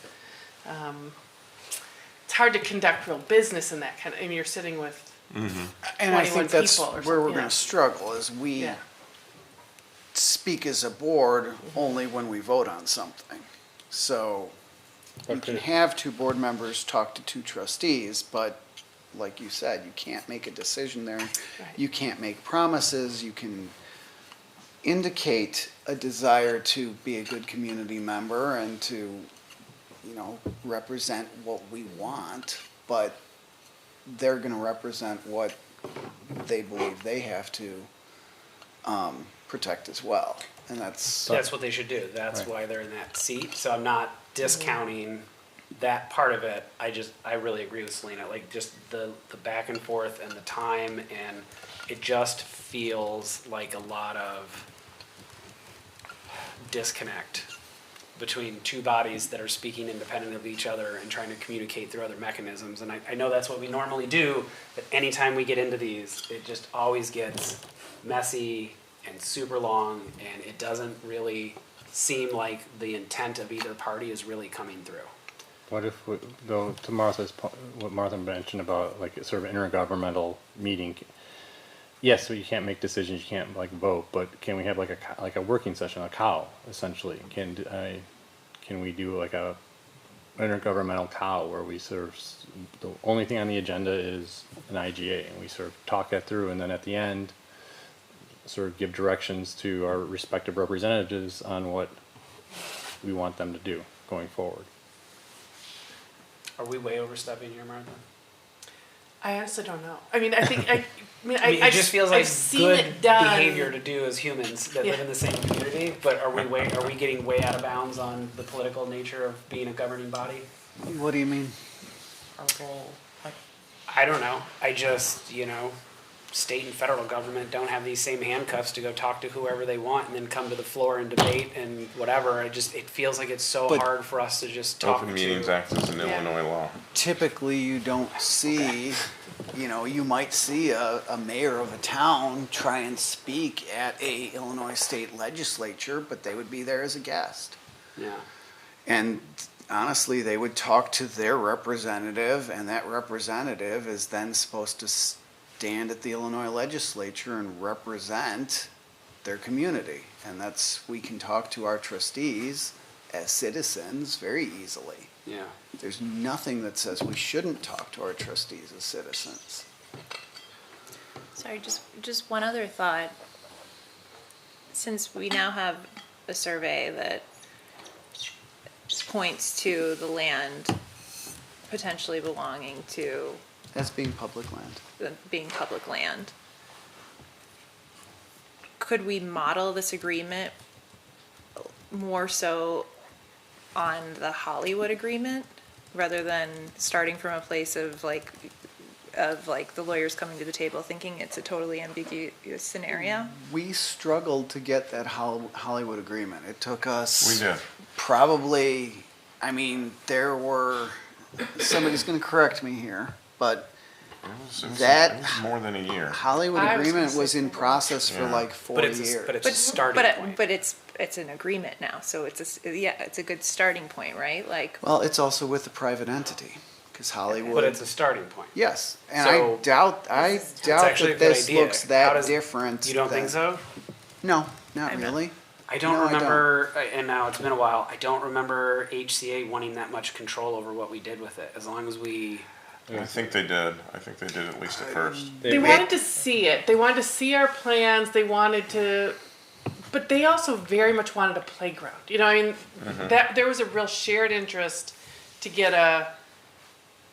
It's hard to conduct real business in that kind of, you're sitting with 21
and I think that's
people or
where we're
something.
going to struggle, is we speak as a board only when we vote on something. So you can have 2 board members talk to 2 trustees, but like you said, you can't make a decision there. You can't make promises. You can indicate a desire to be a good community member and to, represent what we want, but they're going to represent what they believe they have to protect as well. And that's
what they should do. That's why they're in that seat. So I'm not discounting that part of it. I really agree with Selena. Like, just the back and forth and the time, and it just feels like a lot of disconnect between two bodies that are speaking independent of each other and trying to communicate through other mechanisms. And I know that's what we normally do, but anytime we get into these, it just always gets messy and super long, and it doesn't really seem like the intent of either party is really coming through.
What if, though, to Martha's, what Martha mentioned about like sort of intergovernmental meeting, yes, so you can't make decisions, you can't like vote, but can we have like a working session, a cow, essentially? Can we do like a intergovernmental cow where we sort of, the only thing on the agenda is an IGA, and we sort of talk that through, and then at the end, sort of give directions to our respective representatives on what we want them to do going forward.
Are we way overstepping here, Martha?
I honestly don't know. I mean, I think,
I mean, it just feels like
I've seen
good
it done.
behavior to do as humans that live
Yeah.
in the same community, but are we getting way out of bounds on the political nature of being a governing body?
What do you mean?
Our role, like,
I don't know. I just, state and federal government don't have these same handcuffs to go talk to whoever they want and then come to the floor and debate and whatever. It feels like it's so
But
hard for us to just talk
Open Meetings Act is an Illinois law.
Typically, you don't see, you might see a mayor of a town try and speak at a Illinois state legislature, but they would be there as a guest.
Yeah.
And honestly, they would talk to their representative, and that representative is then supposed to stand at the Illinois legislature and represent their community. And we can talk to our trustees as citizens very easily.
Yeah.
There's nothing that says we shouldn't talk to our trustees as citizens.
Sorry, just one other thought. Since we now have a survey that points to the land potentially belonging to
That's being public land.
being public land, could we model this agreement more so on the Hollywood agreement rather than starting from a place of like the lawyers coming to the table thinking it's a totally ambiguous scenario?
We struggled to get that Hollywood agreement. It took us
We did.
probably, there were, somebody's going to correct me here, but
It was
that
more than a year.
Hollywood
I was
agreement
gonna
was
say
in process for
Yeah.
like 4
But
years.
it's a starting point.
But it's an agreement now, so it's a good starting point, right? Like,
Well, it's also with a private entity, because Hollywood.
But it's a starting point.
Yes, and
So-
I doubt
actually a
that
good
this
idea.
looks
How
that
does-
different.
You don't think
than-
so?
No, not
I'm not-
really.
I don't
No, I don't.
remember, and now it's been a while, I don't remember HCA wanting that much control over what we did with it, as long as we,
I think they did. I think they did at least at first.
They wanted to see it. They wanted to see our plans. They wanted to, but they also very much wanted a playground. That there was a real shared interest to get a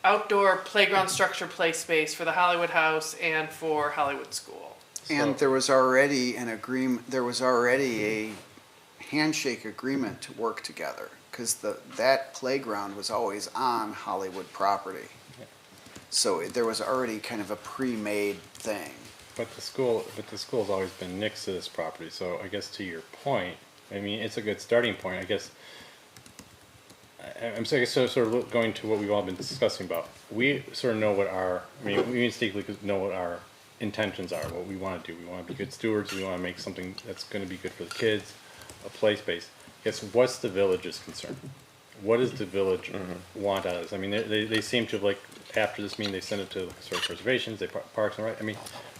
outdoor playground structure play space for the Hollywood House and for Hollywood School.
And there was already an agreement. There was already a handshake agreement to work together, because that playground was always on Hollywood property. So there was already kind of a pre-made thing.
But the school's always been next to this property, so I guess to your point, it's a good starting point, I guess. I'm sort of going to what we've all been discussing about. We sort of know what we instinctively know what our intentions are, what we want to do. We want to be good stewards, we want to make something that's going to be good for the kids, a play space. Guess what's the village's concern? What does the village want out of this? They seem to have, after this meeting, they send it to historic preservations, parks and rec.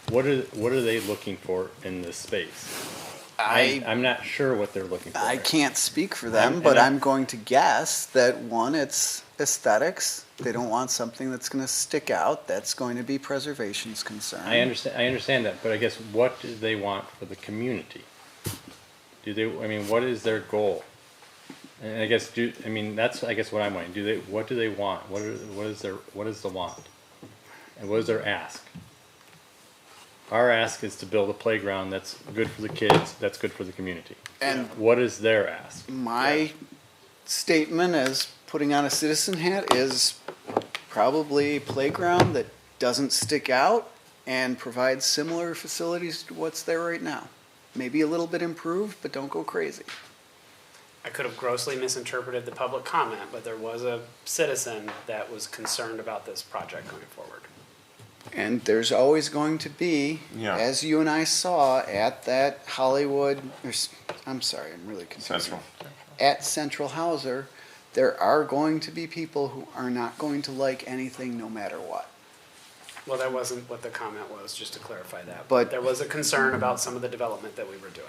What are they looking for in this space? I'm not sure what they're looking for.
I can't speak for them, but I'm going to guess that one, it's aesthetics. They don't want something that's going to stick out. That's going to be preservation's concern.
I understand that, but I guess what do they want for the community? What is their goal? And I guess that's what I'm wondering. What do they want? What is the want? And what is their ask? Our ask is to build a playground that's good for the kids, that's good for the community.
And
what is their ask?
my statement as putting on a citizen hat is probably a playground that doesn't stick out and provides similar facilities to what's there right now. Maybe a little bit improved, but don't go crazy.
I could have grossly misinterpreted the public comment, but there was a citizen that was concerned about this project going forward.
And there's always going to be,
Yeah.
as you and I saw at that Hollywood, I'm sorry, I'm really confused.
Central.
At Central Hauser, there are going to be people who are not going to like anything no matter what.
Well, that wasn't what the comment was, just to clarify that.
But-
There was a concern about some of the development that we were doing.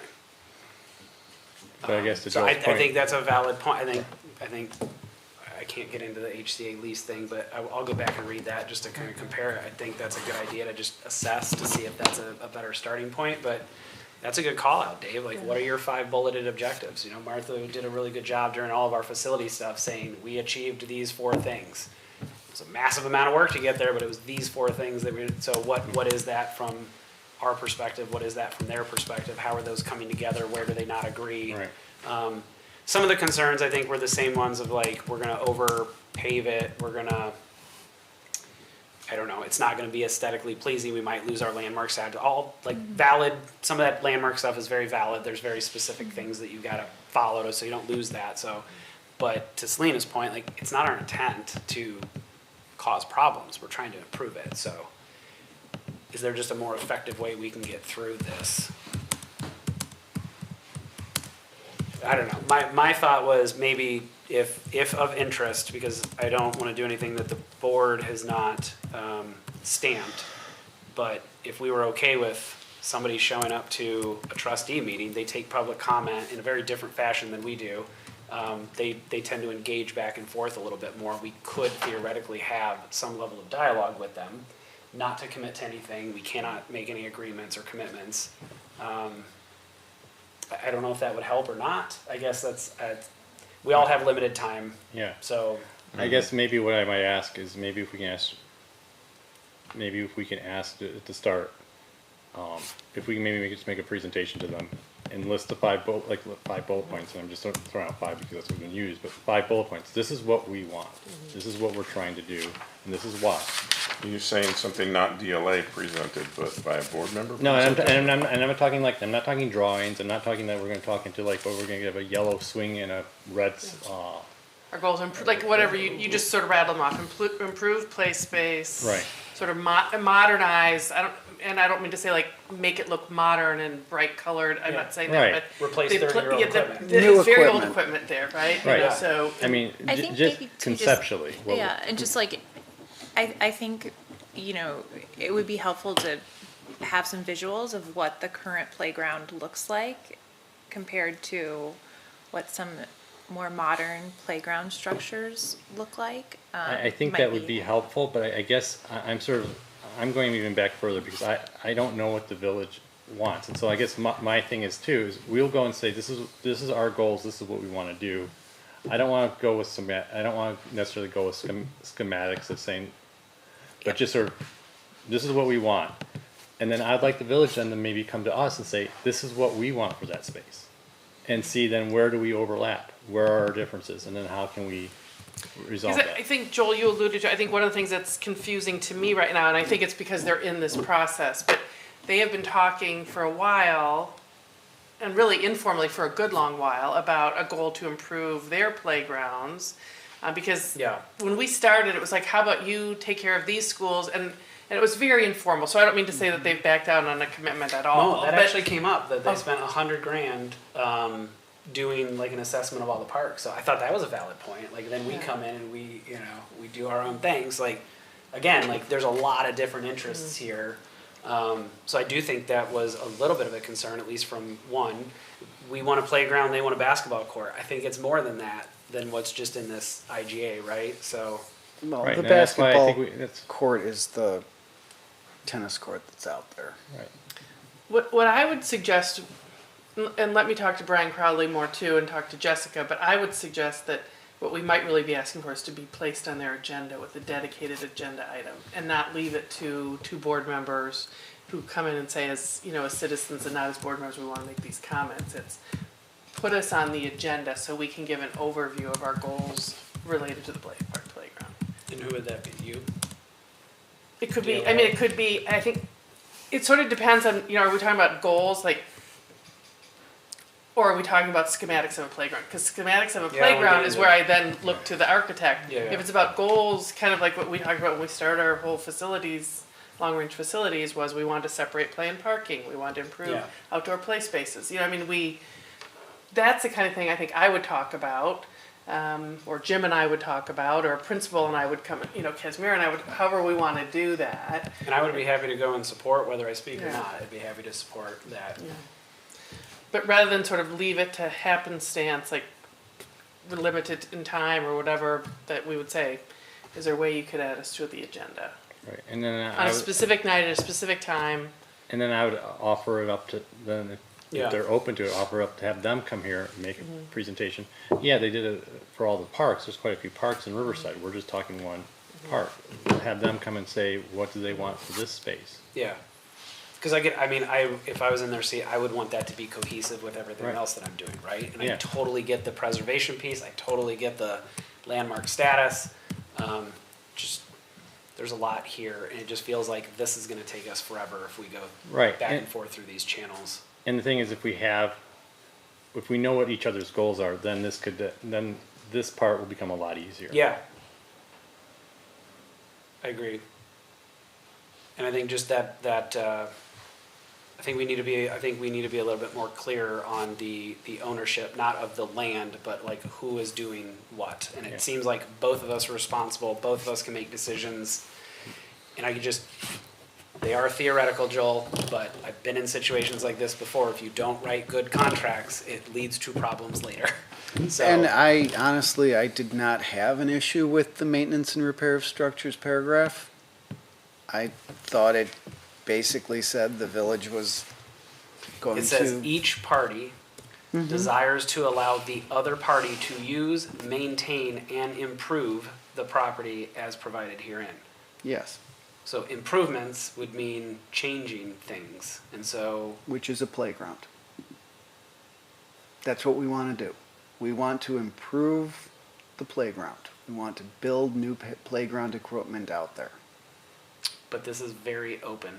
But I guess to
So I
Joel's point.
think that's a valid point. I think, I can't get into the HCA lease thing, but I'll go back and read that just to kind of compare it. I think that's a good idea to just assess to see if that's a better starting point, but that's a good call out, Dave. Like, what are your 5 bulleted objectives? You know, Martha did a really good job during all of our facility stuff saying, we achieved these 4 things. It was a massive amount of work to get there, but it was these 4 things that we, so what is that from our perspective? What is that from their perspective? How are those coming together? Where do they not agree?
Right.
Some of the concerns, I think, were the same ones of like, we're gonna over pave it, we're gonna, I don't know, it's not gonna be aesthetically pleasing, we might lose our landmark status. All like valid, some of that landmark stuff is very valid, there's very specific things that you gotta follow so you don't lose that, so. But to Selena's point, like, it's not our intent to cause problems, we're trying to improve it, so. Is there just a more effective way we can get through this? I don't know. My thought was maybe if of interest, because I don't want to do anything that the board has not stamped, but if we were okay with somebody showing up to a trustee meeting, they take public comment in a very different fashion than we do. They tend to engage back and forth a little bit more. We could theoretically have some level of dialogue with them, not to commit to anything. We cannot make any agreements or commitments. I don't know if that would help or not. I guess that's, we all have limited time,
Yeah.
so.
I guess maybe what I might ask is maybe if we can ask at the start, if we can maybe just make a presentation to them and list the 5 bullet points, and I'm just throwing out 5 because that's what we've been used, but 5 bullet points. This is what we want. This is what we're trying to do, and this is why.
You're saying something not DLA presented, but by a board member?
No, and
presented?
I'm not talking like, I'm not talking drawings, I'm not talking that we're gonna talk into like, oh, we're gonna have a yellow swing and a red,
Our goals, like whatever, you just sort of rattle them off, improve play space.
Right.
Sort of modernize, I don't mean to say like, make it look modern and bright colored, I'm not saying that,
Right.
but.
Replace
they
30-year-old equipment.
New
There's very old
equipment.
equipment there, right?
Right.
You know, so.
I mean,
I think
just
maybe to
conceptually. what we-
Yeah, and just like, I think, you know, it would be helpful to have some visuals of what the current playground looks like compared to what some more modern playground structures look like.
I think
might
that would be helpful, but I guess I'm going even back further because I don't know what the village wants. And so I guess my thing is too, is we'll go and say, this is our goals, this is what we want to do. I don't want to go with I don't want to necessarily go with schematics of saying, but just sort of, this is what we want. And then I'd like the village then to maybe come to us and say, this is what we want for that space. And see then where do we overlap? Where are our differences? And then how can we resolve
Because I
that?
think, Joel, you alluded to, I think one of the things that's confusing to me right now, and I think it's because they're in this process, but they have been talking for a while, and really informally for a good long while, about a goal to improve their playgrounds. Because
Yeah.
when we started, it was like, how about you take care of these schools? And it was very informal, so I don't mean to say that they've backed down on a commitment at all.
No, that
but-
actually came up, that they
Oh.
spent $100,000, doing like an assessment of all the parks, so I thought that was a valid point, like, then we come in and we, you know, we do our own things, like, again, like, there's a lot of different interests here, so I do think that was a little bit of a concern, at least from one, we want a playground, they want a basketball court, I think it's more than that, than what's just in this IGA, right, so.
Well,
Right,
the
and that's why I
basketball
think that's
court is the tennis court that's out there.
right.
What I would suggest, and let me talk to Brian Crowley more too, and talk to Jessica, but I would suggest that what we might really be asking for is to be placed on their agenda with a dedicated agenda item, and not leave it to 2 board members who come in and say, as, you know, as citizens and not as board members, we want to make these comments. It's put us on the agenda so we can give an overview of our goals related to the Park Playground.
And who would that be, you?
It could be, I mean, it could be, I think, it sort of depends on, you know, are we talking about goals, like, Or are we talking about schematics of a playground? Because schematics of a
Yeah, I wanna
playground
get
is
into
where
it.
I then look to the architect.
Yeah, yeah.
If it's about goals, kind of like what we talked about when we started our whole facilities, long-range facilities, was we wanted to separate play and parking. We wanted to improve
Yeah.
outdoor play spaces. You know, I mean, that's the kind of thing I think I would talk about, or Jim and I would talk about, or a principal and I would come, you know, Casimir and I would, however we want to do that.
And I would be happy to go and support whether I speak or
Yeah.
not. I'd be happy to support that.
But rather than sort of leave it to happenstance, like we're limited in time or whatever, that we would say, is there a way you could add us to the agenda?
Right, and then
On a specific night at a specific time.
I would offer it up to them,
Yeah.
if they're open to it, offer up to have them come here and make a presentation. Yeah, they did it for all the parks, there's quite a few parks in Riverside, we're just talking one park. Have them come and say, what do they want for this space?
Yeah. Because if I was in their seat, I would want that to be cohesive with everything
Right.
else that I'm doing, right? And I
Yeah.
totally get the preservation piece. I totally get the landmark status. Just there's a lot here, and it just feels like this is going to take us forever if we go
Right,
back
and-
and forth through these channels.
And the thing is, if we know what each other's goals are, then this part will become a lot easier.
Yeah, I agree. And I think just that I think we need to be a little bit more clear on the ownership, not of the land, but like who is doing what. And it
Yeah.
seems like both of us are responsible, both of us can make decisions. And they are theoretical, Joel, but I've been in situations like this before. If you don't write good contracts, it leads to problems later. So,
And I honestly, I did not have an issue with the maintenance and repair of structures paragraph. I thought it basically said the village was going
it says
to,
each party desires to allow the other party to use, maintain, and improve the property as provided herein.
yes,
So improvements would mean changing things, and so,
which is a playground. That's what we want to do. We want to improve the playground. We want to build new playground equipment out there.
but this is very open.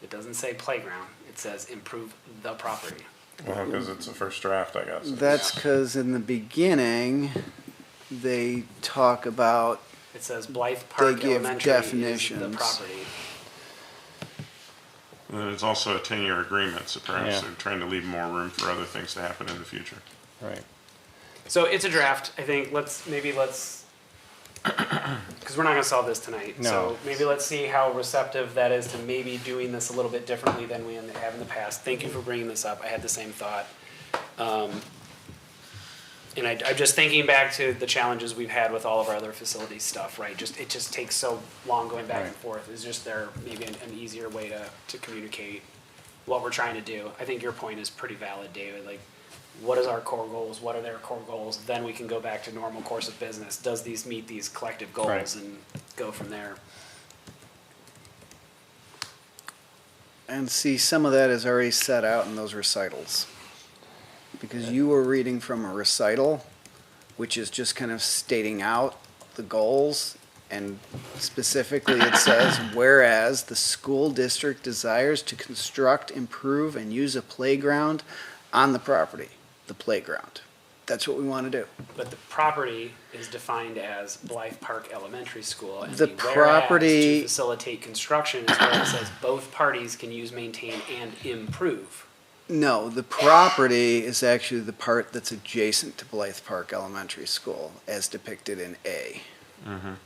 It doesn't say playground, it says improve the property.
Well, because it's a first draft, I guess.
That's because in the beginning, they talk about,
It says Blythe Park
give
Elementary is the
definitions.
property.
And it's also a 10-year agreement, so perhaps
Yeah.
they're trying to leave more room for other things to happen in the future.
Right.
So it's a draft, I think, let's, because we're not gonna solve this tonight.
No.
So maybe let's see how receptive that is to maybe doing this a little bit differently than we have in the past. Thank you for bringing this up, I had the same thought. And I'm just thinking back to the challenges we've had with all of our other facility stuff, right? It just takes so long going back and
Right.
forth. Is just there maybe an easier way to communicate what we're trying to do? I think your point is pretty valid, David. Like, what is our core goals? What are their core goals? Then we can go back to normal course of business. Does these meet these collective goals
Right.
and go from there?
and see, some of that is already set out in those recitals. Because you were reading from a recital, which is just kind of stating out the goals, and specifically it says, whereas the school district desires to construct, improve, and use a playground on the property, the playground. That's what we want to do.
But the property is defined as Blythe Park Elementary School. And
The
the whereas
property-
to facilitate construction is where it says both parties can use, maintain, and improve.
No, the property is actually the part that's adjacent to Blythe Park Elementary School, as depicted in A. And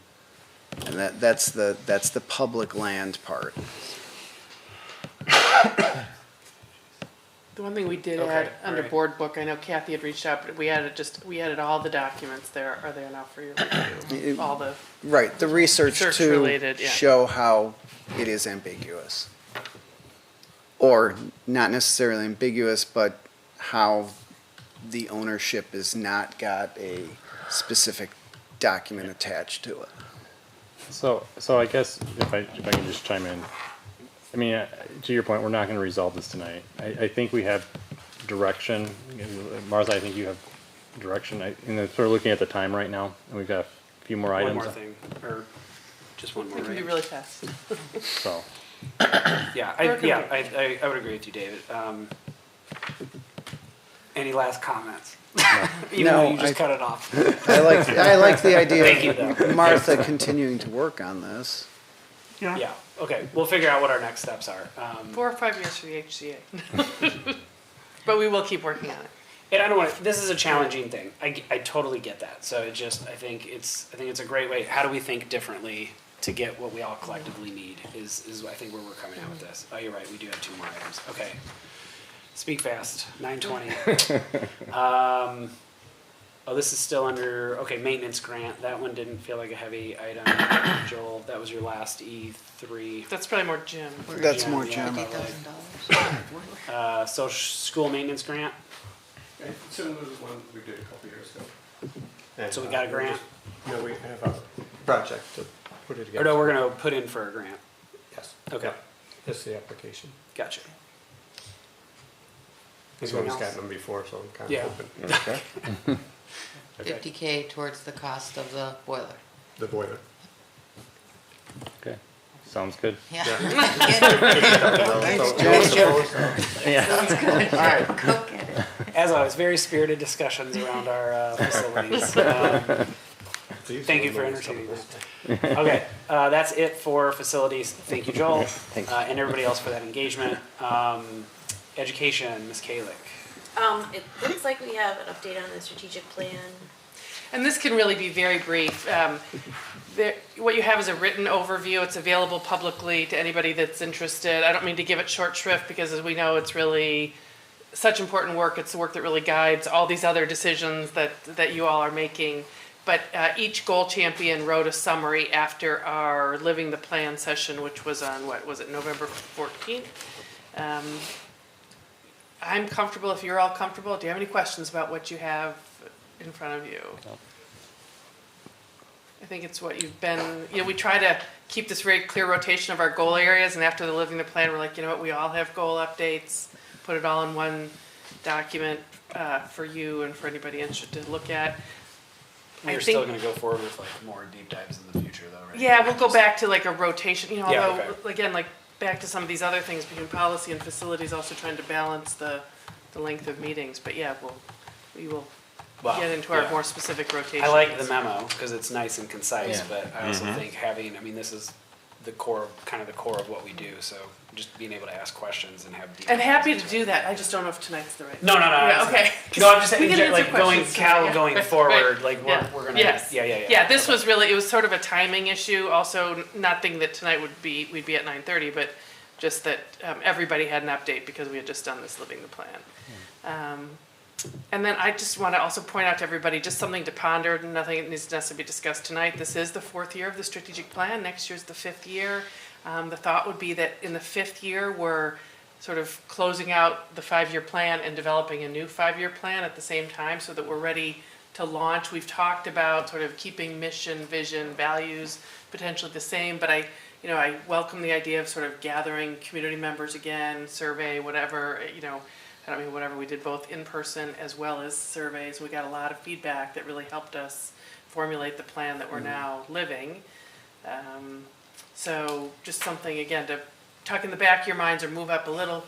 that's the public land part.
The one thing we did
Okay,
add under
alright.
board book, I know Kathy had reached out, but we added all the documents there, are there now for your review? All the,
Right, the research
Research
to
related, yeah.
show how it is ambiguous. Or not necessarily ambiguous, but how the ownership has not got a specific document attached to it.
So I guess if I can just chime in, I mean, to your point, we're not gonna resolve this tonight. I think we have direction. Martha, I think you have direction. And then sort of looking at the time right now, and we've got a few more
One
items.
more thing, or just one more,
it can be
right?
really fast.
So,
Yeah, I would agree with you, David. Any last comments? Even though you just cut it off.
I like the idea
Thank you,
of
though.
Martha continuing to work on this.
Yeah, okay, we'll figure out what our next steps are.
4 or 5 years for the HCA. But we will keep working on it.
And I don't want to, this is a challenging thing. I totally get that. So it just, I think it's a great way. How do we think differently to get what we all collectively need is I think where we're coming out with this. Oh, you're right, we do have 2 more items. Okay. Speak fast, 9:20. Oh, this is still under, okay, maintenance grant. That one didn't feel like a heavy item. Joel, that was your last E3.
That's probably more Jim.
That's
Jim,
more
yeah,
Jim.
probably. So school maintenance grant.
Similar to the one we did a couple years ago.
So we got a grant?
No, we have a project to put it
Or
together.
no, we're gonna put in for a grant.
Yes.
Okay,
Yeah, that's the application.
gotcha.
He's
Anything
always
else?
gotten them before, so I'm kind
Yeah.
of hoping.
Okay.
50K towards the cost of the boiler.
The boiler.
Okay, sounds good.
Yeah.
All right.
Go get it.
As always, very spirited discussions around our facilities. Thank you for entertaining that. Okay, that's it for facilities. Thank you, Joel. And everybody else for that engagement. Education, Ms. Kalick.
It looks like we have an update on the strategic plan.
And this can really be very brief. What you have is a written overview. It's available publicly to anybody that's interested. I don't mean to give it short shrift because as we know, it's really such important work. It's the work that really guides all these other decisions that you all are making. But each goal champion wrote a summary after our Living the Plan session, which was on, what was it, November 14th? I'm comfortable if you're all comfortable. Do you have any questions about what you have in front of you?
No.
I think it's what you've been, we try to keep this very clear rotation of our goal areas, and after the Living the Plan, we're like, you know what, we all have goal updates, put it all in one document for you and for anybody interested to look at.
We're still gonna go forward with like more deep dives in the future though, right?
Yeah, we'll go back to like a rotation,
Yeah,
although,
okay.
again, like, back to some of these other things between policy and facilities, also trying to balance the length of meetings, but yeah, we will
Well,
get into our
yeah.
more specific rotations.
I like the memo because it's nice and concise,
Yeah.
but I also think having, this is the core, kind of the core of what we do, so just being able to ask questions and have deep.
I'm happy to do that, I just don't know if tonight's the right.
No,
Yeah, okay.
No, I'm just
We
saying,
can
like
answer
going,
questions
Cal
tonight, yeah.
going
Right,
forward,
right.
like
Yeah.
we're gonna,
Yes.
yeah.
Yeah, this was really, it was sort of a timing issue, also not thinking that tonight we'd be at 9:30, but just that everybody had an update because we had just done this Living the Plan. And then I just want to also point out to everybody, just something to ponder, nothing needs to necessarily be discussed tonight. This is the 4th year of the strategic plan, next year's the 5th year. The thought would be that in the 5th year, we're sort of closing out the 5-year plan and developing a new 5-year plan at the same time so that we're ready to launch. We've talked about sort of keeping mission, vision, values potentially the same, but I welcome the idea of sort of gathering community members again, survey, whatever, I don't mean whatever, we did both in person as well as surveys. We got a lot of feedback that really helped us formulate the plan that we're now living. So just something, again, to tuck in the back of your minds or move up a little,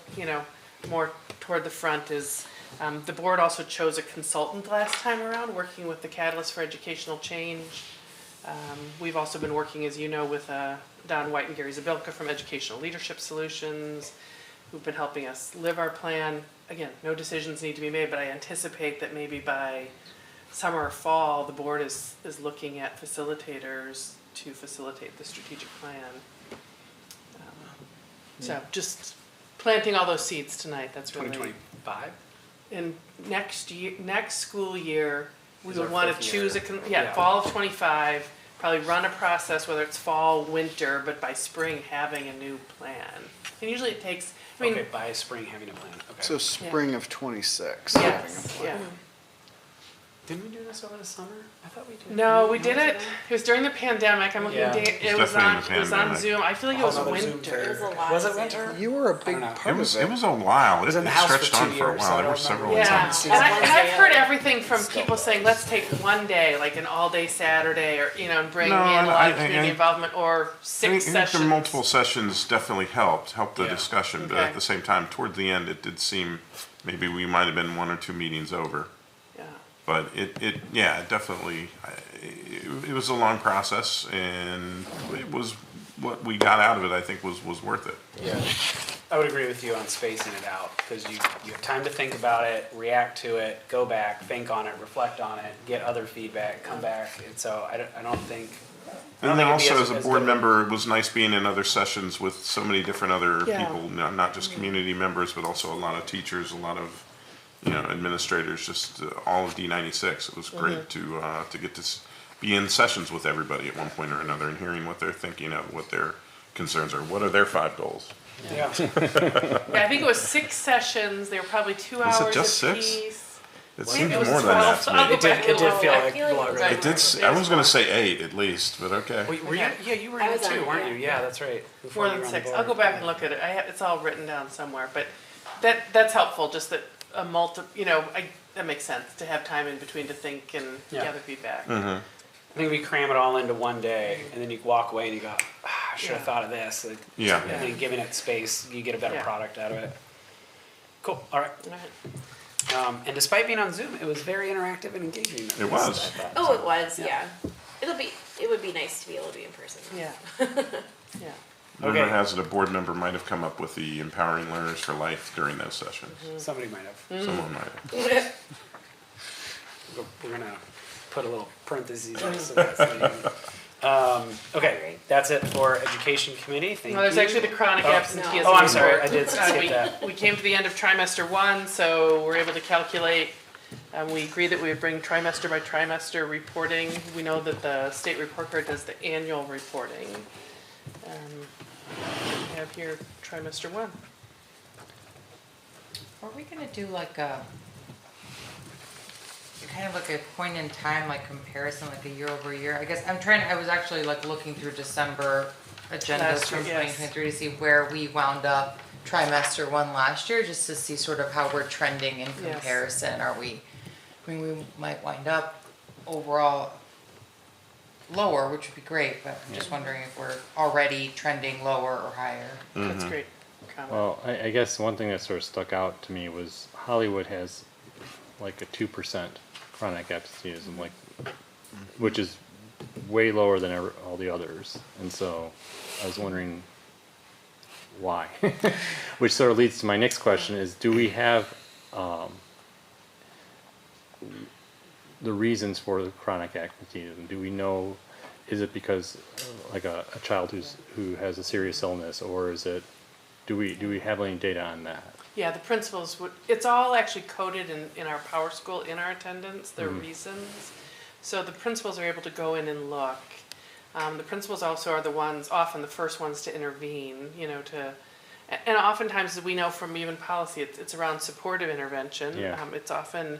more toward the front is, the board also chose a consultant last time around, working with the Catalyst for Educational Change. We've also been working, as you know, with Don White and Gary Zabilka from Educational Leadership Solutions, who've been helping us live our plan. Again, no decisions need to be made, but I anticipate that maybe by summer or fall, the board is looking at facilitators to facilitate the strategic plan. So just planting all those seeds tonight, that's really.
2025?
And next school year, we
Is
would
our
want to
fifth
choose
year.
fall of 25, probably run a process, whether it's fall, winter, but by spring, having a new plan. And usually it takes,
Okay, by spring having a plan, okay.
So spring of 26, having a
yes,
plan.
yeah.
Didn't we do this over the summer? I thought we did.
No, we did
was
it. It was during the pandemic. I'm looking
Yeah.
at it.
It was definitely
It was on
pandemic.
Zoom. I feel like it was winter.
It was a lot.
Was
of
it winter?
You were a big
know.
part
It was,
of it.
it was a while.
was
It
in the house for
stretched on
2
for a
years,
while.
so I
There were
don't
several
remember.
Yeah,
attempts.
and I've heard everything from people saying, let's take one day, like an all-day Saturday, or, you know, and bring in
No,
a lot of
I-
community involvement, or
I
6
think
sessions.
the multiple sessions definitely helped the
Yeah.
discussion, but
Okay.
at the same time, toward the end, it did seem maybe we might have been 1 or 2 meetings over.
Yeah.
But yeah, definitely, it was a long process, and it was, what we got out of it, I think, was worth it.
Yeah. I would agree with you on spacing it out, because you have time to think about it, react to it, go back, think on it, reflect on it, get other feedback, come back, and so I don't think. I don't
And then
think it'd be
also, as a board
good.
member, it was nice being in other sessions with so many different other
Yeah.
people, not just community members, but also a lot of teachers, a lot of, administrators, just all of D96. It was great to get to be in sessions with everybody at one point or another and hearing what they're thinking of, what their concerns are, what are their 5 goals.
Yeah.
Yeah, I think it was 6 sessions. They were probably 2
Was it
hours
just 6?
apiece.
It
Maybe
seemed
it was
more than that
12.
to
I'll
me.
go back
It
and
did
look.
feel
I
like
feel like
blood
it was
red.
It did, I was gonna say 8 at least, but okay.
Were you? Yeah, you were
I
in it
was on
too,
it,
weren't
yeah.
you? Yeah, that's right. Before
More
you
than
were on the
6. I'll go
board.
back and look at it. It's all written down somewhere, but that's helpful, just that that makes sense, to have time in between to think and
Yeah.
gather feedback.
Mm-hmm.
I think we cram it all into one day, and then you walk away and you go, I should have
Yeah.
thought of this. Like,
Yeah.
And then giving it space, you get a better
Yeah.
product out of it. Cool. All right.
All right.
And despite being on Zoom, it was very interactive and engaging. at
It
least,
was.
I thought.
Oh, it was,
Yeah.
yeah. It would be nice to be able to be in person.
Yeah. Yeah.
Rumor
Okay.
has it a board member might have come up with the Empowering Learners for Life during those sessions.
Somebody might have.
Someone might have.
We're gonna put a little parentheses next to that. Okay, that's it for Education Committee. Thank
No, there's
you.
actually the chronic
Oh.
absenteeism.
Oh, I'm sorry,
report.
I did skip
we,
that.
We came to the end of trimester 1, so we're able to calculate. We agreed that we would bring trimester by trimester reporting. We know that the state report card does the annual reporting. We have here trimester 1.
Are we gonna do like a, kind of like a point in time, like comparison, like a year over year? I guess I was actually like looking through December agendas
Last year,
from
yes.
2023 to see where we wound up trimester 1 last year, just to see sort of how we're trending in
Yes.
comparison. We might wind up overall lower, which would be great, but I'm just wondering if we're already trending lower or higher.
That's great comment.
Well, I guess one thing that sort of stuck out to me was Hollywood has like a 2% chronic absenteeism, which is way lower than all the others. And so I was wondering why, which sort of leads to my next question is, do we have the reasons for the chronic absenteeism? Do we know, is it because like a child who has a serious illness, or is it, do we have any data on that?
Yeah, the principals it's all actually coded in our Power School, in our attendance, the reasons. So the principals are able to go in and look. The principals also are often the first ones to intervene, and oftentimes we know from even policy, it's around supportive intervention.
Yeah.
It's often,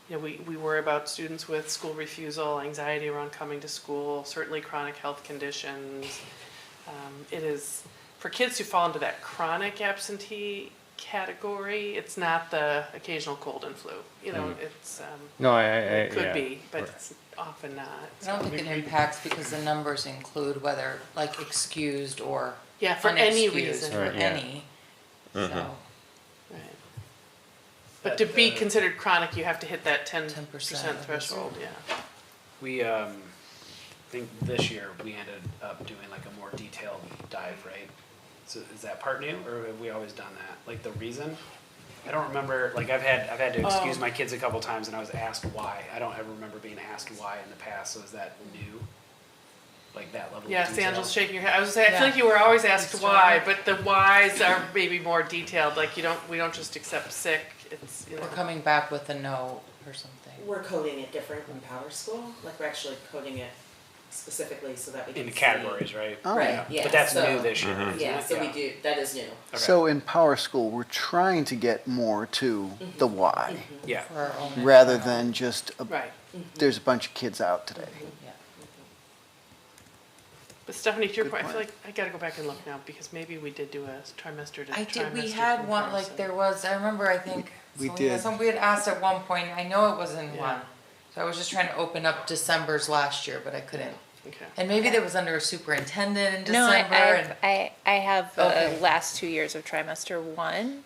we worry about students with school refusal, anxiety around coming to school, certainly chronic health conditions. It is, for kids who fall into that chronic absentee category, it's not the occasional cold and flu. It's
No,
it could
yeah.
be, but it's often not.
I don't think it impacts because the numbers include whether like excused or
Yeah, for any
unexcused,
reason.
for
Right, yeah.
any. So,
Right. But to be considered chronic, you have to hit that 10%
10%
threshold. Yeah.
We think this year we ended up doing like a more detailed dive, right? So is that part new, or have we always done that? Like the reason? I don't remember. Like I've had to excuse my kids a couple times, and I was asked why. I don't ever remember being asked why in the past. So is that new? Like that level?
Yes,
of detail?
Angel's shaking her head. I was gonna say, I
Yeah.
feel like you were always asked
It's
why,
stronger.
but the whys are maybe more detailed. Like we don't just accept sick. It's
we're coming back with a note or something.
We're coding it different in Power School, like we're actually coding it specifically so that we can
In the
see-
categories, right?
Oh,
Right,
yeah.
yeah.
But that's
so-
new this year, isn't
Yeah,
it?
so we do, that is new.
So in Power School, we're trying to get more to the why,
Yeah.
For our own
rather
internal-
than just,
Right.
there's a bunch of kids out today.
Yeah.
But Stephanie, to your
Good
point, I feel
point.
like I gotta go back and look now because maybe we did do a trimester to
I
trimester.
did, we had one, like,
comparison.
there was, I remember, I think.
We
so
did.
We had asked at one point, I know it was in
Yeah.
one. So I was just trying to open up December's last year, but I couldn't.
Okay.
And maybe that was under a superintendent in
No,
December and.
I have the
Okay.
last 2 years of trimester 1,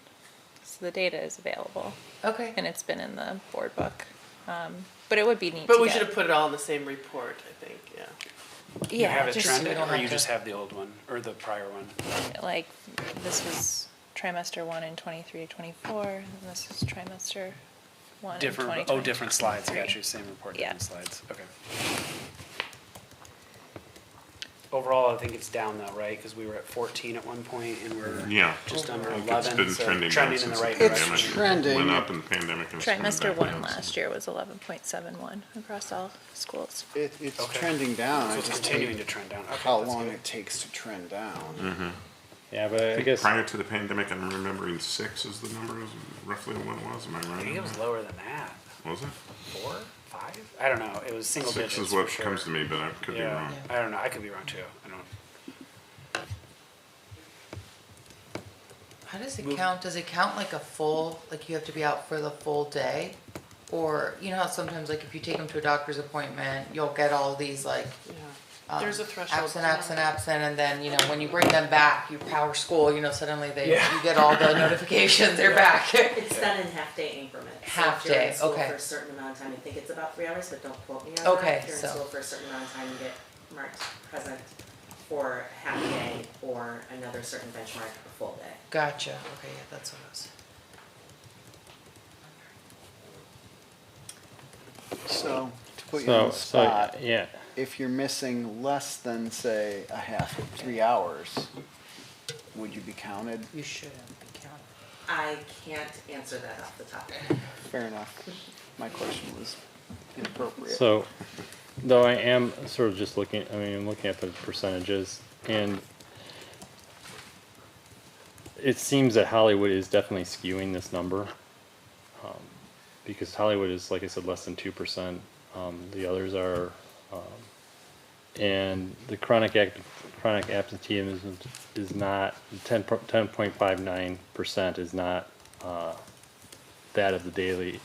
so the data is available,
Okay.
and it's been in the board book. But it would be neat
But
to
we
get.
should have put it all in the same report, I think, yeah.
You
Yeah,
have it
just
trended,
we don't
or you
have to-
just have the old one, or the prior one?
like, this was trimester 1 in 23-24, and this is trimester 1 in
Different,
2023.
oh, different slides, I got you, same report,
Yeah.
different slides, okay. Overall, I think it's down though, right? Because we were at 14 at one point, and we're
Yeah.
just under
I think
11,
it's been
so
trending down
trending in
since
the
the
right
It's
direction.
trending.
Went up in the pandemic and it's coming
Trimester
back
1
down, so-
last year was 11.71 across all schools.
It's
Okay.
trending down.
So
I
it's
just
continuing
hate
to trend down. Okay,
how
that's
long
good.
it takes to trend down.
Yeah, but I
think
guess,
prior to the pandemic, I'm remembering 6 is the number, is roughly what it was, am I
I
right?
think it
on
was
that?
lower than that.
Was it?
4, 5? I don't know. It was single
6
digits
is what
for sure.
comes to me, but I could be
Yeah,
wrong.
I don't know. I could be wrong too. I don't.
How does it count? Does it count like a full, like you have to be out for the full day? Or, you know how sometimes like if you take them to a doctor's appointment, you'll get all these like.
Yeah. There's a threshold.
Absent, and then, you know, when you bring them back, you power school, you know, suddenly
Yeah.
you get all the notifications, they're back.
It's done in half-day increments. So
Half
if you're in
day,
school
okay.
For a certain amount of time, I think it's about 3 hours, but don't quote me on that.
Okay,
If you're in
so-
school for a certain amount of time, you get marked present for half a day or another certain benchmark a full day.
Gotcha, okay, yeah, that's what I was.
So, to put you on
so,
the
so,
spot,
yeah,
if you're missing less than, say, a half, 3 hours, would you be counted?
You shouldn't be counted.
I can't answer that off the top of my head.
Fair enough. My question was inappropriate.
so, though I am sort of just looking, I mean, I'm looking at the percentages, and it seems that Hollywood is definitely skewing this number. Because Hollywood is, like I said, less than 2%. The others are, and the chronic absenteeism is not, 10.59% is not that of the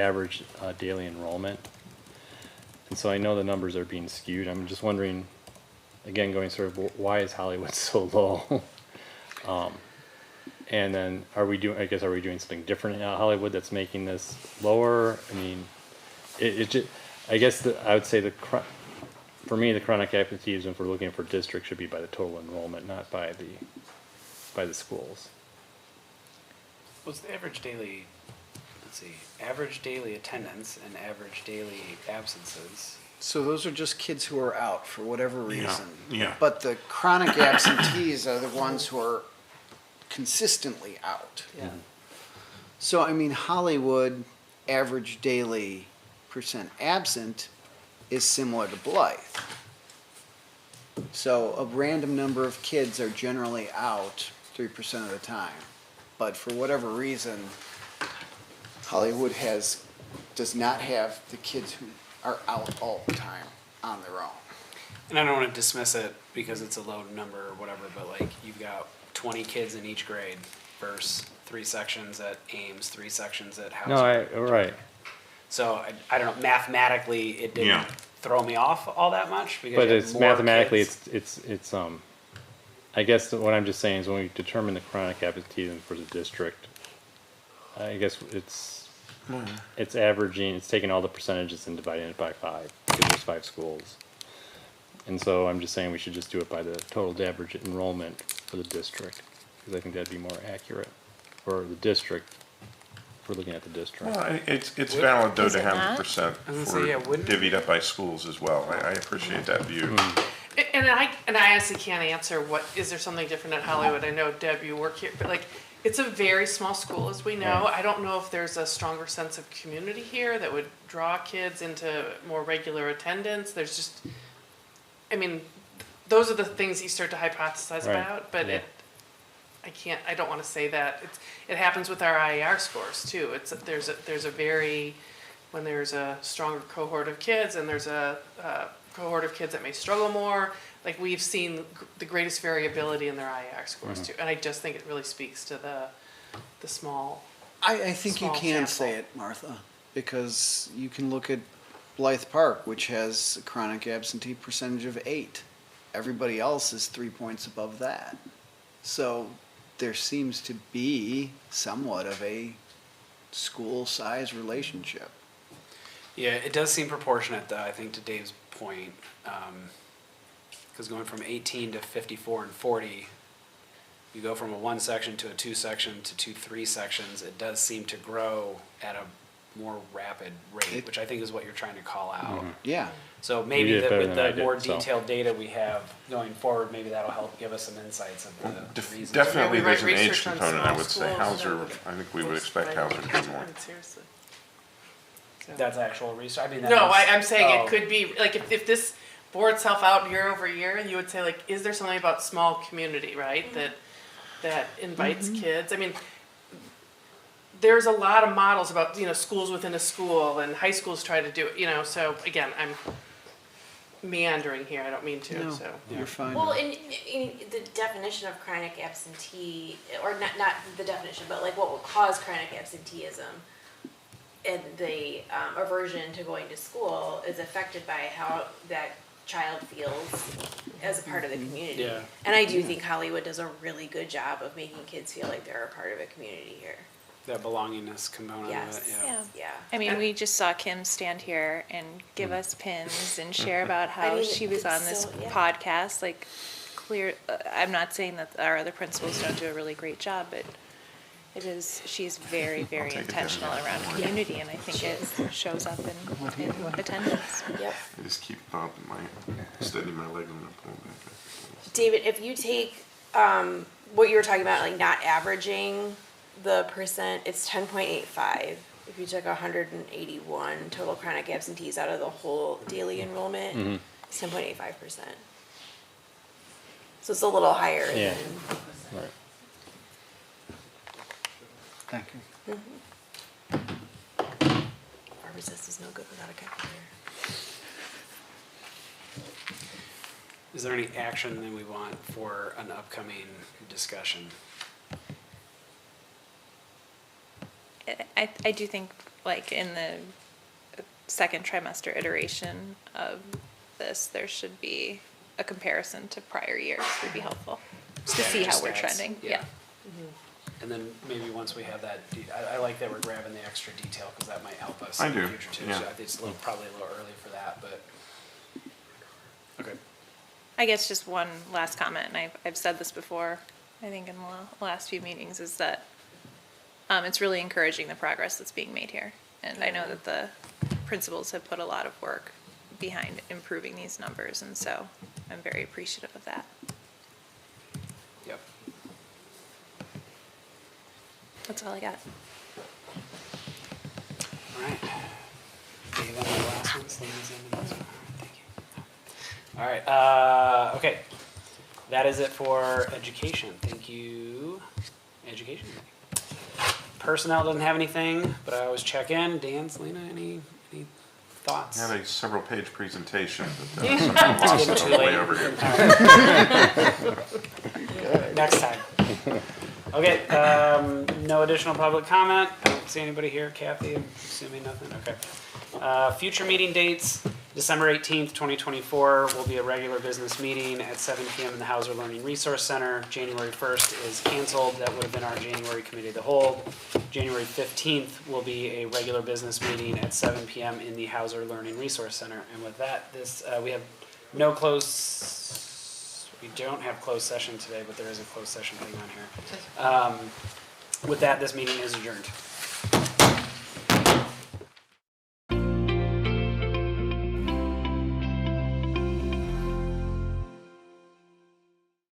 average daily enrollment. And so I know the numbers are being skewed. I'm just wondering, again, going sort of, why is Hollywood so low? And then are we doing something different in Hollywood that's making this lower? I mean, I guess I would say for me, the chronic absenteeism, if we're looking for districts, should be by the total enrollment, not by the schools.
What's the average daily, let's see, average daily attendance and average daily absences?
So those are just kids who are out for whatever reason.
yeah.
But the chronic absentees are the ones who are consistently out.
Yeah.
So, I mean, Hollywood, average daily percent absent is similar to Blythe. So a random number of kids are generally out 3% of the time. But for whatever reason, Hollywood does not have the kids who are out all the time on their own.
And I don't want to dismiss it because it's a low number or whatever, but like you've got 20 kids in each grade versus 3 sections at Ames, 3 sections at House.
Right.
So I don't know, mathematically, it didn't
Yeah.
throw me off all that much because
But
you have
it's
more
mathematically,
kids.
it's I guess what I'm just saying is when we determine the chronic absenteeism for the district, I guess it's averaging, it's taking all the percentages and dividing it by 5, because there's 5 schools. And so I'm just saying we should just do it by the total average enrollment for the district, because I think that'd be more accurate for the district, if we're looking at the district.
Well, it's valid though
Is
to
it
have
not?
the percent
I was gonna
for
say, yeah, wouldn't it?
divvied up by schools as well. I appreciate that view.
And I honestly can't answer is there something different at Hollywood? I know, Deb, you work here, but like, it's a very small school, as we know. I don't know if there's a stronger sense of community here that would draw kids into more regular attendance. There's just, I mean, those are the things you start to hypothesize
Right.
about, but
Yeah.
I don't want to say that. It happens with our IER scores too. When there's a stronger cohort of kids and there's a cohort of kids that may struggle more, like we've seen the greatest variability in their IER scores too. And I just think it really speaks to the small.
I think you
Small
can
sample.
say it, Martha, because you can look at Blythe Park, which has a chronic absentee percentage of 8. Everybody else is 3 points above that. So there seems to be somewhat of a school size relationship.
Yeah, it does seem proportionate though, I think to Dave's point. Because going from 18 to 54 and 40, you go from a 1 section to a 2 section to 2 3 sections, it does seem to grow at a more rapid rate, which I think is what you're trying to call out.
Yeah.
So
You
maybe
did
that
better
with
than I
the
did,
more
so.
detailed data we have going forward, maybe that'll help give us some insights of the reasons.
Definitely,
Yeah, we
there's
write
an age
research on
component, I
small
would say.
schools,
Hauser,
and then
I think we would
most
expect
write
Hauser to
it
do more.
seriously. So-
That's actual research, I mean, that
No,
is-
I'm saying
oh.
it could be, like, if this bore itself out year over year, you would say, like, is there something about small community, right? That invites kids, I mean, there's a lot of models about, schools within a school, and high schools try to do it, so, again, I'm meandering here, I don't mean to,
No,
so.
you're fine.
Well, in the definition of chronic absentee, or not the definition, but like what will cause chronic absenteeism and the aversion to going to school is affected by how that child feels as a part of the community.
Yeah.
And I do think Hollywood does a really good job of making kids feel like they're a part of a community here.
That belongingness component of
Yes.
it, yeah.
Yeah.
I mean, we just saw Kim stand here and give us pins and share about how
I mean,
she was on
it's
this
so- yeah.
podcast. Like, I'm not saying that our other principals don't do a really great job, but she's very, very
take it
intentional
down.
around community, and I think it shows up in attendance.
Yep.
I just keep steadying my leg when I pull back.
David, if you take what you were talking about, like not averaging the percent, it's 10.85. If you took 181 total chronic absentees out of the whole daily enrollment, it's 10.85%. So it's a little higher
Yeah.
than.
Right.
Thank you.
Barbara's test is no good without a calculator.
Is there any action that we want for an upcoming discussion?
I do think, like, in the second trimester iteration of this, there should be a comparison to prior years would be helpful, just to see how we're
Stats,
trending, yeah.
And then maybe once we have that, I like that we're grabbing the extra detail, because that might help us
I
in the
do,
future too.
yeah.
So I think it's probably a little early for that, but, okay.
I guess just one last comment, and I've said this before, I think in the last few meetings, is that it's really encouraging the progress that's being made here. And I know that the principals have put a lot of work behind improving these numbers, and so I'm very appreciative of that.
Yep.
That's all I got.
All right. Dave, on the last one, Selena's on the last one. Thank you. All right, okay. That is it for education. Thank you, education. Personnel doesn't have anything, but I always check in. Dan, Selena, any thoughts?
I had a several-page presentation, but somehow lost it on the way over here.
Next time. Okay, no additional public comment. I don't see anybody here. Kathy, I'm assuming nothing? Okay. Future meeting dates, December 18th, 2024 will be a regular business meeting at 7 PM in the Hauser Learning Resource Center. January 1st is canceled. That would have been our January committee of the whole. January 15th will be a regular business meeting at 7 PM in the Hauser Learning Resource Center. And with that, we have no we don't have closed session today, but there is a closed session thing on here. With that, this meeting is adjourned.